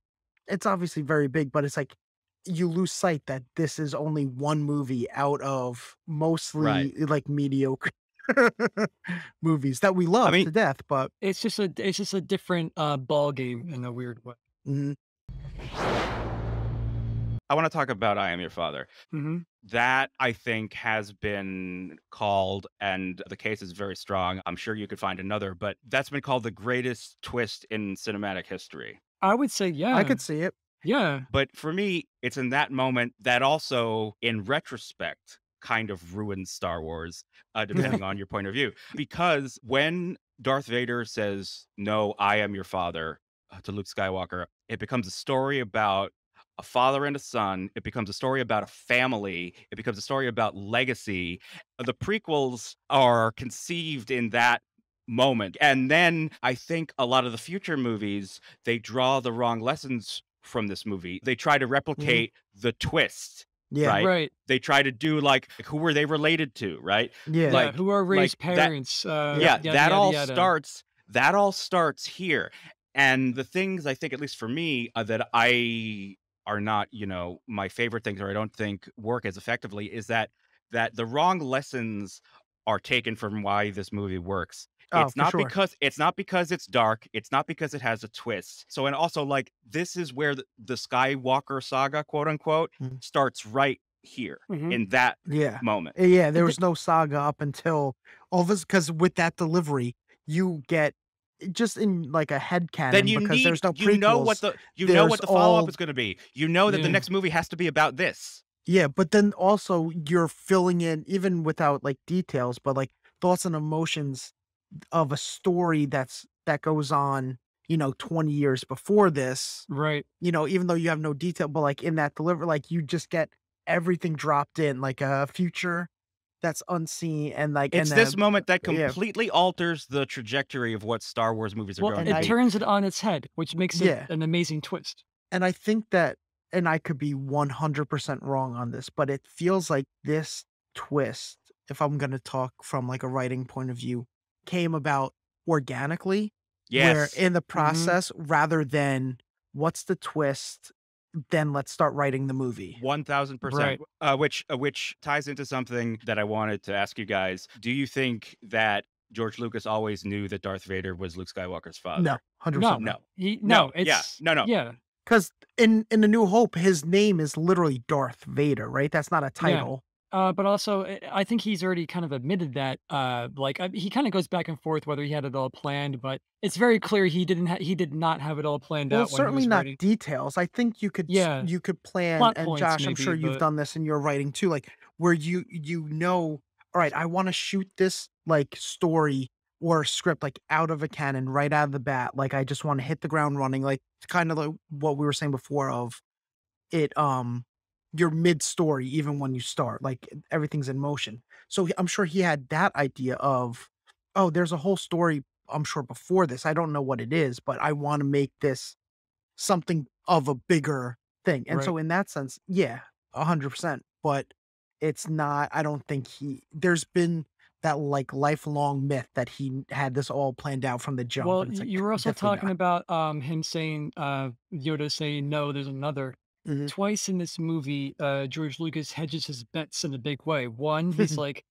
It's obviously very big, but it's like, you lose sight that this is only one movie out of Right. mostly, like, mediocre movies that we I love mean, to death, but It's just a different, ball game in a weird way. mhm. I want to talk about I Am Your Father. Mhm. That I think has been called, and the case is very strong. I'm sure you could find another, but that's been called the greatest twist in cinematic history. I would say, I yeah. could see it. Yeah. But for me, it's in that moment that also, in retrospect, kind of ruins Star Wars, Yeah. depending on your point of view. Because when Darth Vader says, "No, I am your father," to Luke Skywalker, it becomes a story about a father and a son. It becomes a story about a family. It becomes a story about legacy. The prequels are conceived in that moment. And then I think a lot of the future movies, they draw the wrong lessons from this movie. They try to Mhm. replicate the twist, Yeah. right? Right. They try to do like who were they related to, right? Yeah. Yeah, Like who are like Ray's that parents, Yep. yeah, yada, yada, yada. that all starts here. And the things I think at least for me that I are not, my favorite things or I don't think work as effectively is that the wrong lessons are taken from why this movie works. Oh, for sure. It's not because it's dark, it's not because it has a twist. So and also like this is where the Skywalker saga, quote unquote, Mhm. starts right here Mhm. in that Yeah. moment. Yeah, there And was no saga up until all of us because with that delivery, you get just in, like, a Then headcanon because there's no prequels, you know there's what the follow-up all is gonna be. You know that the yeah. next movie has to be about this. yeah, but then also you're filling in even without, like, details, but, like, thoughts and emotions of a story that goes on, 20 years before this. Right. Even though you have no detail, but, like, in that deliver like, you just get everything dropped in, like a future that's unseen and, like It's and, this moment that yeah, completely alters the trajectory of what Star Wars movies are Well, going and to it I be. turns it on its head, which makes it yeah, an amazing twist. and I think that and I could be 100% wrong on this, but it feels like this twist, if I'm gonna talk from, like, a writing point of view, came about organically, where Yes, in the Mhm. process, rather than, "What's the twist? Then let's start writing the movie." 1000%. Right. Which ties into something that I wanted to ask you guys. Do you think that George Lucas always knew that Darth Vader was Luke Skywalker's No, father? 100% No. no. No. No, Yeah. it's No. yeah. 'Cause in A New Hope, his name is literally Darth Vader, right? That's not a Yeah. title. But also, I think he's already kind of admitted that, he kind of goes back and forth whether he had it all planned, but it's very clear he did not have it all planned Well, out when he certainly was not writing. details. I think Yeah, you could plan, plot and points Josh, I'm maybe, sure you've but done this in your writing too, like where you know, all right, I want to shoot this like story or script like out of a cannon right out of the bat. Like I just want to hit the ground running, like kind of like what we were saying before of it you're mid story even when you start, like everything's in motion. So I'm sure he had that idea of, oh, there's a whole story I'm sure before this. I don't know what it is, but I want to make this something of a bigger thing. And right. so in that sense, yeah, 100%. But it's not, I don't think there's been that like lifelong myth that he had this all planned out from the jump. Well, And it's like, you were also definitely talking not. about, him saying, Yoda saying, "No, there's another." Mhm. Twice in this movie, George Lucas hedges his bets in a big way. One, he's like,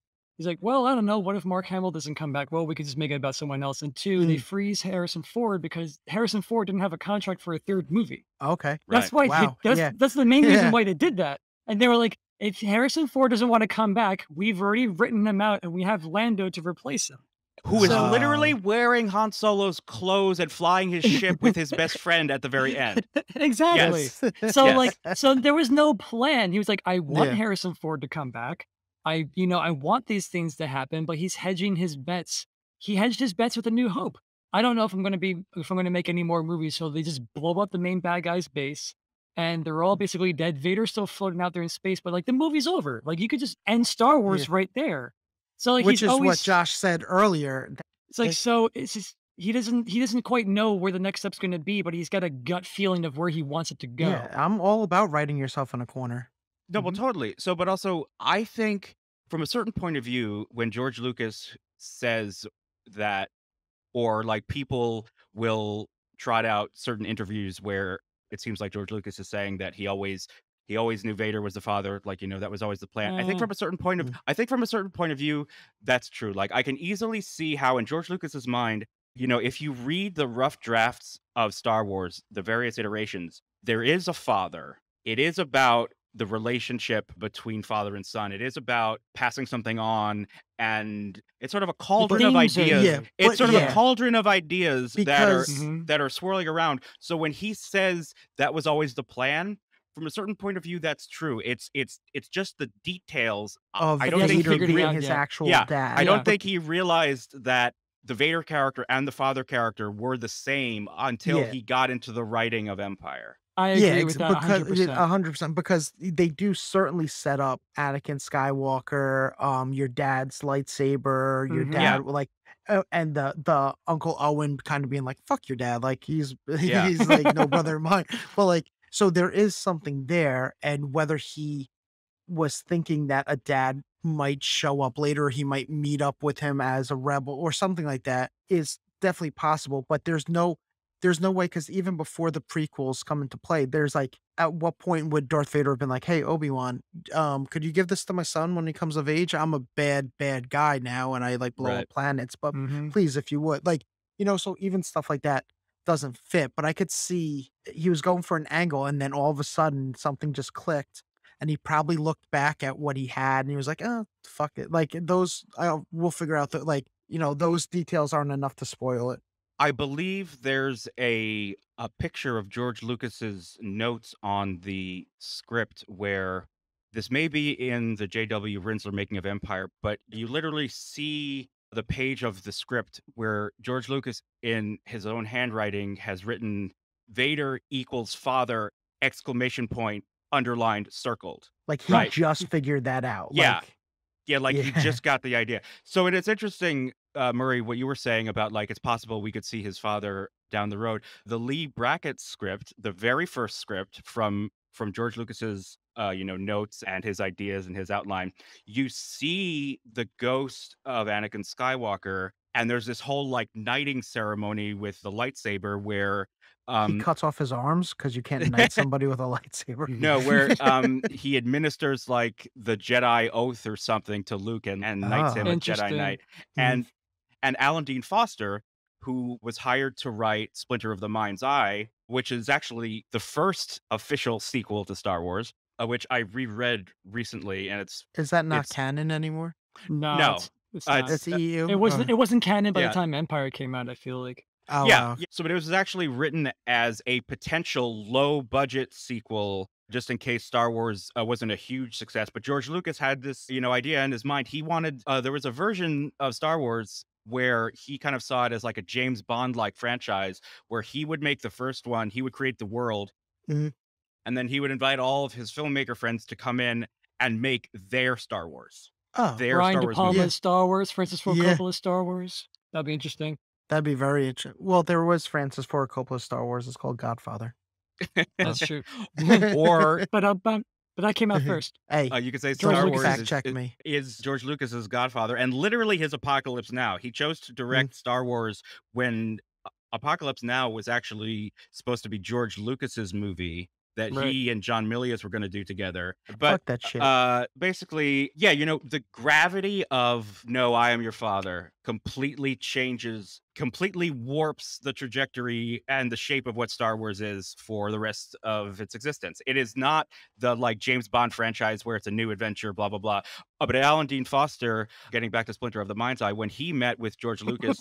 "Well, I don't know. What if Mark Hamill doesn't come back? Well, we could just make it about someone else." And two, they Mm, freeze Harrison Ford because Harrison Ford didn't have a contract for a third movie. okay. That's Right. why Wow. Yeah. that's the main reason Yeah. why they did that. And they were like, "If Harrison Ford doesn't want to come back, we've already written him out, and we have Lando to replace him." Who is So literally Oh, wearing Han Solo's clothes and flying his ship with his best friend at the very end. Exactly. Yes. that's So, Yes. so there was no plan. He was like, "I want yeah. Harrison Ford to come back. I want these things to happen," but he's hedging his bets. He hedged his bets with A New Hope. I don't know if I'm gonna make any more movies, so they just blow up the main bad guy's base, and they're all basically dead. Vader's still floating out there in space, but, like, the movie's over. Like, you could just end Star Yeah. Wars right there. So, like, Which he's is what always Josh said earlier. it's like, so it's just he doesn't quite know where the next step's gonna be, but he's got a gut feeling of where he wants it to Yeah, go. I'm all about writing yourself in a corner. No, well, Mhm. totally. So, but also, I think from a certain point of view, when George Lucas says that, or like people will trot out certain interviews where it seems like George Lucas is saying that he always knew Vader was the father, like, that was always the plan. Eh, Mm. I think from a certain point of view, that's true. Like I can easily see how in George Lucas's mind, if you read the rough drafts of Star Wars, the various iterations, there is a father. It is about the relationship between father and son. It is about passing something on, and it's sort of a the cauldron of themes are ideas. Yeah, there. It's but sort of a Yeah. yeah, cauldron of ideas that are because Mhm. that are swirling around. So when he says that was always the plan, from a certain point of view, that's true. It's just the details. I of But he don't think hasn't he Vader figured it being out his yet. actual yeah, I dad, don't Yeah. but think he realized that the Vader character and the father character were the same until yeah. he got into the writing of Empire. I Yeah, agree with that because 100%. 100%, because they do certainly set up Anakin Skywalker, your dad's lightsaber, your Mhm. Yeah, dad like, and the Uncle Owen kind of being like, "Fuck your dad," like yeah. he's like no brother of mine. But like, so there is something there, and whether he was thinking that a dad might show up later, he might meet up with him as a rebel or something like that is definitely possible, but there's no way because even before the prequels come into play, there's like at what point would Darth Vader have been like, "Hey, Obi-Wan, could you give this to my son when he comes of age? I'm a bad guy now and I like blow up Right. planets, but Mhm. please if you would." Like, so even stuff like that doesn't fit, but I could see he was going for an angle and then all of a sudden something just clicked and he probably looked back at what he had and he was like, "Oh, fuck it." Like those, we'll figure out that, like, those details aren't enough to spoil it. I believe there's a picture of George Lucas's notes on the script where this may be in the J.W. Rinsler Making of Empire, but you literally see the page of the script where George Lucas, in his own handwriting, has written Vader equals father exclamation point underlined circled. Like he Right. just figured that out. Yeah. Like, Yeah, like he yeah, just got the idea. So it's interesting, Murray, what you were saying about like it's possible we could see his father down the road. The Lee Brackett script, the very first script from George Lucas's notes and his ideas and his outline, you see the ghost of Anakin Skywalker, and there's this whole like knighting ceremony with the lightsaber where he um cuts off his arms because you can't knight somebody with a lightsaber. no, where he administers like the Jedi oath or something to Luke and knights him a Ah, Jedi Interesting. Knight. mhm. And Alan Dean Foster, who was hired to write Splinter of the Mind's Eye, which is actually the first official sequel to Star Wars. which I reread recently, and Is that not it's canon anymore? No, no, it's not. It's EU? It wasn't canon by the yeah, time Empire came out, I feel like. Oh, yeah, wow. yeah. So, but it was actually written as a potential low budget sequel, just in case Star Wars wasn't a huge success. But George Lucas had this, idea in his mind. He wanted there was a version of Star Wars where he kind of saw it as like a James Bond like franchise, where he would make the first one, he would create the world, Mhm. and then he would invite all of his filmmaker friends to come in and make their Star Wars, Oh, their Brian Star De Wars movie. yeah. Palma's Star Wars, Francis Ford Yeah. Coppola's Star Wars. That'd be interesting. That'd be very interesting. Well, there was Francis Ford Coppola's Star Wars. It's called Godfather. That's true. Or But that came out first. Hey, you could say George Star Lucas Wars fact is, check is, me. is George Lucas's Godfather, and literally his Apocalypse Now. He chose to direct Star Wars when Apocalypse Now was actually supposed to be George Lucas's movie that Right. he and John Milius were going to do together. But Fuck that shit. basically, yeah, the gravity of "No, I am your father" completely warps the trajectory and the shape of what Star Wars is for the rest of its existence. It is not the like James Bond franchise where it's a new adventure, blah blah blah. But Alan Dean Foster, getting back to Splinter of the Mind's Eye, when he met with George Lucas,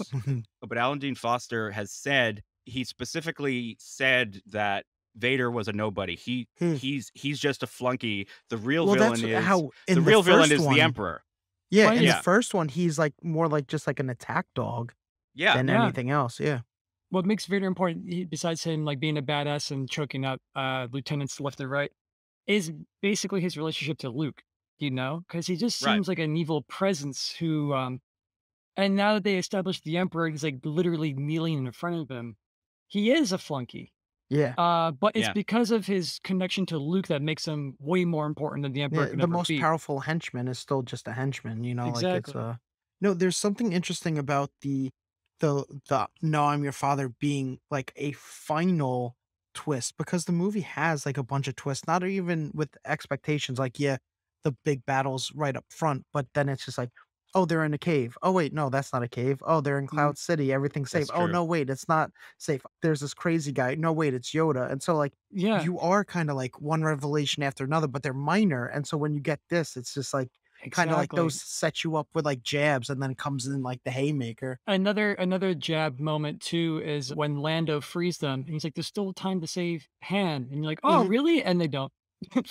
but Alan Dean Foster has said, he specifically said that Vader was a nobody. Hmm. He's just a flunky. The real Well, villain that's is how in the the real villain first is the one. Emperor. Yeah, Well, in yeah. the first one, he's like more like just like an attack dog Yeah. than Yeah. anything else. Yeah. What makes Vader important, besides him like being a badass and choking out lieutenants left and right, is basically his relationship to Luke. Because he just Right. seems like an evil presence who, and now that they established the Emperor, he's like literally kneeling in front of him. He is a flunky. Yeah. But it's Yeah. because of his connection to Luke that makes him way more important than the Emperor Yeah, could the ever most be. powerful henchman is still just a henchman, like it's Exactly. no, there's something interesting about the "No, I'm your father" being like a final twist because the movie has like a bunch of twists, not even with expectations. Like, yeah, the big battles right up front, but then it's just like, oh, they're in a cave. Oh, wait, no, that's not a cave. Oh, they're in Mm, Cloud City. Everything's safe. That's Oh, true. no, wait, it's not safe. There's this crazy guy. No, wait, it's Yoda. And so, like, yeah, you are kind of like one revelation after another, but they're minor. And so when you get this, it's just like kind of like those exactly. set you up with like jabs and then it comes in like the haymaker. Another jab moment too is when Lando frees them, and he's like, "There's still time to save Han," and you're like, "Oh, Mhm. really?" And they don't.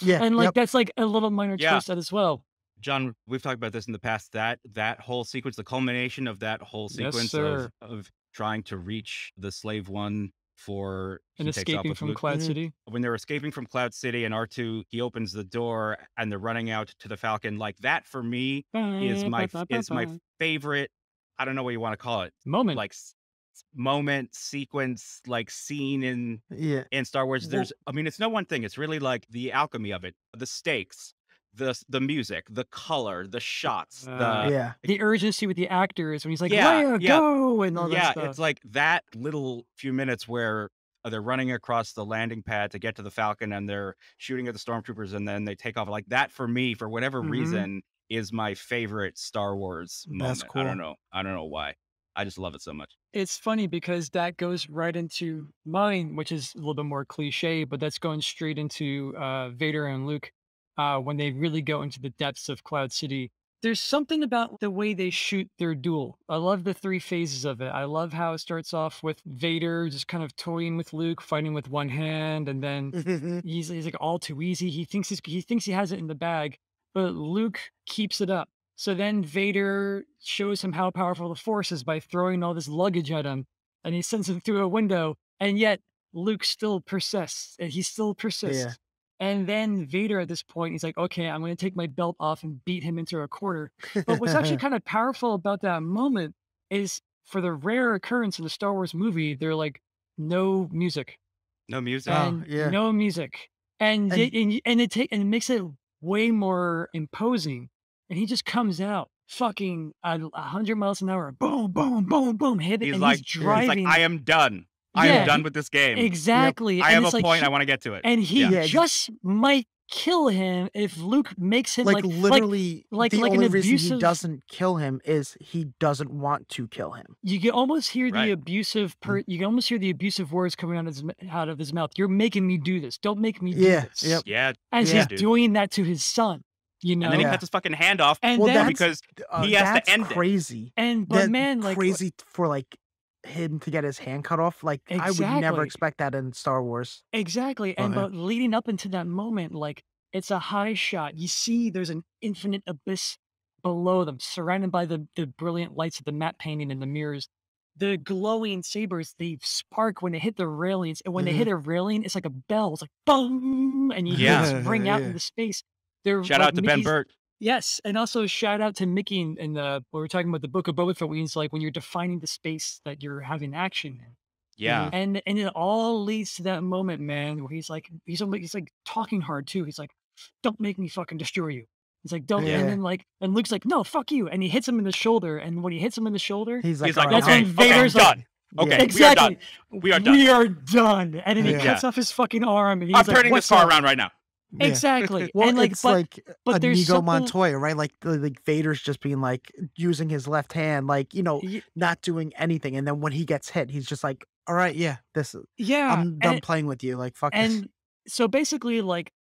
Yeah. And like Yep. that's like a little minor Yeah. twist as well. John, we've talked about this in the past. That whole sequence, the culmination of that whole Yes, sequence of sir. trying to reach the slave one for And he takes off escaping with from Luke. Cloud Mhm. City. When they're escaping from Cloud City and R2, he opens the door and they're running out to the Falcon. Like that for me is Ba, my ba, ba, ba, is my ba. favorite. I don't know what you want to call it. Moment. Like moment, sequence, like scene Yeah. in Star Wars. Well, I mean, it's no one thing. It's really like the alchemy of it, the stakes, the music, the color, the shots, yeah. The urgency with the actors when he's like, yeah, "Leia, yeah, go!" and all that yeah. stuff. It's like that little few minutes where they're running across the landing pad to get to the Falcon and they're shooting at the stormtroopers and then they take off. Like that for me, for whatever Mhm. reason, is my favorite Star Wars That's moment. cool. I don't know why. I just love it so much. It's funny because that goes right into mine, which is a little bit more cliche, but that's going straight into Vader and Luke when they really go into the depths of Cloud City. There's something about the way they shoot their duel. I love the three phases of it. I love how it starts off with Vader just kind of toying with Luke, fighting with one hand, and then he's like all too easy. He thinks he has it in the bag, but Luke keeps it up. So then Vader shows him how powerful the Force is by throwing all this luggage at him, and he sends him through a window. And yet Luke still persists, and he still Yeah. persists. And then Vader at this point, he's like, "Okay, I'm going to take my belt off and beat him into a quarter." But what's actually kind of powerful about that moment is for the rare occurrence in the Star Wars movie, they're like, no music No music. Oh, and yeah. no music, and And it makes it way more imposing. And he just comes out fucking at 100 miles an hour, boom, boom, boom, boom, hit it, He's and like he's yeah. he's like, I driving. am done. I am Yeah, done with this game. Yep. exactly. I And have a it's like point. I want to get to it. and Yeah. he Yeah. just might kill him if Luke makes him Like, literally, the like an only reason he abusive. doesn't kill him is he doesn't want to kill him. You can almost hear the Right. abusive Mm. you can almost hear the abusive words coming out of his mouth. "You're making me do this. Don't make me do Yeah, this." yep, Yeah, As yeah, he's dude. doing that to his son, you And then he know? yeah. cuts his fucking hand off And Well, then because he has to that's end it. crazy. but That man, like crazy for, like, him to get his hand cut off, like, I would never exactly. expect that in Star Wars. Exactly, But, and yeah. but leading up into that moment, like, it's a high shot. You see there's an infinite abyss below them, surrounded by the brilliant lights of the matte painting and the mirrors. The glowing sabers, they spark when they hit the railings, and when they Mhm. hit a railing, it's like a bell. It's like boom, and you hear Yeah. this ring out Yeah. into space. They're Shout like out to Ben Mickey's. Burt. Yes, and also shout out to Mickey in the we were talking about the Book of Boba Fett, when he's like when you're defining the space that you're having action in. Yeah. Mhm. And it all leads to that moment, man, where he's like talking hard too. He's like, "Don't make me fucking destroy you." He's like, "Don't," and Yeah. then like, and Luke's like, "No, fuck you," and he hits him in the shoulder. And when he hits him in the shoulder, He's He's like, like, "Alright, that's I'm." when Vader's like, done. Okay, Yeah. we are done. exactly, We are done. we are done. And then he Yeah. cuts off his fucking arm, and I'm he's like, turning this "What's car up?" around right now. Yeah. Exactly, Well, and like, it's like but there's Inigo something. Montoya, right? Like Vader's just being like using his left hand, like, Y- not doing anything. And then when he gets hit, he's just like, "All right, yeah, Yeah, I'm done playing with you. Like, fuck this." and so basically, like,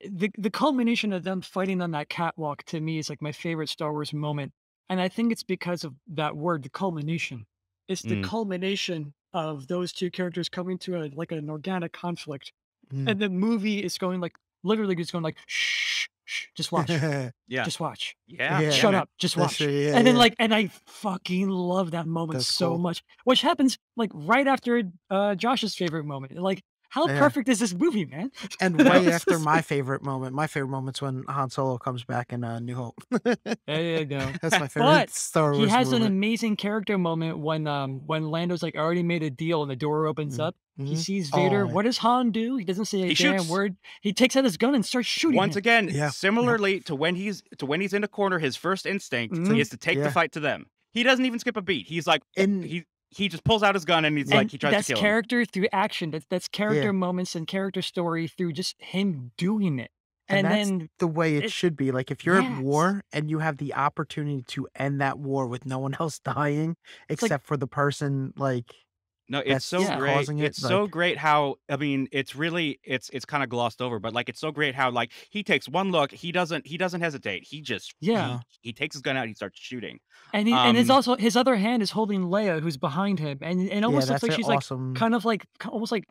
the culmination of them fighting on that catwalk to me is like my favorite Star Wars moment, and I think it's because of that word, the culmination. It's the Mm. culmination of those two characters coming to like an organic conflict, Mm. and the movie is going like literally just going like shh, shh, just watch, Yeah. just watch. Yeah. Yeah. Yeah, Shut man. up, just That's watch. yeah, And then yeah. like, and I fucking love that moment That's so cool. much, which happens like right after Josh's favorite moment. Like, how Yeah. perfect is this movie, man? And You know, way it's after just my like, favorite moment. My favorite moment's when Han Solo comes back in New Hope. there you go. That's my favorite But Star he Wars has an moment. amazing character moment when Lando's like, "I already made a deal," and the door opens Mm. up. He Mhm. sees Vader. Oh, What does Han do? He doesn't say a He damn shoots. word. He takes out his gun and starts shooting Once him. again, yeah. similarly to when he's in a corner, his first instinct Mhm. is to take the Yeah. fight to them. He doesn't even skip a beat. He's like And he just pulls out his gun and he's Yeah. like And he tries to that's kill him. character through action. That's character yeah. moments and character story through just him doing it. And And that's then the way it it, should be. Like, if you're at yes, war and you have the opportunity to end that war with no one else dying it's like, except for the person, like, No, it's so that's yeah, great. causing it, It's so like, great how I mean, it's really it's kind of glossed over, but like it's so great how like he takes one look, he doesn't hesitate. He just yeah. uh, he takes his gun out, he starts shooting. And it's Um also his other hand is holding Leia, who's behind him, and it yeah, almost looks that's like an she's like awesome. kind of like almost like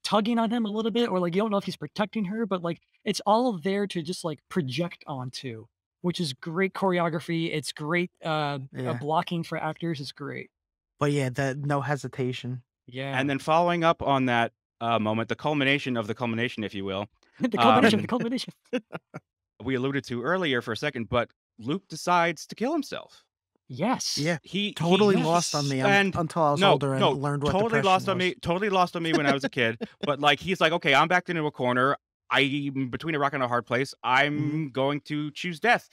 tugging on him a little bit, or like you don't know if he's protecting her, but like it's all there to just like project onto, which is great choreography. It's great Yeah. blocking for actors. It's great. But yeah, that no hesitation. Yeah. and then following up on that moment, the culmination of the culmination, if you will, The culmination, the um culmination. we alluded to earlier for a second, but Luke decides to kill himself. Yes. Yeah. He Totally lost on Yes. me and until I was no, older and no, learned what totally depression lost on was. me. Totally lost on me when I was a kid. But like he's like, okay, I'm backed into a corner. I'm between a rock and a hard place. Mhm. I'm going to choose death.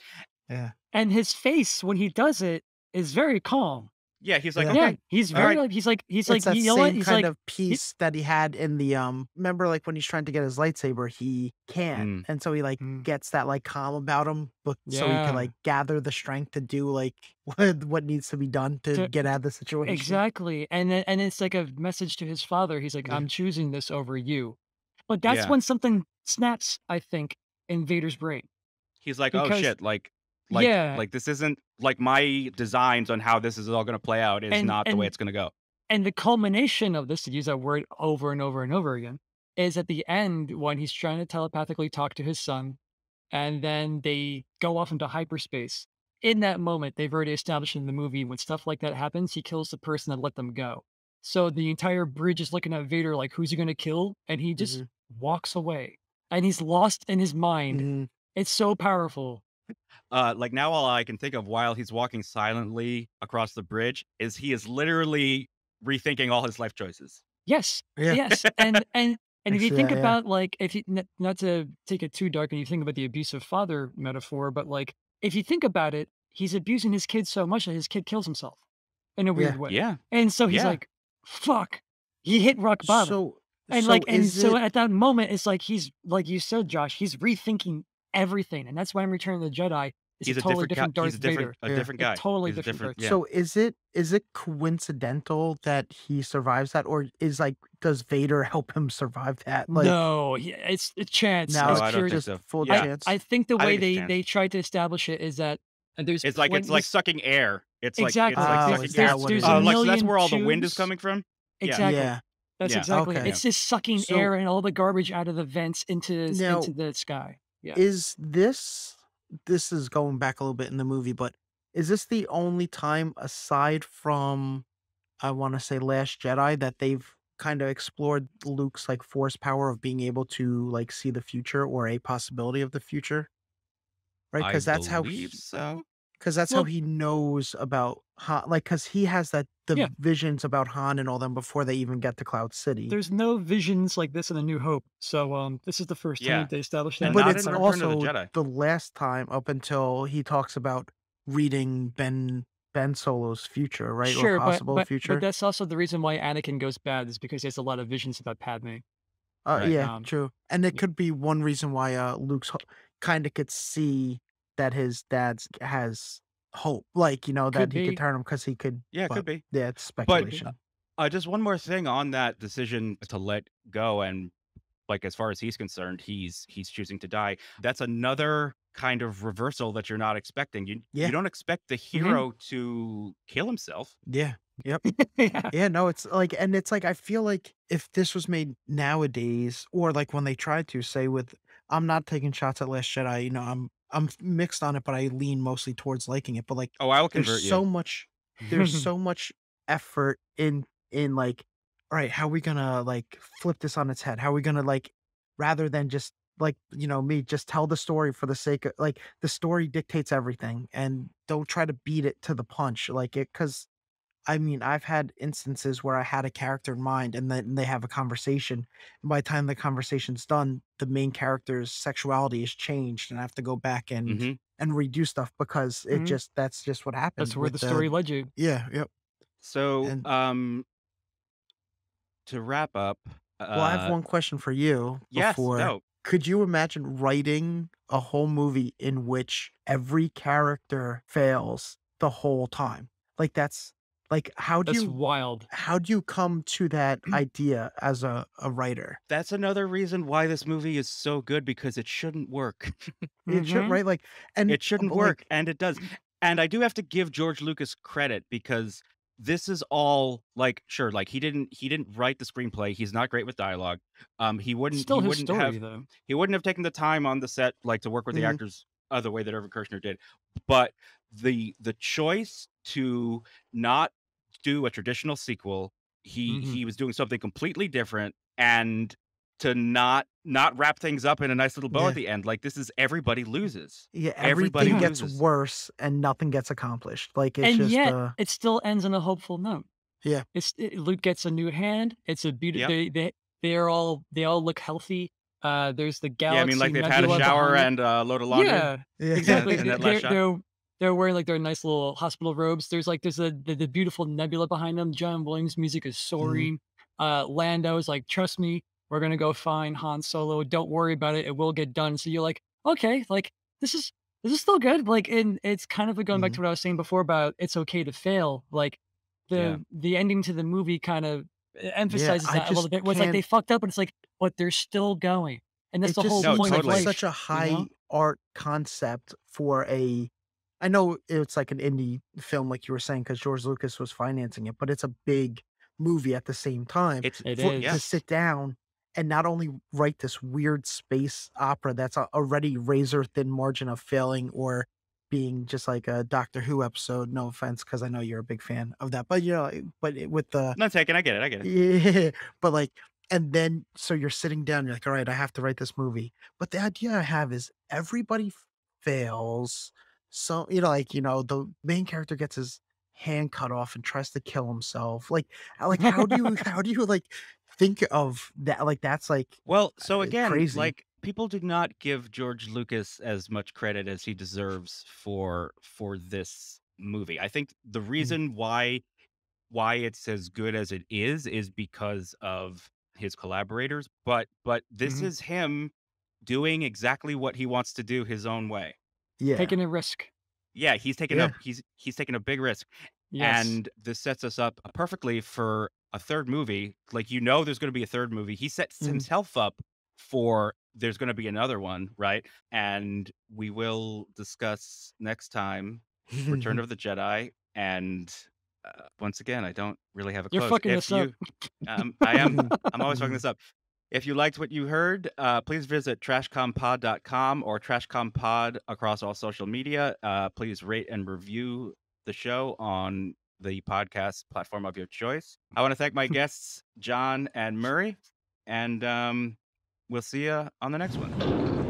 Yeah. And his face when he does it is very calm. Yeah, he's like, Yeah. Yeah, okay, he's all very right. like he's It's like that you know what? same He's kind like of peace that he had in the remember, like, when he's trying to get his lightsaber, he can't. Mm. And so he like Mm, gets that like calm about him, but so he can yeah. like gather the strength to do like what needs to be done to To, get out of the situation. exactly. And it's like a message to his father. He's like, Yeah. I'm choosing this over you. But that's Yeah. when something snaps, I think, in Vader's brain. He's like, oh Because shit, yeah, like this isn't like my designs on how this is all gonna play out is and not the way and it's gonna go. and the culmination of this, to use that word over and over and over again, is at the end when he's trying to telepathically talk to his son, and then they go off into hyperspace. In that moment, they've already established in the movie when stuff like that happens, he kills the person that let them go. So the entire bridge is looking at Vader like, who's he going to kill? And he just Mhm. walks away. And he's lost in his mind. Mhm. It's so powerful. Like now all I can think of while he's walking silently across the bridge is he is literally rethinking all his life choices. Yes, Yeah. yes. And if you Actually, think yeah. about like if you not to take it too dark and you think about the abusive father metaphor, but like if you think about it, he's abusing his kid so much that his kid kills himself in a Yeah. weird way. Yeah. And so he's Yeah. like, fuck, he hit rock bottom. So And So and is so it at that moment, it's like he's like you said, Josh, he's rethinking everything, and that's why in Return of the Jedi is a He's a totally different guy. different He's Darth Vader, a yeah. different a guy. totally He's a different different Darth yeah. Vader. So is it coincidental that he survives that, or is like does Vader help him survive that? Like No, it's a chance. now No, It's I don't pure. think just so. full Yeah. I chance. think the I way think it's chance. they tried to establish it is that there's It's plenty. like This sucking air. It's exactly. like Oh, sucking is air. that what it There's a Like, so is? that's million where all the wind is tubes. coming from? Yeah. Exactly. Yeah. That's Yeah. exactly it. Okay. It's just sucking So air and all the garbage out of the vents now into the sky. Yeah. is this is going back a little bit in the movie, but is this the only time aside from I want to say Last Jedi that they've kind of explored Luke's like force power of being able to like see the future or a possibility of the future, right? I believe so. Because that's how Well, he knows about Han, like because he has that the yeah. visions about Han and all them before they even get to Cloud City. There's no visions like this in A New Hope. So this is the first time Yeah. that they established And that. But not it's in I Return of the also Jedi. the last time up until he talks about reading Ben Solo's future, right? Or Sure, possible but future. that's also the reason why Anakin goes bad is because he has a lot of visions about Padme. Right. Yeah, true. And it Yeah, could be one reason why Luke's kind of could see that his dad's has hope, like that could he could be. turn him because he could. Yeah, it could But be. yeah, it's But speculation. just one more thing on that decision to let go and like as far as he's concerned, he's choosing to die. That's another kind of reversal that you're not expecting. You Yeah, don't expect the Mhm. hero to kill himself. yeah, yep. Yeah. Yeah, no, it's like and it's like I feel like if this was made nowadays or like when they tried to say with I'm not taking shots at Last Jedi, I'm mixed on it, but I lean mostly towards liking it. But like Oh, I will there's convert you. there's so much effort in like, all right, how are we gonna like flip this on its head? How are we gonna like rather than just like, me, just tell the story for the sake of like the story dictates everything and don't try to beat it to the punch. Like it because I mean, I've had instances where I had a character in mind and then they have a conversation. And by the time the conversation's done, the main character's sexuality has changed and I have to go back Hmm. and redo stuff because Mhm. that's just what That's happened where with the the story led you. yeah, yep. So, And to wrap up, well, I have one question for you yes, before. go. Could you imagine writing a whole movie in which every character fails the whole time? Like that's like That's wild. how do you come to that idea as a writer? That's another reason why this movie is so good because it shouldn't work. It should, Mhm. right? Like, and It shouldn't but work, like, and it does. And I do have to give George Lucas credit because this is all like, sure, like he didn't write the screenplay. He's not great with dialogue. Still his story though. He wouldn't have taken the time on the set like to work with the mhm, actors the way that Irvin Kershner did. But the choice to not do a traditional sequel, Mhm. he was doing something completely different, and to not wrap things up in a nice little bow at yeah, the end. Like this is everybody loses. yeah. Everybody Everything Yeah. gets loses. worse and nothing gets accomplished. Like it's And just, yet it still ends on a hopeful note. yeah, Luke gets a new hand. It's a Yep. they all look healthy. There's the Yeah, I mean, galaxy like they've had a nebula shower behind them. and a load of laundry Yeah, in that yeah, exactly. in that last shot. They're wearing like their nice little hospital robes. There's the beautiful nebula behind them. John Williams' music is mhm, soaring. Lando's like, trust me, we're gonna go find Han Solo. Don't worry about it. It will get done. So you're like, okay, like this is this is still good. Like, and it's kind of like going back mhm. to what I was saying before about it's okay to fail. Like Yeah. the ending to the movie kind of Yeah. emphasizes I that a little just bit. Where it's like they can't. fucked up, but it's like, but they're still going, and that's It the just whole No, seems point like of totally. life. such a You high know? art concept for a. I know it's like an indie film, like you were saying, because George Lucas was financing it, but it's a big movie at the same time It's It for yeah. to is. sit down and not only write this weird space opera that's already razor thin margin of failing or being just like a Doctor Who episode. No offense, because I know you're a big fan of that, but with the Not taken. I get it. I get it. yeah, but like, and then so you're sitting down, you're like, all right, I have to write this movie. But the idea I have is everybody fails. So, like, the main character gets his hand cut off and tries to kill himself. Like how do you like think of that? Like that's like Well, so again, crazy. like people do not give George Lucas as much credit as he deserves for this movie. I think the Mm, reason why it's as good as it is because of his collaborators, but this Mhm. is him doing exactly what he wants to do his own way. Yeah. Taking a risk. Yeah, Yeah. he's taking a big risk, Yes. and this sets us up perfectly for a third movie. Like, you know, there's going to be a third movie. He sets Mhm. himself up for there's going to be another one, right? And we will discuss next time Return of the Jedi. And once again, I don't really have a You're close. fucking If this up. you, I am, Mhm. I'm always fucking Mhm. this up. If you liked what you heard, please visit trashcompod.com or trashcompod across all social media. Please rate and review the show on the podcast platform of your choice. I want to thank my guests, John and Murray, and we'll see you on the next one.